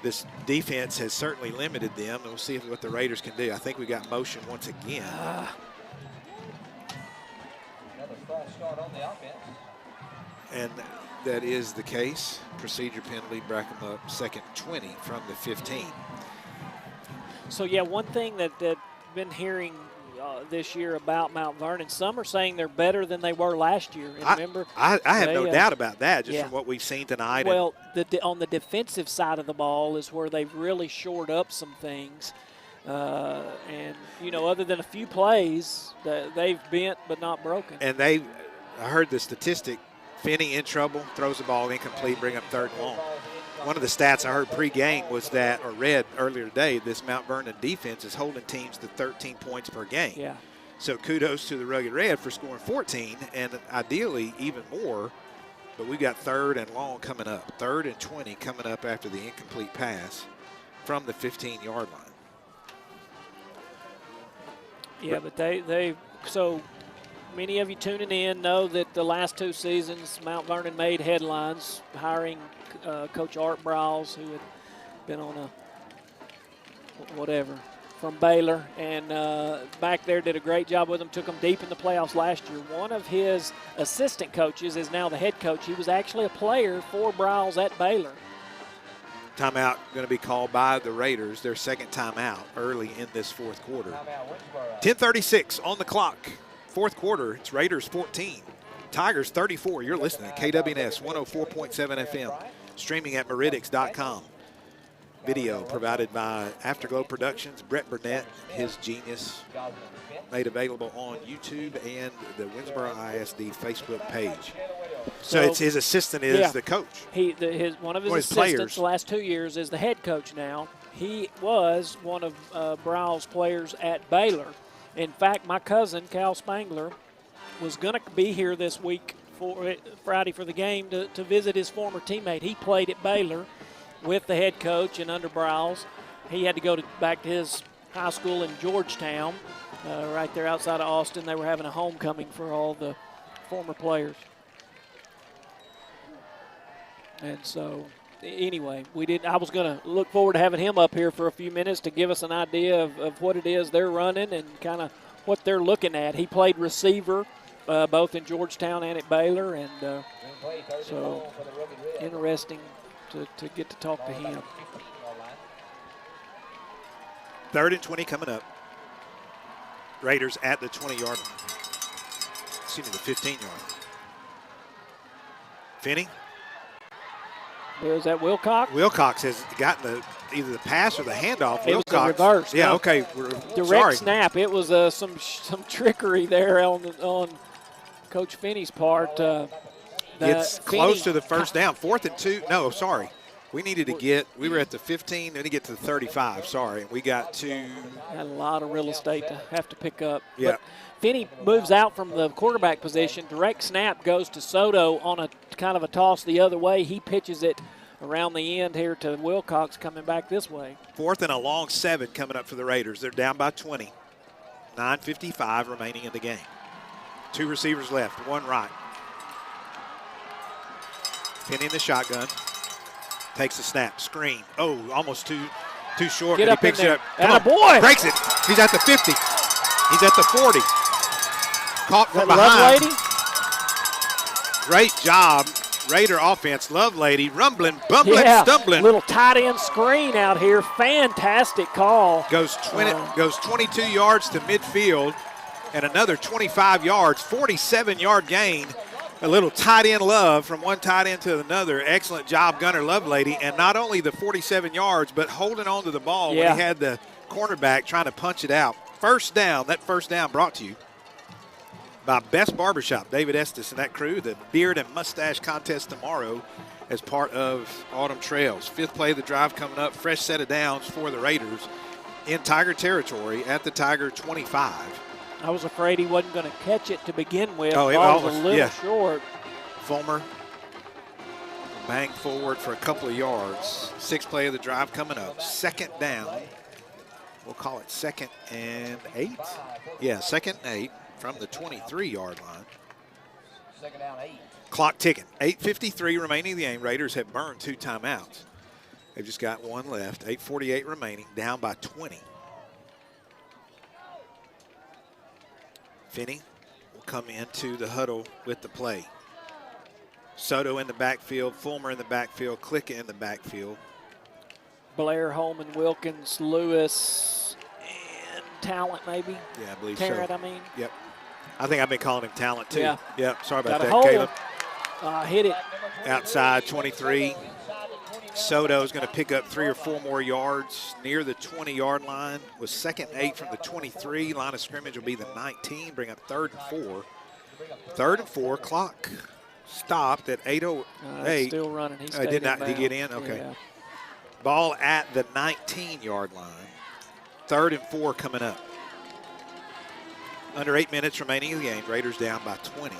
This defense has certainly limited them, and we'll see what the Raiders can do. I think we got motion once again. Another false start on the offense. And that is the case. Procedure penalty, back them up 2nd 20 from the 15. So, yeah, one thing that been hearing this year about Mount Vernon, some are saying they're better than they were last year. And remember, I have no doubt about that, just from what we've seen tonight. Well, on the defensive side of the ball is where they've really shored up some things. And, other than a few plays, they've bent but not broken. And I heard the statistic, Finney in trouble, throws the ball incomplete, bring up 3rd and long. One of the stats I heard pregame was that, or read earlier today, this Mount Vernon defense is holding teams to 13 points per game. Yeah. So kudos to the Rugged Red for scoring 14, and ideally even more. But we got 3rd and long coming up. 3rd and 20 coming up after the incomplete pass from the 15-yard line. Yeah, but so many of you tuning in know that the last 2 seasons, Mount Vernon made headlines, hiring Coach Art Browse, who had been on a from Baylor, and back there did a great job with them, took them deep in the playoffs last year. One of his assistant coaches is now the head coach. He was actually a player for Briles at Baylor. Timeout going to be called by the Raiders, their second timeout early in this fourth quarter. 10:36 on the clock. Fourth quarter, it's Raiders 14, Tigers 34. You're listening to KWNS 104.7 FM, streaming at meridics.com. Video provided by Afterglow Productions, Brett Burnett, his genius, made available on YouTube and the Winnsboro ISD Facebook page. So it's his assistant is the coach. One of his assistants players. the last 2 years is the head coach now. He was one of Briles' players at Baylor. In fact, my cousin, Cal Spangler, was going to be here this week for Friday for the game to visit his former teammate. He played at Baylor with the head coach and under Briles. He had to go back to his high school in Georgetown, right there outside of Austin. They were having a homecoming for all the former players. And so, anyway, I was going to look forward to having him up here for a few minutes to give us an idea of what it is they're running and kind of what they're looking at. He played receiver both in Georgetown and at Baylor, and so interesting to get to talk to him. 3rd and 20 coming up. Raiders at the 20-yard line. Excuse me, the 15-yard line. Finney. There's that Wilcox. Wilcox has gotten either the pass or the handoff. It Wilcox. was a reverse. Yeah, no. okay. Direct snap. It was some trickery there on Coach Finney's part. It's close to the first down. 4th and 2. No, sorry. We were at the 15, then to get to the 35. Sorry. We got to. Had a lot of real estate to have to pick up. Yeah. But Finney moves out from the quarterback position. Direct snap goes to Soto on a kind of a toss the other way. He pitches it around the end here to Wilcox coming back this way. 4th and a long 7 coming up for the Raiders. They're down by 20. 9:55 remaining in the game. 2 receivers left, 1 right. Finney in the shotgun. Takes the snap. Screen. Oh, almost too short. Get but up he picks in there. it up. Attaboy. Breaks it. He's at the 50. He's at the 40. Caught from behind. Lovelady. Great job. Raider offense. Lovelady rumbling, bumbling, stumbling. Little tight end screen out here. Fantastic call. Goes 22 yards to midfield and another 25 yards. 47-yard gain. A little tight end love from one tight end to another. Excellent job, Gunnar Lovelady. And not only the 47 yards, but holding on to the ball when he had the cornerback trying to punch it out. First down. That first down brought to you by Best Barbershop, David Estes and that crew. The beard and mustache contest tomorrow as part of Autumn Trails. 5th play of the drive coming up. Fresh set of downs for the Raiders in Tiger territory at the Tiger 25. I was afraid he wasn't going to catch it to begin with. Oh, it was was a little short. Fulmer bang forward for a couple of yards. 6th play of the drive coming up. 2nd down. We'll call it 2nd and 8. Yeah, 2nd and 8 from the 23-yard line. 2nd down 8. Clock ticking. 8:53 remaining in the game. Raiders have burned 2 timeouts. They've just got 1 left. 8:48 remaining. Down by 20. Finney will come into the huddle with the play. Soto in the backfield, Fulmer in the backfield, Klicka in the backfield. Blair, Holman, Wilkins, Lewis, and Talent maybe. Yeah, I believe Tarrant, so. I mean. Yep. I think I've been calling him Talent too. Yeah. Yep. Sorry about Got a that, hold. Caleb. Hit it. Outside 23. Soto's going to pick up 3 or 4 more yards near the 20-yard line. With 2nd and 8 from the 23. Line of scrimmage will be the 19. Bring up 3rd and 4. 3rd and 4. Clock stopped at 8:08. Still running. He Did not inbound. get in? Okay. Yeah. Ball at the 19-yard line. 3rd and 4 coming up. Under 8 minutes remaining in the game. Raiders down by 20.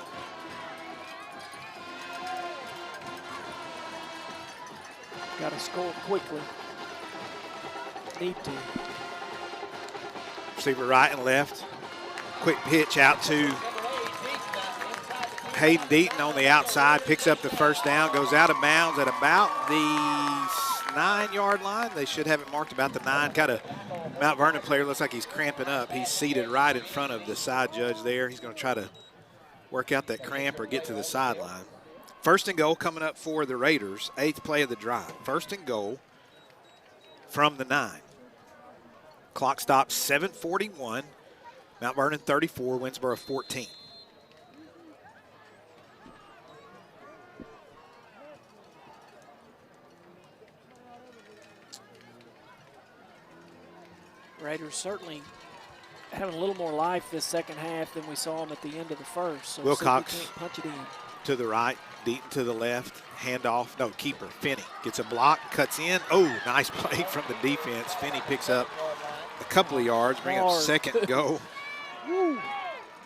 Got to score quickly. Need to. Receiver right and left. Quick pitch out to Hayden Deaton on the outside. Picks up the first down. Goes out of bounds at about the 9-yard line. They should have it marked about the 9. Got a Mount Vernon player, looks like he's cramping up. He's seated right in front of the side judge there. He's going to try to work out that cramp or get to the sideline. First and goal coming up for the Raiders. 8th play of the drive. First and goal from the 9. Clock stops 7:41. Mount Vernon 34, Winnsboro 14. Raiders certainly having a little more life this second half than we saw them at the end of the first. So Wilcox see if we can't punch it in. To the right, Deaton to the left, handoff, no, keeper, Finney gets a block, cuts in. Oh, nice play from the defense. Finney picks up a couple of yards, bring up second and goal.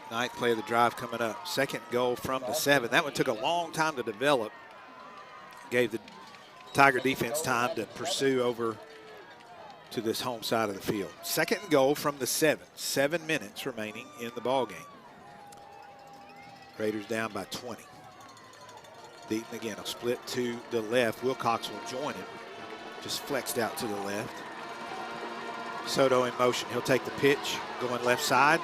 9th play of the drive coming up. Second goal from the 7. That one took a long time to develop. Gave the Tiger defense time to pursue over to this home side of the field. Second and goal from the 7. 7 minutes remaining in the ball game. Raiders down by 20. Deaton again, a split to the left. Wilcox will join him. Just flexed out to the left. Soto in motion. He'll take the pitch, going left side.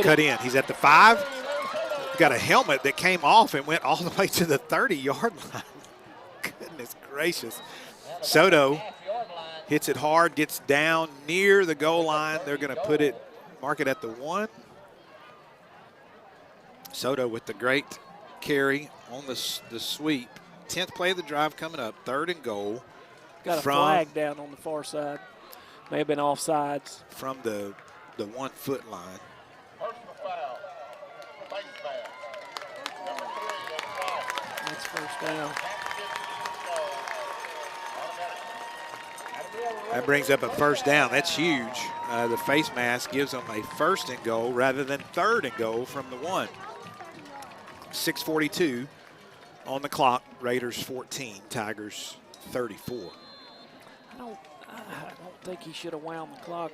Cut in. He's at the 5. Got a helmet that came off and went all the way to the 30-yard line. Goodness gracious. Soto hits it hard, gets down near the goal line. They're going to mark it at the 1. Soto with the great carry on the sweep. 10th play of the drive coming up. 3rd and goal. Got a flag down on the far side. May have been offsides. From the 1-foot line. That's first down. That brings up a first down. That's huge. The face mask gives them a 1st and goal rather than 3rd and goal from the 1. 6:42 on the clock. Raiders 14, Tigers 34. I don't think he should have wound the clock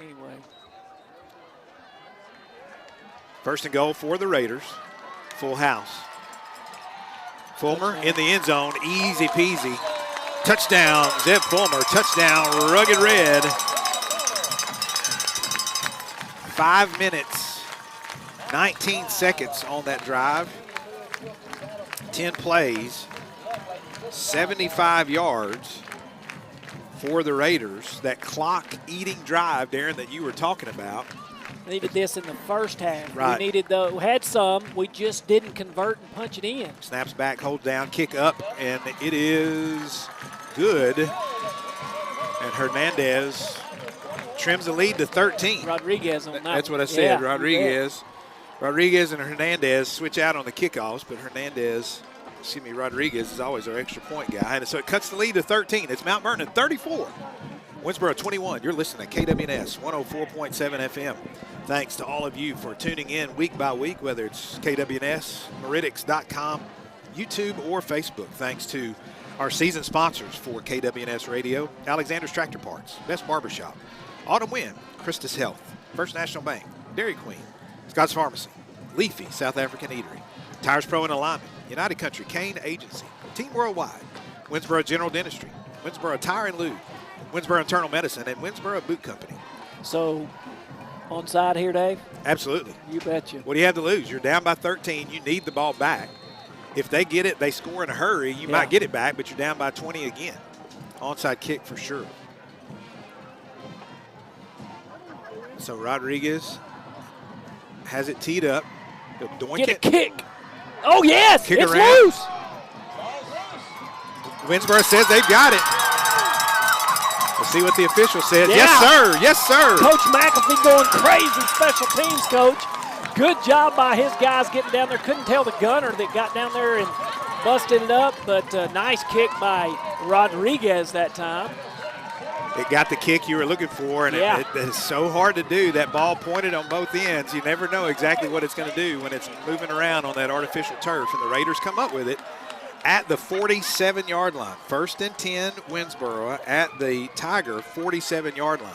anyway. 1st and goal for the Raiders. Full house. Fulmer in the end zone, easy peasy. Touchdown, Zeb Fulmer. Touchdown, Rugged Red. 5 minutes, 19 seconds on that drive. 10 plays, 75 yards for the Raiders. That clock-eating drive, Darren, that you were talking about. Needed this in the first half. Right. We had some. We just didn't convert and punch it in. Snaps back, holds down, kick up, and it is good. And Hernandez trims the lead to 13. Rodriguez on that. That's what I said, Yeah, Rodriguez. Rodriguez and Hernandez switch out on the kickoffs, but Rodriguez is always our extra point guy. And so it cuts the lead to 13. It's Mount Vernon 34. Winnsboro 21. You're listening to KWNS 104.7 FM. Thanks to all of you for tuning in week by week, whether it's KWNS, Meridics.com, YouTube, or Facebook. Thanks to our season sponsors for KWNS Radio, Alexander's Tractor Parts, Best Barbershop, Autumn Wind, Christus Health, First National Bank, Dairy Queen, Scott's Pharmacy, Leafy, South African Eatery, Tires Pro and Alignment, United Country, Kane Agency, Team Worldwide, Winnsboro General Dentistry, Winnsboro Tire and Lube, Winnsboro Internal Medicine, and Winnsboro Boot Company. So, onside here, Dave? Absolutely. You betcha. What do you have to lose? You're down by 13. You need the ball back. If they get it, they score in a hurry. You might get it back, but you're down by 20 again. Onside kick for sure. So Rodriguez has it teed up. He'll doink Get it. a kick. Oh, yes. Kick it's around. loose. Winnsboro says they've got it. We'll see what the official says. Yeah. Yes, sir. Yes, sir. Coach McAfee going crazy. Special teams coach. Good job by his guys getting down there. Couldn't tell the gunner that got down there and busted it up, but nice kick by Rodriguez that time. It got the kick you were looking for, and it is so hard to do. That ball pointed on both ends. You never know exactly what it's going to do when it's moving around on that artificial turf, and the Raiders come up with it at the 47-yard line. 1st and 10, Winnsboro at the Tiger 47-yard line.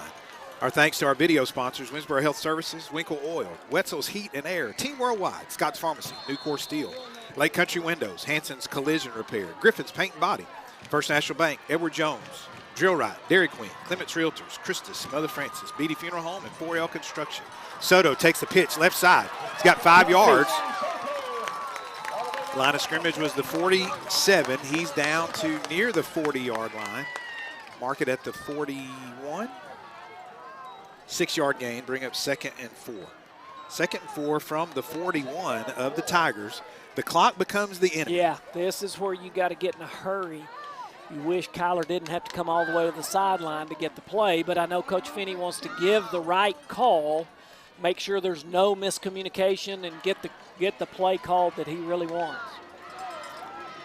Our thanks to our video sponsors, Winnsboro Health Services, Winkle Oil, Wetzel's Heat and Air, Team Worldwide, Scott's Pharmacy, Nucor Steel, Lake Country Windows, Hanson's Collision Repair, Griffin's Paint and Body, First National Bank, Edward Jones, Drill Right, Dairy Queen, Clements Realtors, Christus, Mother Francis, Beatty Funeral Home, and 4L Construction. Soto takes the pitch left side. He's got 5 yards. Line of scrimmage was the 47. He's down to near the 40-yard line. Mark it at the 41. 6-yard gain, bring up 2nd and 4. 2nd and 4 from the 41 of the Tigers. The clock becomes the enemy. Yeah, this is where you got to get in a hurry. You wish Kyler didn't have to come all the way to the sideline to get the play, but I know Coach Finney wants to give the right call, make sure there's no miscommunication, and get the play called that he really wants.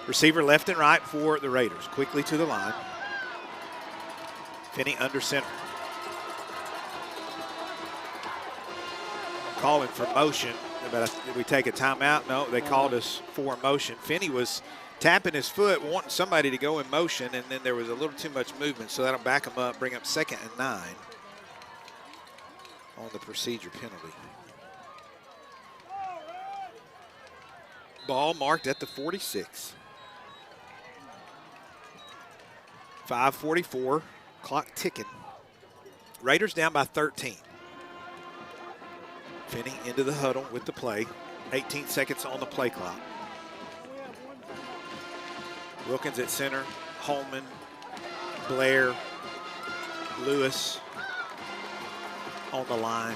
Receiver left and right for the Raiders. Quickly to the line. Finney under center. Calling for motion, but did we take a timeout? No, they called us for motion. Finney was tapping his foot, wanting somebody to go in motion, and then there was a little too much movement, so that'll back him up, bring up 2nd and 9 on the procedure penalty. Ball marked at the 46. 5:44, clock ticking. Raiders down by 13. Finney into the huddle with the play. 18 seconds on the play clock. Wilkins at center, Holman, Blair, Lewis on the line.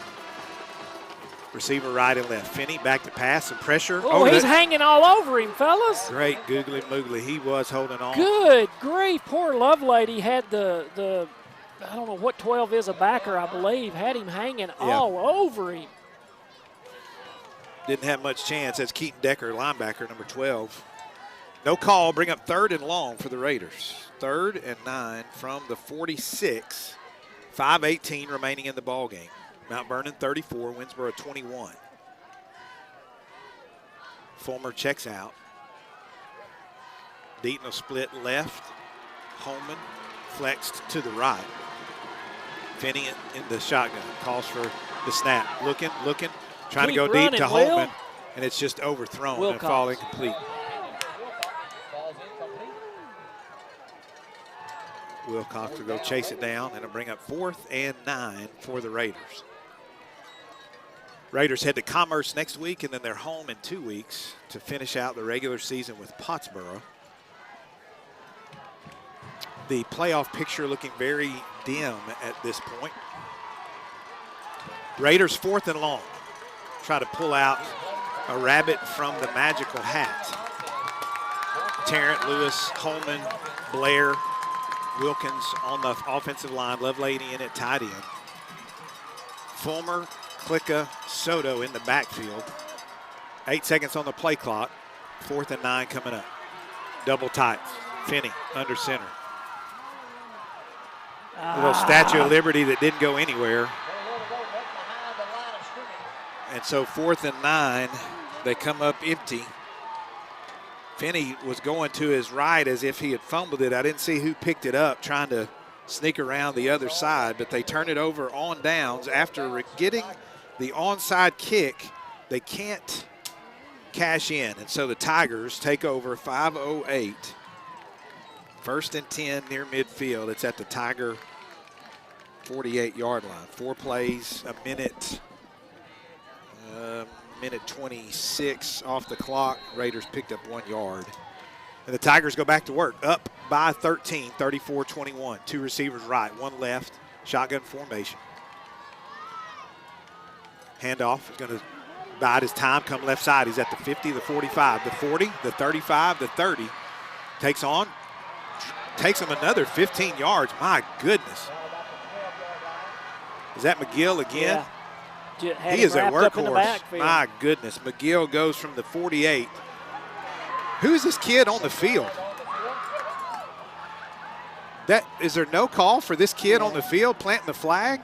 Receiver right and left. Finney back to pass and pressure. Oh, he's hanging all over him, fellas. Great googly moogly. He was holding on. Good grief. Poor Lovelady had the I don't know what 12 is, a backer, I believe, had him hanging all over him. Didn't have much chance. That's Keaton Decker, linebacker, number 12. No call. Bring up 3rd and long for the Raiders. 3rd and 9 from the 46. 5:18 remaining in the ball game. Mount Vernon 34, Winnsboro 21. Fulmer checks out. Deaton will split left. Holman flexed to the right. Finney in the shotgun. Calls for the snap. Looking. Trying to go deep to Holman. And it's just overthrown and fall incomplete. Wilcox will go chase it down, and it'll bring up 4th and 9 for the Raiders. Raiders head to Commerce next week, and then they're home in 2 weeks to finish out the regular season with Pottsboro. The playoff picture looking very dim at this point. Raiders 4th and long. Try to pull out a rabbit from the magical hat. Tarrant, Lewis, Holman, Blair, Wilkins on the offensive line. Lovelady in at tight end. Fulmer, Klicka, Soto in the backfield. 8 seconds on the play clock. 4th and 9 coming up. Double tight. Finney under center. A little Statue of Liberty that didn't go anywhere. And so 4th and 9, they come up empty. Finney was going to his right as if he had fumbled it. I didn't see who picked it up, trying to sneak around the other side, but they turn it over on downs. After getting the onside kick, they can't cash in. And so the Tigers take over 5:08. 1st and 10 near midfield. It's at the Tiger 48-yard line. 4 plays, a minute. Minute 26 off the clock. Raiders picked up 1 yard. And the Tigers go back to work. Up by 13, 34-21. 2 receivers right, 1 left. Shotgun formation. Handoff is going to bide his time, come left side. He's at the 50, the 45, the 40, the 35, the 30. Takes him another 15 yards. My goodness. Is that McGill again? Yeah. He is a workhorse. My goodness. McGill goes from the 48. Who's this kid on the field? Is there no call for this kid on the field planting the flag?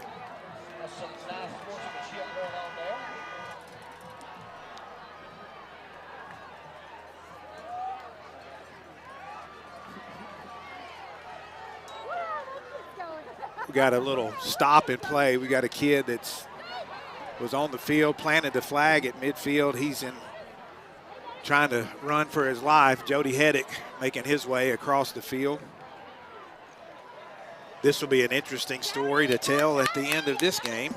We got a little stop and play. We got a kid was on the field, planted the flag at midfield. He's trying to run for his life. Jody Heddick making his way across the field. This will be an interesting story to tell at the end of this game.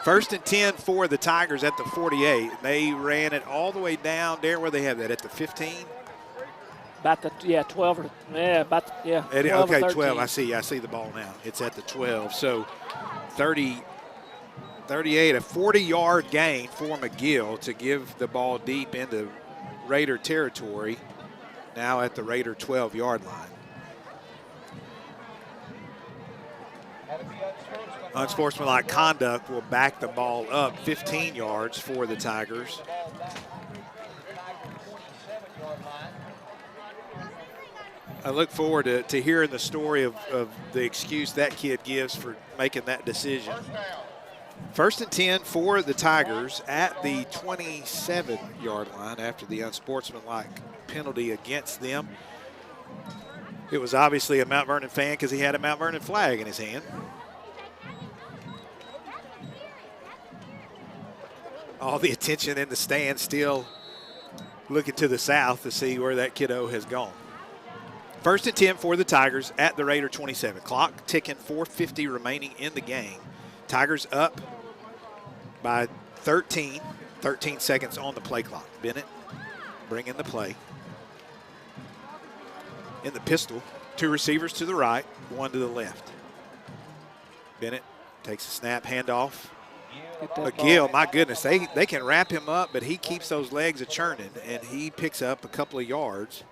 1st and 10 for the Tigers at the 48. They ran it all the way down there where they have that, at the 15. About the 12 or 12 Okay, or 12. 13. I see the ball now. It's at the 12. So 38, a 40-yard gain for McGill to give the ball deep into Raider territory. Now at the Raider 12-yard line. Unsportsmanlike conduct will back the ball up 15 yards for the Tigers. I look forward to hearing the story of the excuse that kid gives for making that decision. 1st and 10 for the Tigers at the 27-yard line after the unsportsmanlike penalty against them. It was obviously a Mount Vernon fan because he had a Mount Vernon flag in his hand. All the attention in the stands still looking to the south to see where that kiddo has gone. 1st and 10 for the Tigers at the Raider 27. Clock ticking, 4:50 remaining in the game. Tigers up by 13 seconds on the play clock. Bennett bringing the play. In the pistol, 2 receivers to the right, 1 to the left. Bennett takes a snap, handoff. McGill, my goodness, they can wrap him up, but he keeps those legs a-churning, and he picks up a couple of yards.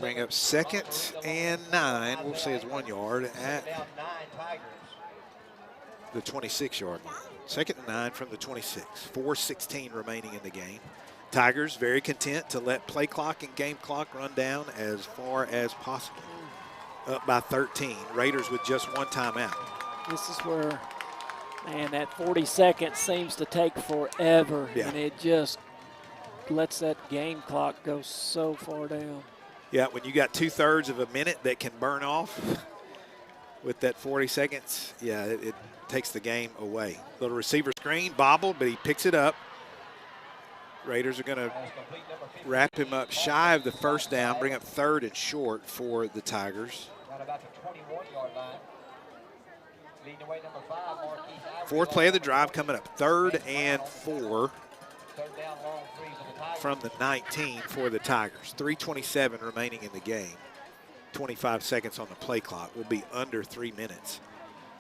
Bring up 2nd and 9, we'll say it's 1 yard at the 26-yard line. 2nd and 9 from the 26, 4:16 remaining in the game. Tigers very content to let play clock and game clock run down as far as possible. Up by 13, Raiders with just 1 timeout. This is where, man, that 40 seconds seems to take forever, yeah. And it just lets that game clock go so far down. Yeah, when you got 2/3 of a minute that can burn off with that 40 seconds, yeah, it takes the game away. Little receiver screen, bobbled, but he picks it up. Raiders are going to wrap him up shy of the 1st down, bring up 3rd and short for the Tigers. 4th play of the drive coming up, 3rd and 4 from the 19 for the Tigers. 3:27 remaining in the game. 25 seconds on the play clock. Will be under 3 minutes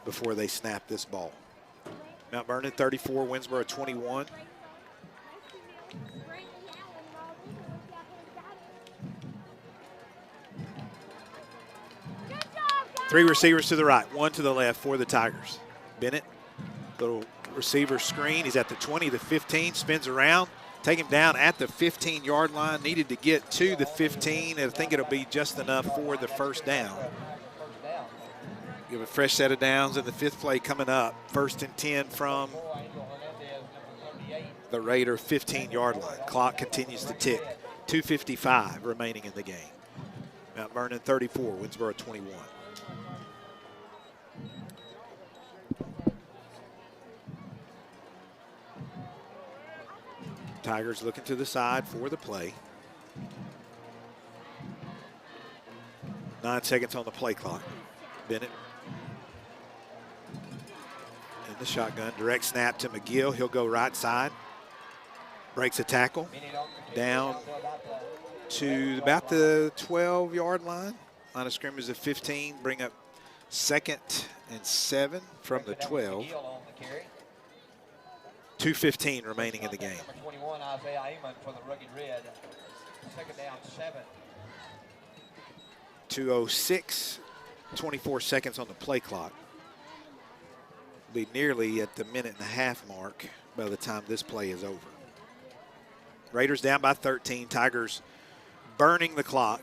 before they snap this ball. Mount Vernon 34, Winnsboro 21. Three receivers to the right, 1 to the left for the Tigers. Bennett, little receiver screen. He's at the 20, the 15, spins around. Take him down at the 15-yard line. Needed to get to the 15, and I think it'll be just enough for the 1st down. Give a fresh set of downs in the 5th play coming up. 1st and 10 from the Raider 15-yard line. Clock continues to tick. 2:55 remaining in the game. Mount Vernon 34, Winnsboro 21. Tigers looking to the side for the play. 9 seconds on the play clock. Bennett in the shotgun. Direct snap to McGill. He'll go right side. Breaks a tackle. Down to about the 12-yard line. Line of scrimmage of 15. Bring up 2nd and 7 from the 12. 2:15 remaining in the game. 2:06, 24 seconds on the play clock. Be nearly at the 1.5-minute mark by the time this play is over. Raiders down by 13. Tigers burning the clock.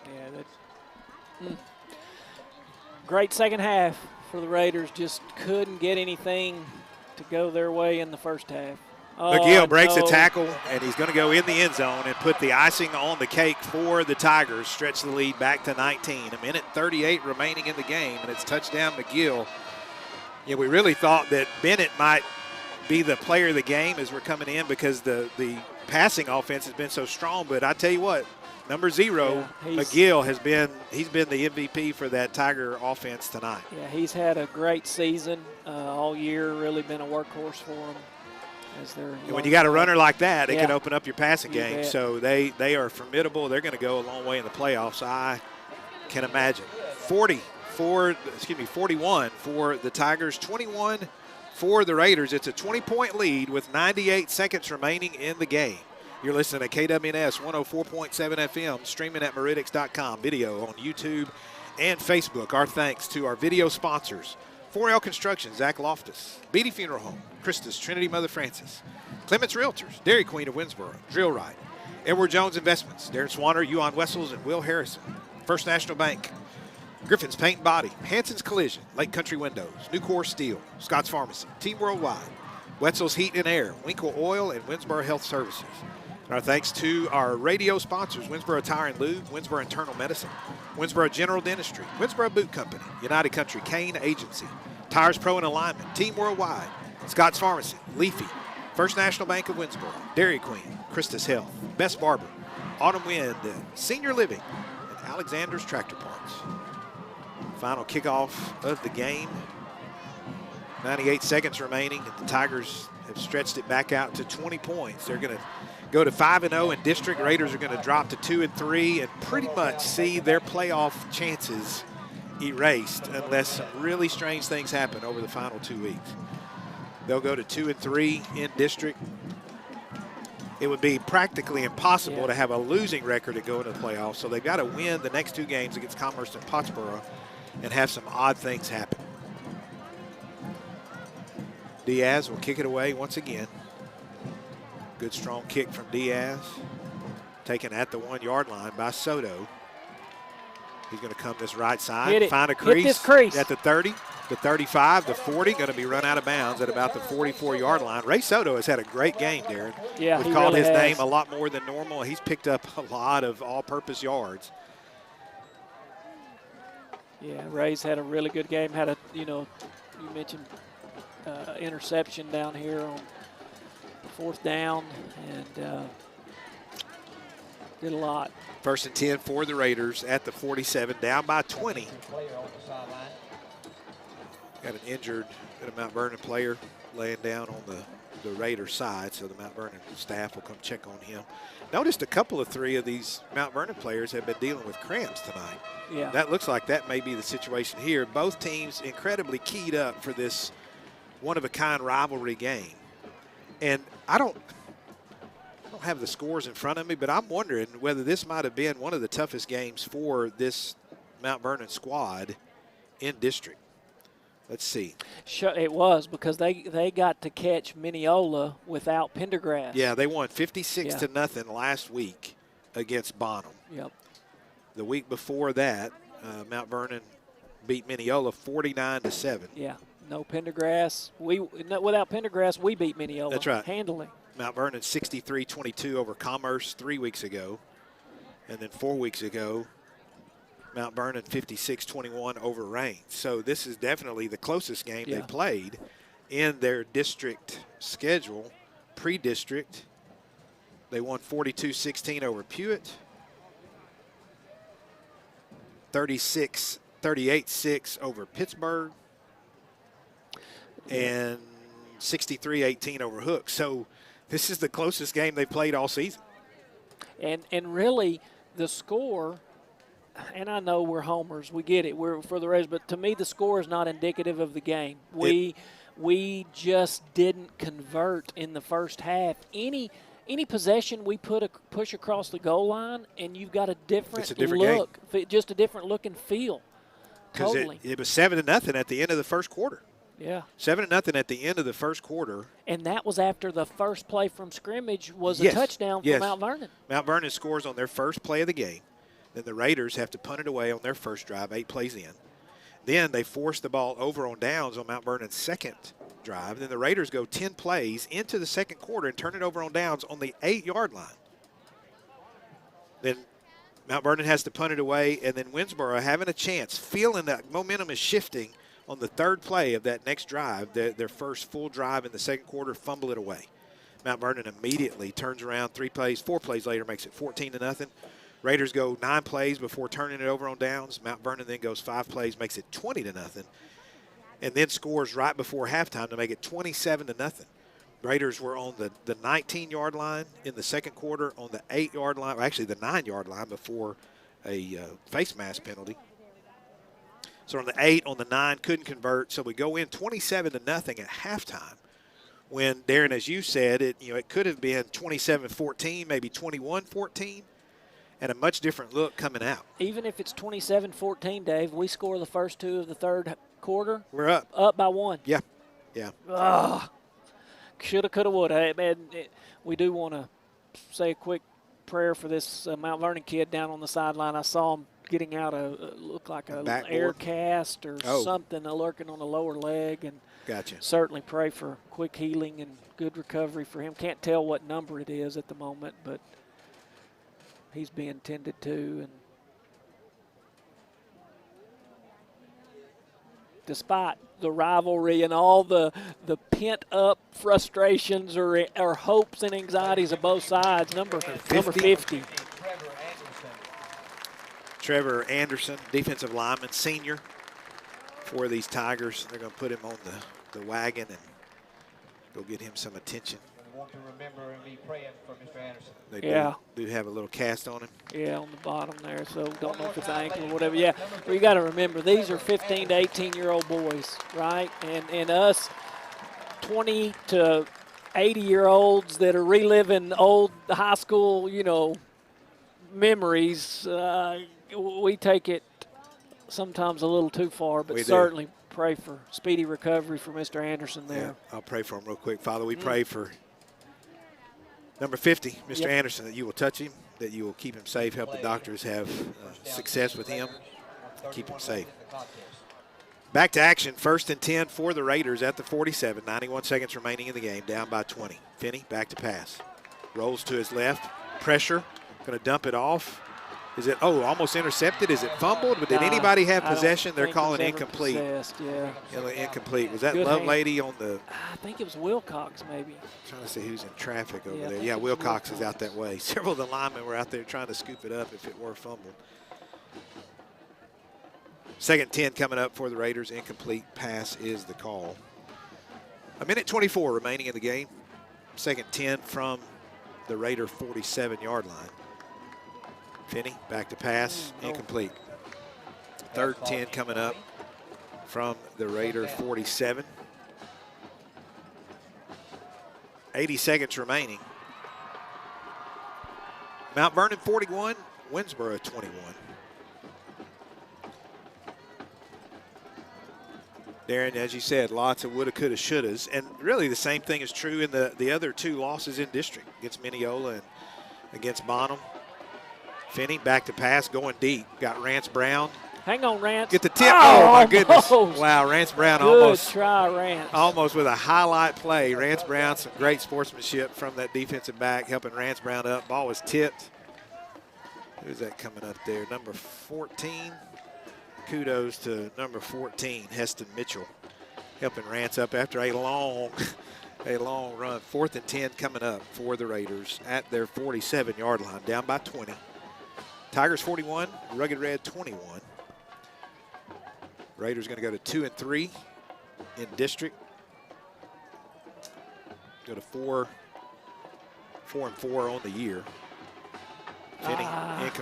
Yeah, great second half for the Raiders. Just couldn't get anything to go their way in the 1st half. Oh, McGill breaks no. a tackle, and he's going to go in the end zone and put the icing on the cake for the Tigers. Stretch the lead back to 19. 1:38 remaining in the game, and it's touchdown McGill. Yeah, we really thought that Bennett might be the player of the game as we're coming in because the passing offense has been so strong. But I tell you what, Number 0, Yeah, McGill he's been the MVP for that Tiger offense tonight. Yeah, he's had a great season all year. Really been a workhorse for them. And when you got a runner like that, it yeah. can open up your passing You game. bet. So they are formidable. They're going to go a long way in the playoffs. I can imagine. 41 for the Tigers, 21 for the Raiders. It's a 20-point lead with 98 seconds remaining in the game. You're listening to KWNS 104.7 FM, streaming at Meridics.com, video on YouTube and Facebook. Our thanks to our video sponsors, 4L Construction, Zach Loftus, Beatty Funeral Home, Christus Trinity Mother Francis, Clements Realtors, Dairy Queen of Winnsboro, Drill Right, Edward Jones Investments, Darren Swanner, Yuan Wessels, and Will Harrison, First National Bank, Griffin's Paint and Body, Hanson's Collision, Lake Country Windows, Nucor Steel, Scott's Pharmacy, Team Worldwide, Wetzel's Heat and Air, Winkle Oil, and Winnsboro Health Services. And our thanks to our radio sponsors, Winnsboro Tire and Lube, Winnsboro Internal Medicine, Winnsboro General Dentistry, Winnsboro Boot Company, United Country Cane Agency, Tires Pro and Alignment, Team Worldwide, Scott's Pharmacy, Leafy, First National Bank of Winnsboro, Dairy Queen, Christus Health, Best Barber, Autumn Wind, Senior Living, and Alexander's Tractor Parts. Final kickoff of the game. 98 seconds remaining, and the Tigers have stretched it back out to 20 points. They're going to go to 5-0 in district. Raiders are going to drop to 2-3 and pretty much see their playoff chances erased unless some really strange things happen over the final 2 weeks. They'll go to 2-3 in district. It would be practically impossible to have a losing record to go into the playoffs, so they've got to win the next 2 games against Commerce and Pottsboro and have some odd things happen. Diaz will kick it away once again. Good strong kick from Diaz. Taken at the 1-yard line by Soto. He's going to come this right side, find a crease, Hit this crease at the 30, the 35, the 40, going to be run out of bounds at about the 44-yard line. Ray Soto has had a great game, Darren. Yeah, We've he called really his has. name a lot more than normal. He's picked up a lot of all-purpose yards. Yeah, Ray's had a really good game. Had a, you mentioned interception down here on 4th down, and did a lot. 1st and 10 for the Raiders at the 47, down by 20. Got an injured Mount Vernon player laying down on the Raiders side, so the Mount Vernon staff will come check on him. Noticed a couple of 3 of these Mount Vernon players have been dealing with cramps tonight. Yeah. That looks like that may be the situation here. Both teams incredibly keyed up for this one-of-a-kind rivalry game. And I don't have the scores in front of me, but I'm wondering whether this might have been one of the toughest games for this Mount Vernon squad in district. Let's see. It was, because they got to catch Mineola without Pendergrass. Yeah, they won 56-0 last week against Bonham. Yep. The week before that, Mount Vernon beat Mineola 49-7. Yeah, no Pendergrass. Without Pendergrass, we beat Mineola. That's right. Handily. Mount Vernon 63-22 over Commerce 3 weeks ago. And then 4 weeks ago, Mount Vernon 56-21 over Rains. So this is definitely the closest game they've played in their district schedule, pre-district. They won 42-16 over Pewitt, 38-6 over Pittsburgh, and 63-18 over Hook. So this is the closest game they played all season. And really, the score, and I know we're homers, we get it, we're for the Raiders, but to me the score is not indicative of the game. We just didn't convert in the first half. Any possession we push across the goal line, and you've got a different look, just a different look and feel. Totally. It was 7-0 at the end of the first quarter. Yeah. 7-0 at the end of the first quarter. And that was after the first play from scrimmage was a touchdown for Mount Vernon. Mount Vernon scores on their first play of the game. Then the Raiders have to punt it away on their first drive, 8 plays in. Then they force the ball over on downs on Mount Vernon's second drive. Then the Raiders go 10 plays into the second quarter and turn it over on downs on the 8-yard line. Then Mount Vernon has to punt it away, and then Winnsboro having a chance, feeling that momentum is shifting on the third play of that next drive, their first full drive in the second quarter, fumble it away. Mount Vernon immediately turns around 4 plays later, makes it 14-0. Raiders go 9 plays before turning it over on downs. Mount Vernon then goes 5 plays, makes it 20-0, and then scores right before halftime to make it 27-0. Raiders were on the 19-yard line in the second quarter, on the 8-yard line, or actually the 9-yard line before a face mask penalty. So on the 8, on the 9, couldn't convert. So we go in 27-0 at halftime. When, Darren, as you said, it could have been 27-14, maybe 21-14, and a much different look coming out. Even if it's 27-14, Dave, we score the first 2 of the third quarter. We're up. Up by 1. Yeah. Shoulda, coulda, woulda. Hey, man, we do want to say a quick prayer for this Mount Vernon kid down on the sideline. I saw him getting out looked like a air cast or something, lurking on the lower leg. And gotcha. Certainly pray for quick healing and good recovery for him. Can't tell what number it is at the moment, but he's being tended to. And despite the rivalry and all the pent-up frustrations or hopes and anxieties of both sides, number 50. Trevor Anderson, defensive lineman, senior for these Tigers. They're going to put him on the wagon and go get him some attention. We want to remember and be praying for Mr. Anderson. They do have a little cast on him. Yeah, on the bottom there, so don't know if it's ankle or whatever. Yeah, but you got to remember, these are 15 to 18-year-old boys, right? And us 20 to 80-year-olds that are reliving old high school, memories. We take it sometimes a little too far, but certainly pray for speedy recovery for Mr. Anderson there. Yeah, I'll pray for him real quick. Father, we pray for number 50, Mr. Anderson, that you will touch him, that you will keep him safe, help the doctors have success with him, keep him safe. Back to action, 1st and 10 for the Raiders at the 47, 91 seconds remaining in the game, down by 20. Finney back to pass. Rolls to his left, pressure, going to dump it off. Is it, almost intercepted? Is it fumbled? But did anybody have possession? They're calling incomplete. Incomplete. Was that Love Lady on the? I think it was Wilcox, maybe. Trying to see who's in traffic over there. Yeah, Wilcox is out that way. Several of the linemen were out there trying to scoop it up if it were fumbled. 2nd 10 coming up for the Raiders. Incomplete pass is the call. 1:24 remaining in the game. 2nd 10 from the Raider 47-yard line. Finney back to pass, incomplete. 3rd 10 coming up from the Raider 47. 80 seconds remaining. Mount Vernon 41, Winnsboro 21. Darren, as you said, lots of woulda, coulda, shouldas. And really the same thing is true in the other 2 losses in district, against Mineola and against Bonham. Finney back to pass, going deep. Got Rance Brown. Hang on, Rance. Get the tip. Oh my goodness. Wow, Rance Brown Good try, Rance. Almost with a highlight play. Rance Brown, some great sportsmanship from that defensive back, helping Rance Brown up. Ball was tipped. Who's that coming up there? Number 14. Kudos to number 14, Heston Mitchell, helping Rance up after a long run. 4th and 10 coming up for the Raiders at their 47-yard line, down by 20. Tigers 41, Rugged Red 21. Raiders going to go to 2 and 3 in district. Go to 4 and 4 on the year. Finney,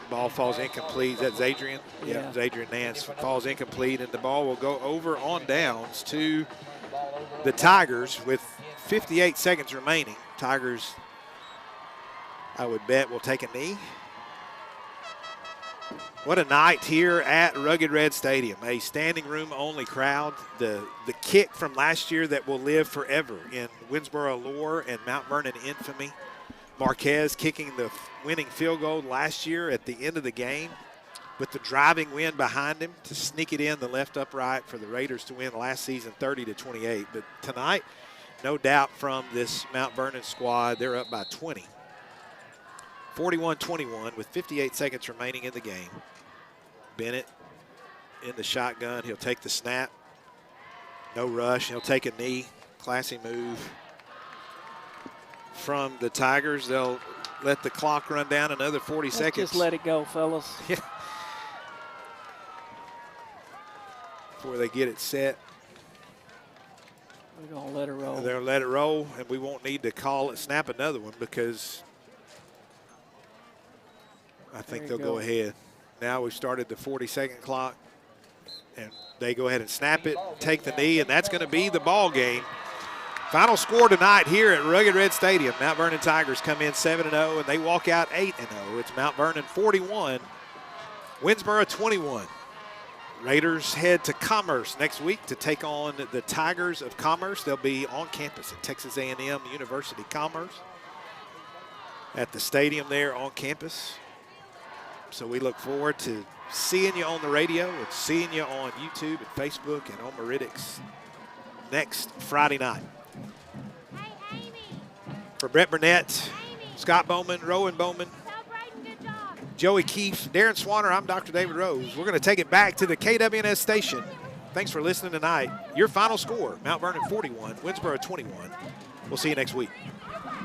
ball falls incomplete. That's Adrian. Yeah, it's Adrian Nance. Falls incomplete, and the ball will go over on downs to the Tigers with 58 seconds remaining. Tigers, I would bet, will take a knee. What a night here at Rugged Red Stadium. A standing room only crowd. The kick from last year that will live forever in Winnsboro lore and Mount Vernon infamy. Marquez kicking the winning field goal last year at the end of the game with the driving wind behind him to sneak it in the left upright for the Raiders to win last season 30-28. But tonight, no doubt from this Mount Vernon squad, they're up by 20. 41-21 with 58 seconds remaining in the game. Bennett in the shotgun. He'll take the snap. No rush. He'll take a knee. Classy move from the Tigers. They'll let the clock run down another 40 seconds. Just let it go, fellas. Yeah. Before they get it set. We're going to let it roll. They'll let it roll, and we won't need to call it, snap another one, because I think they'll go ahead. Now we've started the 40-second clock, and they go ahead and snap it, take the knee, and that's going to be the ball game. Final score tonight here at Rugged Red Stadium. Mount Vernon Tigers come in 7-0, and they walk out 8-0. It's Mount Vernon 41, Winnsboro 21. Raiders head to Commerce next week to take on the Tigers of Commerce. They'll be on campus at Texas A&M University Commerce at the stadium there on campus. So we look forward to seeing you on the radio and seeing you on YouTube and Facebook and on Meridics next Friday night. For Brett Burnett, Scott Bowman, Rowan Bowman, Joey Keefe, Darren Swanner, I'm Dr. David Rose. We're going to take it back to the KWNS station. Thanks for listening tonight. Your final score, Mount Vernon 41, Winnsboro 21. We'll see you next week.